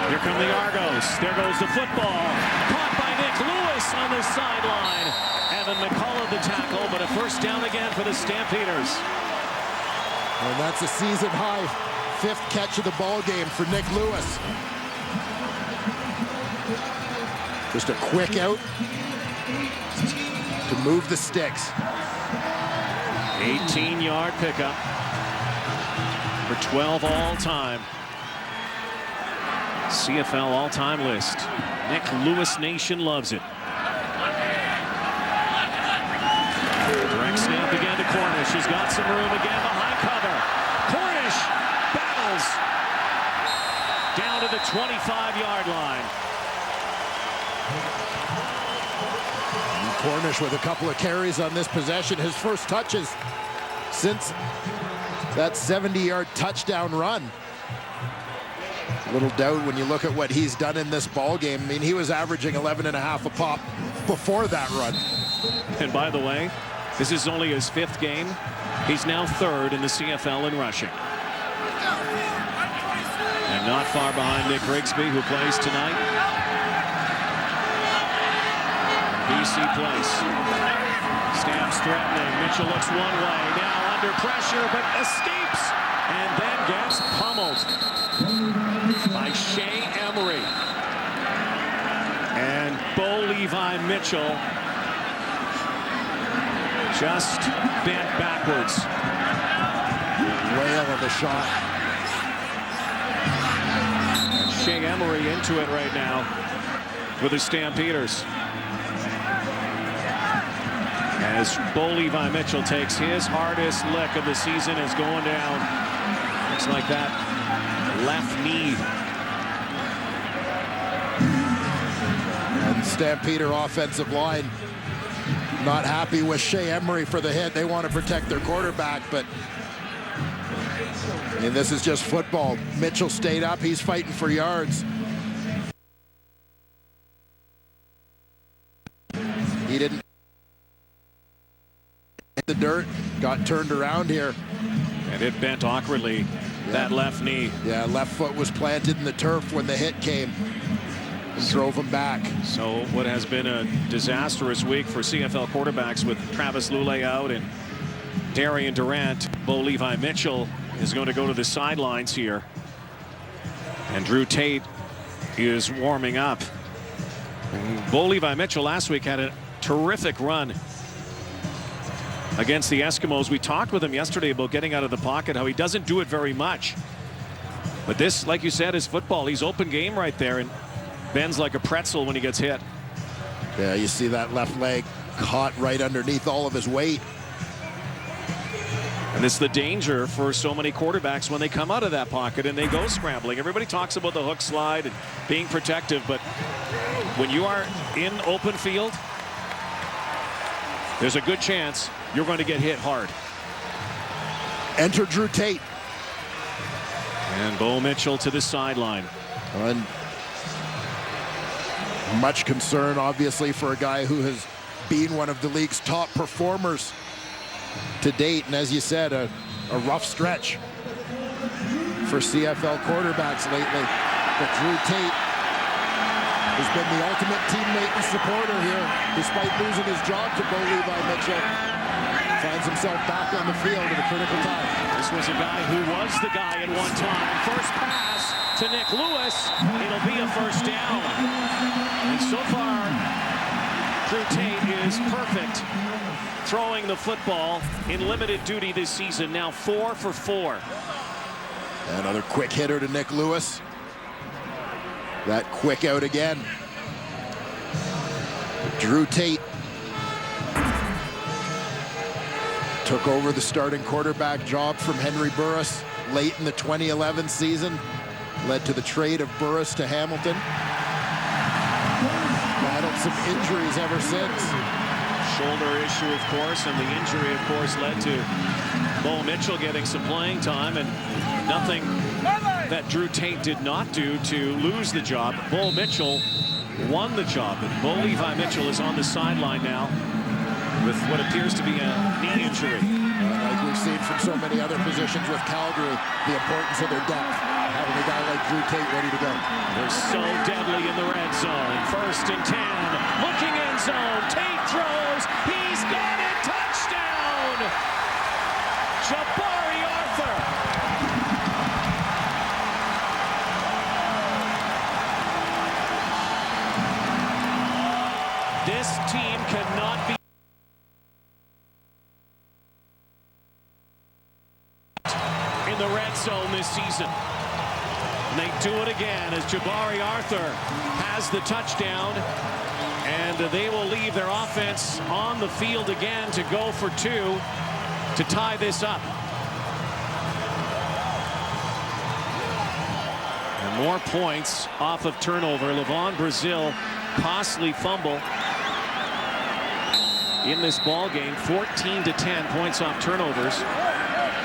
S1: Here come the Argos. There goes the football. Caught by Nick Lewis on the sideline. Evan McCullough the tackle, but a first down again for the Stampeders.
S2: And that's a season high 5th catch of the ball game for Nick Lewis. Just a quick out to move the sticks.
S1: 18-yard pickup for 12 all-time. CFL all-time list. Nick Lewis Nation loves it. Direct snap again to Cornish. He's got some room again behind cover. Cornish battles down to the 25-yard line.
S2: Cornish with a couple of carries on this possession. His first touches since that 70-yard touchdown run. Little doubt when you look at what he's done in this ball game. I mean, he was averaging 11.5 a pop before that run.
S1: And by the way, this is only his 5th game. He's now 3rd in the CFL in rushing. And not far behind Nick Rigsby, who plays tonight. BC Place. Stamps threatening. Mitchell looks one way. Now under pressure, but escapes. And then gets pummeled by Shea Emery. And Bo Levi Mitchell just bent backwards.
S2: Whale of a shot.
S1: And Shea Emery into it right now for the Stampeders. As Bo Levi Mitchell takes his hardest lick of the season, is going down. Looks like that left knee.
S2: And Stampeder offensive line not happy with Shea Emery for the hit. They want to protect their quarterback, but I mean, this is just football. Mitchell stayed up. He's fighting for yards. He didn't hit the dirt, got turned around here.
S1: And it bent awkwardly, that left knee.
S2: Yeah, left foot was planted in the turf when the hit came and drove him back.
S1: So what has been a disastrous week for CFL quarterbacks with Travis Lulay out and Darian Durant. Bo Levi Mitchell is going to go to the sidelines here. And Drew Tate is warming up. And Bo Levi Mitchell last week had a terrific run against the Eskimos. We talked with him yesterday about getting out of the pocket, how he doesn't do it very much. But this, like you said, is football. He's open game right there and bends like a pretzel when he gets hit.
S2: Yeah, you see that left leg caught right underneath all of his weight.
S1: And this is the danger for so many quarterbacks when they come out of that pocket and they go scrambling. Everybody talks about the hook slide and being protective, but when you are in open field, there's a good chance you're going to get hit hard.
S2: Enter Drew Tate.
S1: And Bo Mitchell to the sideline.
S2: And much concern, obviously, for a guy who has been one of the league's top performers to date. And as you said, a rough stretch for CFL quarterbacks lately. But Drew Tate has been the ultimate teammate and supporter here, despite losing his job to Bo Levi Mitchell. Finds himself back on the field at a critical time.
S1: This was a guy who was the guy at one time. First pass to Nick Lewis. It'll be a first down. And so far, Drew Tate is perfect throwing the football in limited duty this season. Now 4 for 4.
S2: Another quick hitter to Nick Lewis. That quick out again. Drew Tate took over the starting quarterback job from Henry Burris late in the 2011 season. Led to the trade of Burris to Hamilton. Battled some injuries ever since.
S1: Shoulder issue, of course, and the injury, of course, led to Bo Mitchell getting some playing time, and nothing that Drew Tate did not do to lose the job. Bo Mitchell won the job, and Bo Levi Mitchell is on the sideline now with what appears to be a knee injury.
S2: Like we've seen from so many other positions with Calgary, the importance of their depth. Having a guy like Drew Tate ready to go.
S1: They're so deadly in the red zone. 1st and 10. Looking end zone. Tate throws. He's got it. Touchdown. Jabari Arthur. team cannot be in the red zone this season. And they do it again as Jabari Arthur has the touchdown, and they will leave their offense on the field again to go for 2 to tie this up. And more points off of turnover. Levon Brazil, costly fumble in this ball game. 14-10 points off turnovers.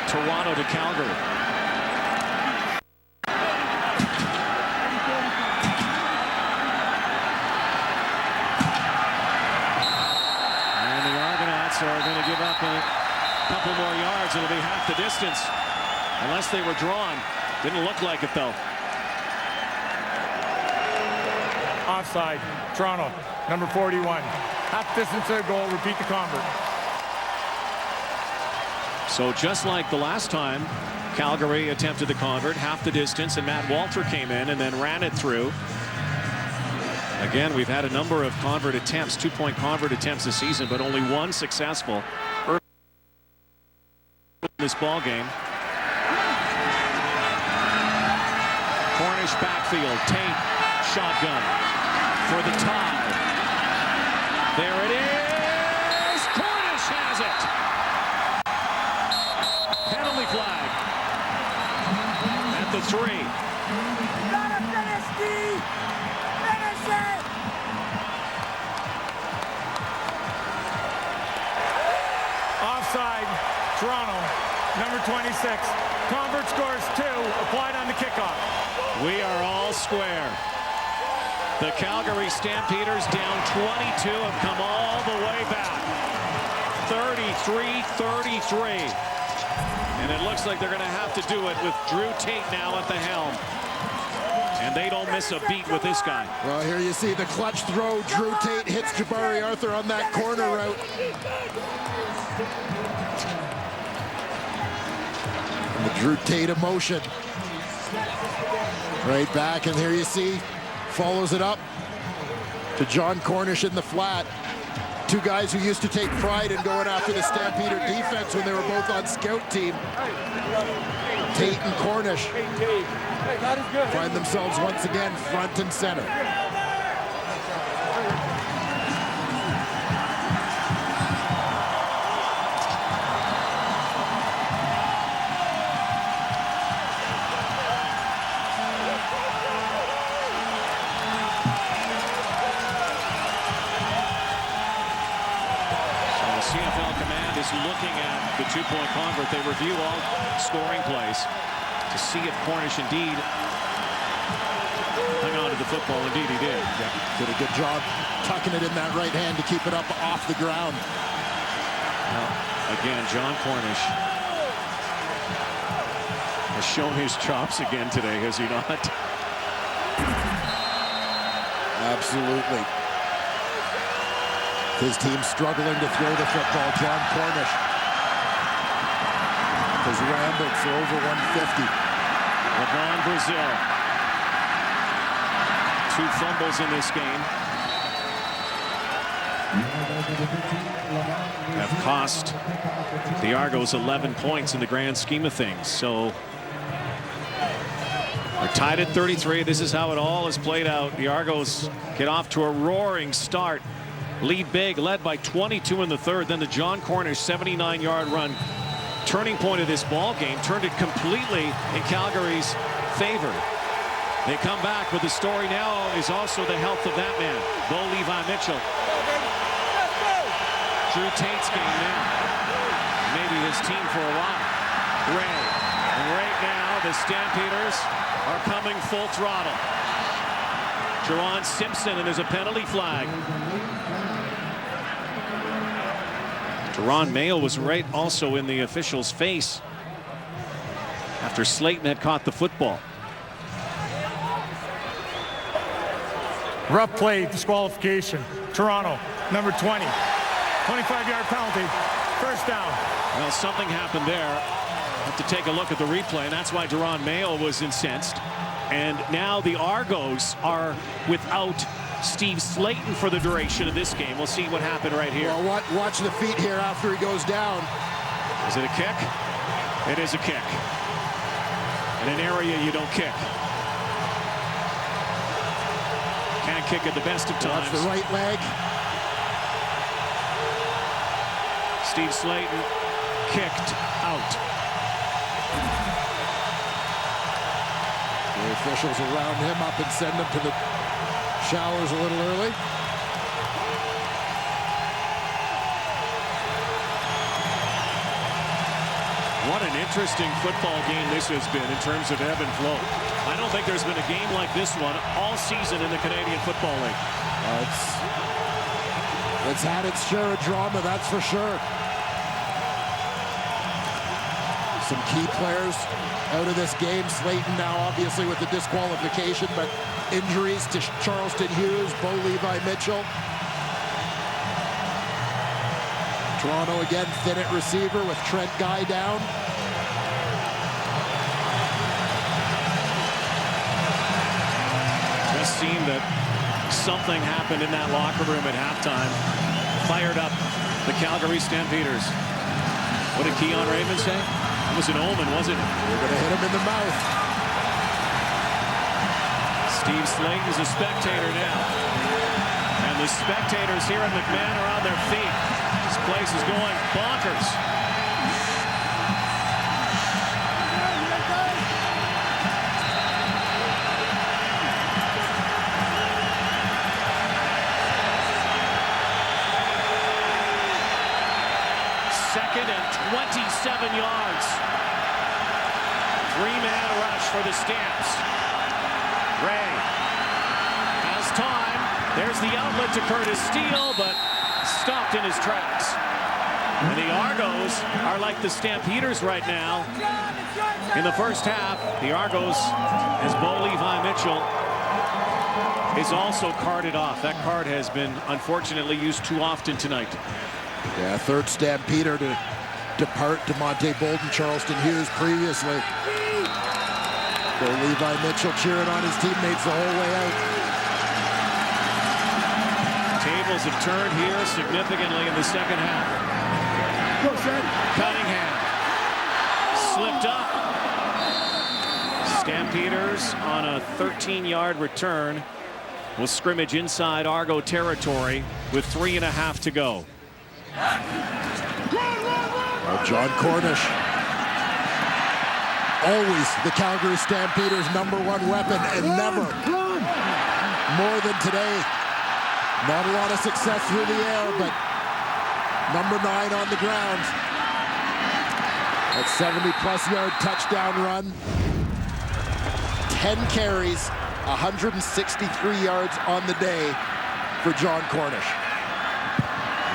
S1: Toronto to Calgary. And the Argonauts are going to give up a couple more yards. It'll be half the distance unless they were drawn. Didn't look like it though.
S3: Offside, Toronto, number 41. Half distance to the goal, repeat the convert.
S1: So just like the last time, Calgary attempted the convert, half the distance, and Matt Walter came in and then ran it through. Again, we've had a number of convert attempts, 2-point convert attempts this season, but only one successful early in this ball game. Cornish backfield, Tate, shotgun for the tie. There it is. Cornish has it. Penalty flag at the 3.
S6: Gotta finish, D. Finish it.
S3: Offside, Toronto, number 26. Convert scores 2, applied on the kickoff.
S1: We are all square. The Calgary Stampeders down 22 have come all the way back. 33-33. And it looks like they're going to have to do it with Drew Tate now at the helm. And they don't miss a beat with this guy.
S2: Well, here you see the clutch throw. Drew Tate hits Jabari Arthur on that corner route. And the Drew Tate emotion. Right back, and here you see, follows it up to John Cornish in the flat. 2 guys who used to take pride in going after the Stampeder defense when they were both on scout team. Tate and Cornish find themselves once again front and center.
S1: CFL command is looking at the 2-point convert. They review all scoring plays to see if Cornish indeed hung on to the football. Indeed he did.
S2: Yeah, did a good job tucking it in that right hand to keep it up off the ground.
S1: Now, again, John Cornish has shown his chops again today, has he not?
S2: Absolutely. His team struggling to throw the football. John Cornish has rambled for over 150.
S1: Levon Brazil. 2 fumbles in this game have cost the Argos 11 points in the grand scheme of things. So we're tied at 33. This is how it all has played out. The Argos get off to a roaring start. Lead big, led by 22 in the 3rd. Then the John Cornish 79-yard run. Turning point of this ball game, turned it completely in Calgary's favor. They come back, but the story now is also the health of that man, Bo Levi Mitchell. Drew Tate's game now. Maybe his team for a while. Ray. And right now, the Stampeders are coming full throttle. Jerron Simpson, and there's a penalty flag. Ron Mayo was right also in the official's face after Slayton had caught the football.
S3: Rough play, disqualification. Toronto, number 20. 25-yard penalty, first down.
S1: Well, something happened there. Have to take a look at the replay, and that's why Deron Mayo was incensed. And now the Argos are without Steve Slayton for the duration of this game. We'll see what happened right here.
S2: Well, watch the feet here after he goes down.
S1: Is it a kick? It is a kick. In an area you don't kick. Can't kick at the best of times.
S2: Watch the right leg.
S1: Steve Slayton kicked out.
S2: The officials will round him up and send him to the showers a little early.
S1: What an interesting football game this has been in terms of ebb and flow. I don't think there's been a game like this one all season in the Canadian Football League.
S2: It's had its share of drama, that's for sure. Some key players out of this game. Slayton now obviously with the disqualification, but injuries to Charleston Hughes, Bo Levi Mitchell. Toronto again thin at receiver with Trent Guy down.
S1: Just seemed that something happened in that locker room at halftime. Fired up the Calgary Stampeders. What did Keon Raymond say? It was an omen, wasn't it?
S2: We're going to hit him in the mouth.
S1: Steve Slayton's a spectator now. And the spectators here in McMahon are on their feet. This place is going bonkers. Second and 27 yards. Three-man rush for the Stamps. Ray has time. There's the outlet to Curtis Steele, but stopped in his tracks. And the Argos are like the Stampeders right now. In the first half, the Argos, as Bo Levi Mitchell, is also carded off. That card has been unfortunately used too often tonight.
S2: Yeah, third Stampeder to depart. DeMonte Bolden, Charleston Hughes previously. Bo Levi Mitchell cheering on his teammates the whole way out.
S1: Tables have turned here significantly in the second half. Cunningham slipped up. Stampeders on a 13-yard return will scrimmage inside Argo territory with 3.5 to go.
S2: John Cornish, always the Calgary Stampeders' #1 weapon, and never more than today. Not a lot of success through the air, but number 9 on the ground. That 70-plus yard touchdown run. 10 carries, 163 yards on the day for John Cornish.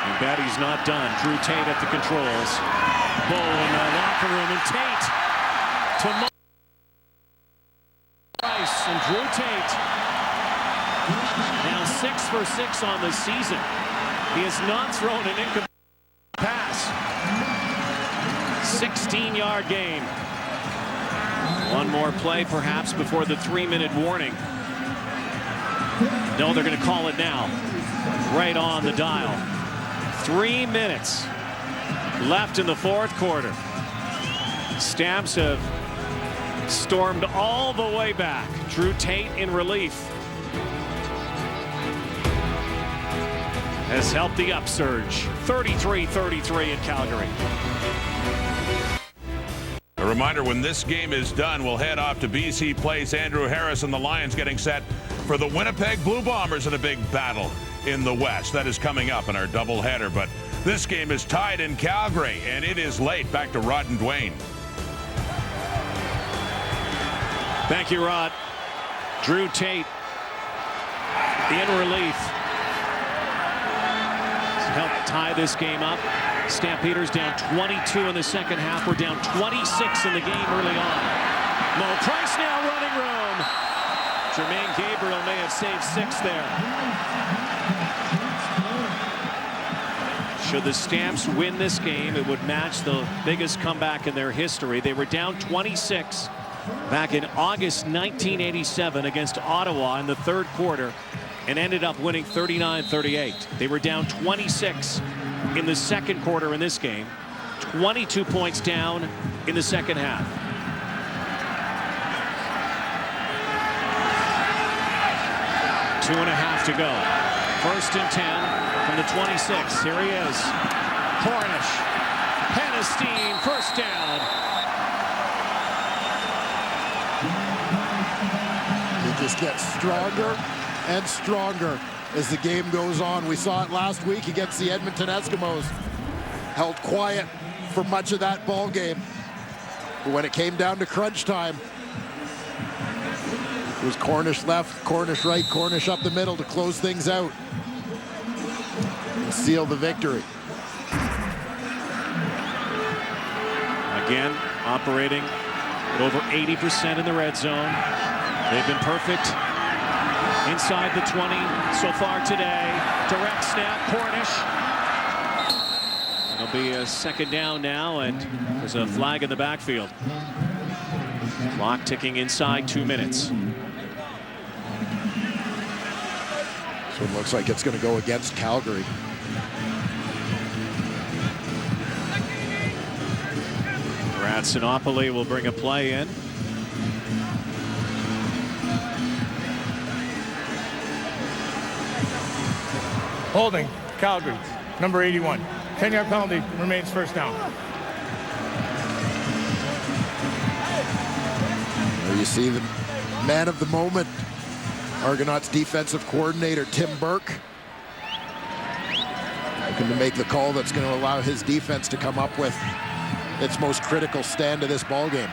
S1: And bet he's not done. Drew Tate at the controls. Bo in the locker room, and Tate to Rice, and Drew Tate now 6 for 6 on the season. He has not thrown an incomplete pass. 16-yard gain. One more play perhaps before the 3-minute warning. No, they're going to call it now. Right on the dial. 3 minutes left in the fourth quarter. Stamps have stormed all the way back. Drew Tate in relief has helped the upsurge. 33-33 in Calgary.
S11: A reminder, when this game is done, we'll head off to BC Place. Andrew Harris and the Lions getting set for the Winnipeg Blue Bombers in a big battle in the West. That is coming up in our doubleheader. But this game is tied in Calgary, and it is late. Back to Rod and Dwayne.
S1: Thank you, Rod. Drew Tate in relief. Helped tie this game up. Stampeders down 22 in the second half. We're down 26 in the game early on. Mo Price now running room. Jermaine Gabriel may have saved 6 there. Should the Stamps win this game, it would match the biggest comeback in their history. They were down 26 back in August 1987 against Ottawa in the third quarter. and ended up winning 39-38. They were down 26 in the second quarter in this game, 22 points down in the second half. Two and a half to go. 1st and 10 from the 26. Here he is. Cornish. Hennestein, first down.
S2: He just gets stronger and stronger as the game goes on. We saw it last week against the Edmonton Eskimos. Held quiet for much of that ball game. But when it came down to crunch time, it was Cornish left, Cornish right, Cornish up the middle to close things out and seal the victory.
S1: Again, operating at over 80% in the red zone. They've been perfect inside the 20 so far today. Direct snap, Cornish. It'll be a second down now, and there's a flag in the backfield. Clock ticking inside 2 minutes.
S2: So it looks like it's going to go against Calgary.
S1: Brad Sinopoli will bring a play in.
S3: Holding, Calgary, number 81. 10-yard penalty, remains first down.
S2: There you see the man of the moment, Argonauts defensive coordinator Tim Burke, looking to make the call that's going to allow his defense to come up with its most critical stand of this ball game.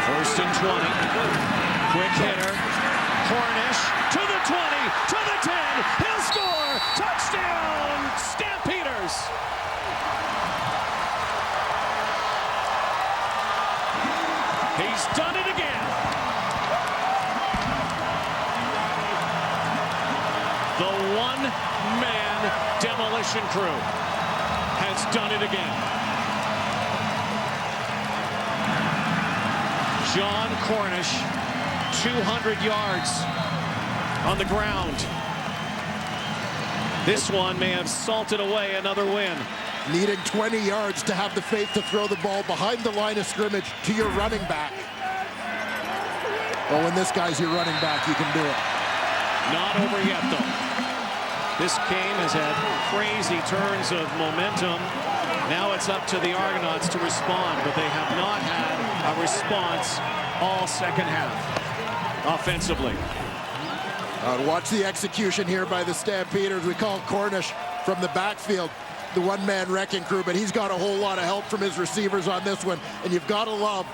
S1: First and 20. Quick hitter. Cornish to the 20, to the 10. He'll score. Touchdown, Stampeders. He's done it again. The one-man demolition crew has done it again. John Cornish, 200 yards on the ground. This one may have salted away another win.
S2: Needing 20 yards to have the faith to throw the ball behind the line of scrimmage to your running back. Well, when this guy's your running back, you can do it.
S1: Not over yet, though. This game has had crazy turns of momentum. Now it's up to the Argonauts to respond, but they have not had a response all second half offensively.
S2: Watch the execution here by the Stampeders. We call Cornish from the backfield the one-man wrecking crew, but he's got a whole lot of help from his receivers on this one. And you've got to love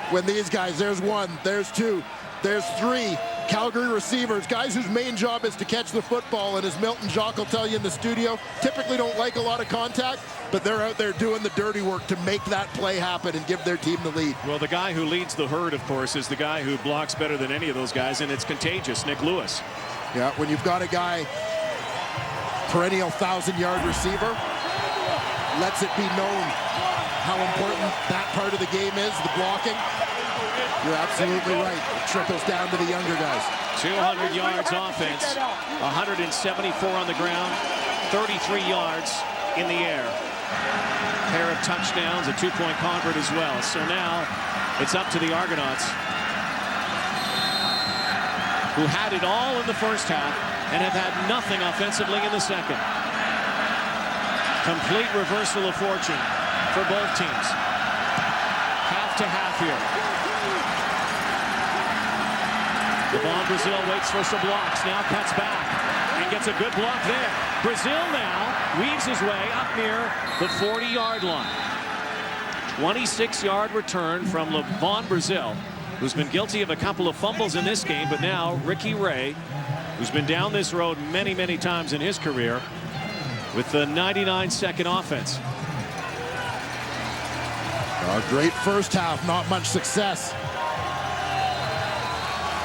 S2: when these guys, there's one, there's two, there's three Calgary receivers, guys whose main job is to catch the football. And as Milton Jacques will tell you in the studio, typically don't like a lot of contact, but they're out there doing the dirty work to make that play happen and give their team the lead.
S1: Well, the guy who leads the herd, of course, is the guy who blocks better than any of those guys, and it's contagious, Nick Lewis.
S2: Yeah, when you've got a guy, perennial 1,000-yard receiver, lets it be known how important that part of the game is, the blocking. You're absolutely right. It trickles down to the younger guys.
S1: 200 yards offense, 174 on the ground, 33 yards in the air. Pair of touchdowns, a two-point convert as well. So now it's up to the Argonauts, who had it all in the first half and have had nothing offensively in the second. Complete reversal of fortune for both teams. Half to half here. LeVon Brazil waits for some blocks, now cuts back and gets a good block there. Brazil now weaves his way up near the 40-yard line. 26-yard return from LeVon Brazil, who's been guilty of a couple of fumbles in this game, but now Ricky Ray, who's been down this road many, many times in his career, with the 99-second offense.
S2: A great first half, not much success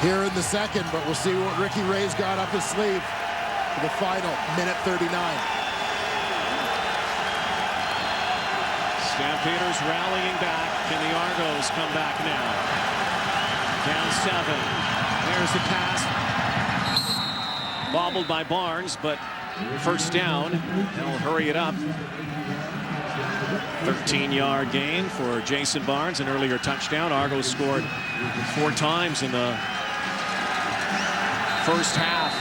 S2: here in the second, but we'll see what Ricky Ray's got up his sleeve for the final minute 39.
S1: Stampeders rallying back. Can the Argos come back now? Down 7. There's the pass. Bobbled by Barnes, but first down. They'll hurry it up. 13-yard gain for Jason Barnes, an earlier touchdown. Argos scored 4 times in the first half.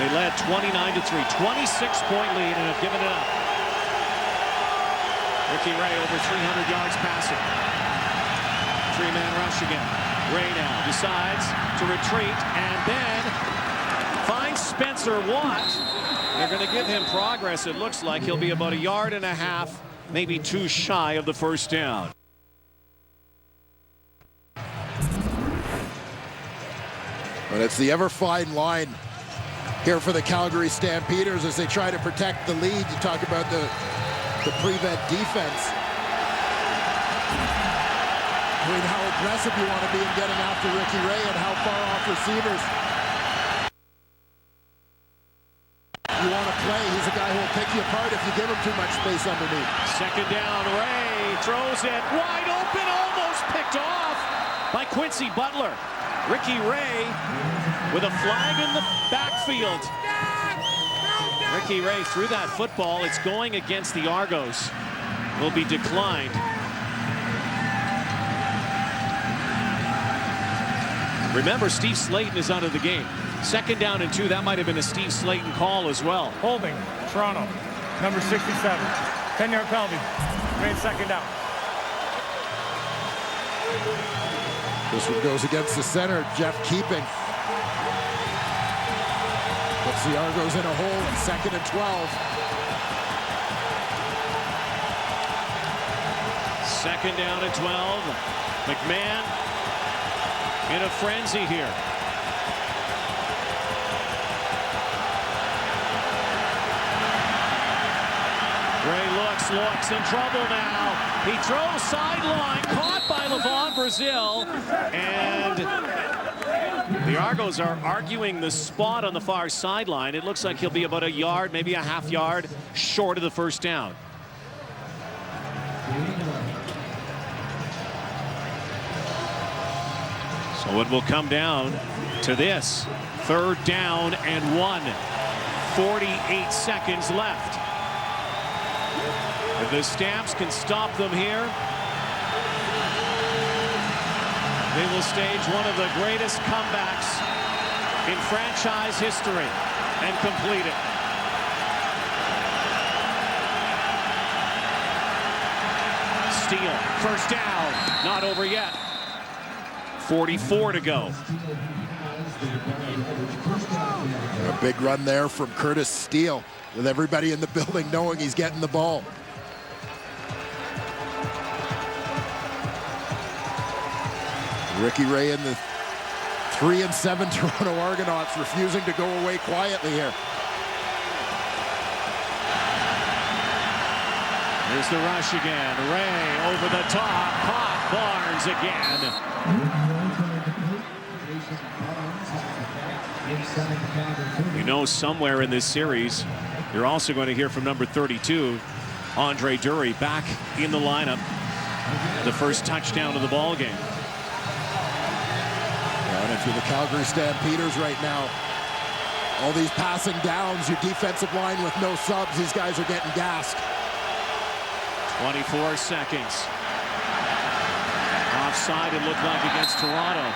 S1: They led 29-3, 26-point lead, and have given it up. Ricky Ray over 300 yards passing. 3-man rush again. Ray now decides to retreat and then finds Spencer Watt. They're going to give him progress. It looks like he'll be about 1.5 yards, maybe 2 shy of the first down.
S2: But it's the ever fine line here for the Calgary Stampeders as they try to protect the lead. You talk about the prevent defense. I mean, how aggressive you want to be in getting after Ricky Ray and how far off receivers you want to play. He's a guy who will pick you apart if you give him too much space underneath.
S1: Second down, Ray throws it wide open, almost picked off by Quincy Butler. Ricky Ray with a flag in the backfield. Ricky Ray threw that football. It's going against the Argos. Will be declined. Remember, Steve Slayton is out of the game. Second down and 2. That might have been a Steve Slayton call as well.
S3: Holding, Toronto, number 67. 10-yard penalty. Made second down.
S2: This one goes against the center, Jeff Keeping. Puts the Argos in a hole in 2nd and 12.
S1: Second down and 12. McMahon in a frenzy here. Ray looks in trouble now. He throws sideline, caught by Levon Brazil, and the Argos are arguing the spot on the far sideline. It looks like he'll be about 1 yard, maybe a half yard short of the first down. So it will come down to this. 3rd down and 1. 48 seconds left. If the Stamps can stop them here, they will stage one of the greatest comebacks in franchise history and complete it. Steele, first down, not over yet. 44 to go.
S2: A big run there from Curtis Steele, with everybody in the building knowing he's getting the ball. Ricky Ray and the 3-7 Toronto Argonauts refusing to go away quietly here.
S1: Here's the rush again. Ray over the top, caught Barnes again. You know, somewhere in this series, you're also going to hear from number 32, Andre Dury, back in the lineup. The first touchdown of the ball game.
S2: And if you're the Calgary Stampeders right now, all these passing downs, your defensive line with no subs, these guys are getting gassed.
S1: 24 seconds. Offside, it looked like, against Toronto.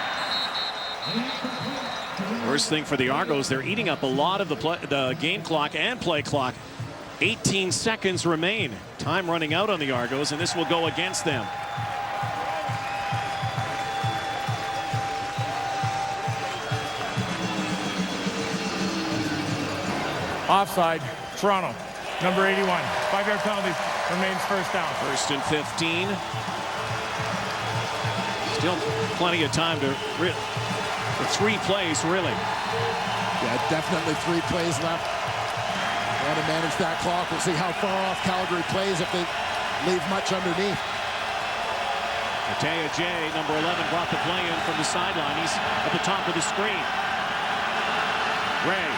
S1: Worst thing for the Argos, they're eating up a lot of the game clock and play clock. 18 seconds remain. Time running out on the Argos, and this will go against them.
S3: Offside, Toronto, number 81. 5-yard penalty, remains first down.
S1: 1st and 15. Still plenty of time to for 3 plays, really.
S2: Yeah, definitely 3 plays left. Want to manage that clock. We'll see how far off Calgary plays if they leave much underneath.
S1: Mattea J, number 11, brought the play in from the sideline. He's at the top of the screen. Ray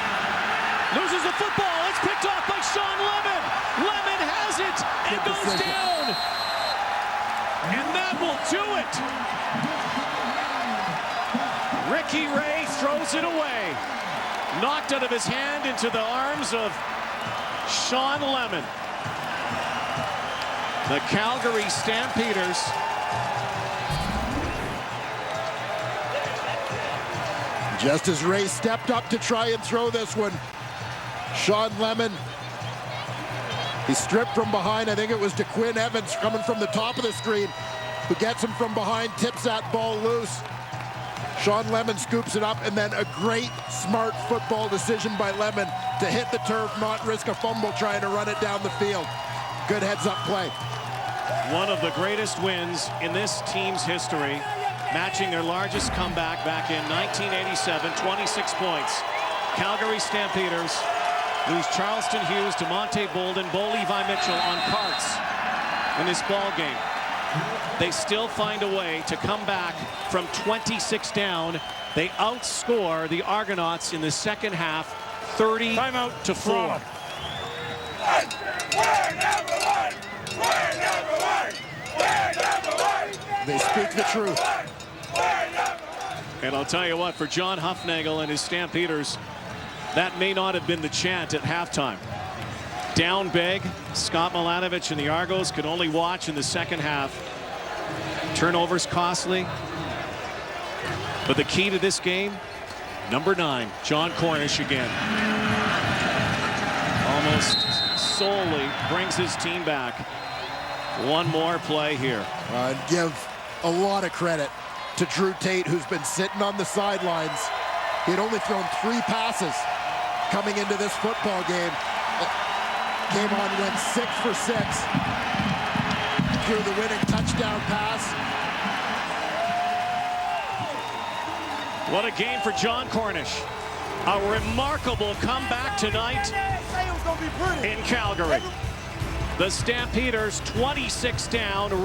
S1: loses the football. It's picked off by Sean Lemon. Lemon has it and goes down. And that will do it. Ricky Ray throws it away. Knocked out of his hand into the arms of Sean Lemon. The Calgary Stampeders
S2: just as Ray stepped up to try and throw this one, Sean Lemon, he stripped from behind. I think it was DeQuinn Evans coming from the top of the screen who gets him from behind, tips that ball loose. Sean Lemon scoops it up, and then a great, smart football decision by Lemon to hit the turf, not risk a fumble trying to run it down the field. Good heads-up play.
S1: One of the greatest wins in this team's history, matching their largest comeback back in 1987, 26 points. Calgary Stampeders lose Charleston Hughes, DeMonte Bolden, Bo Levi Mitchell on carts in this ball game. They still find a way to come back from 26 down. They outscore the Argonauts in the second half, 30-4.
S2: They speak the truth.
S1: And I'll tell you what, for John Hufnagel and his Stampeders, that may not have been the chant at halftime. Down big, Scott Milanovich and the Argos could only watch in the second half. Turnovers costly. But the key to this game, number 9, John Cornish again. Almost solely brings his team back. One more play here.
S2: Give a lot of credit to Drew Tate, who's been sitting on the sidelines. He had only thrown 3 passes coming into this football game. Came on, went 6 for 6. Threw the winning touchdown pass.
S1: What a game for John Cornish. A remarkable comeback tonight in Calgary. The Stampeders 26 down.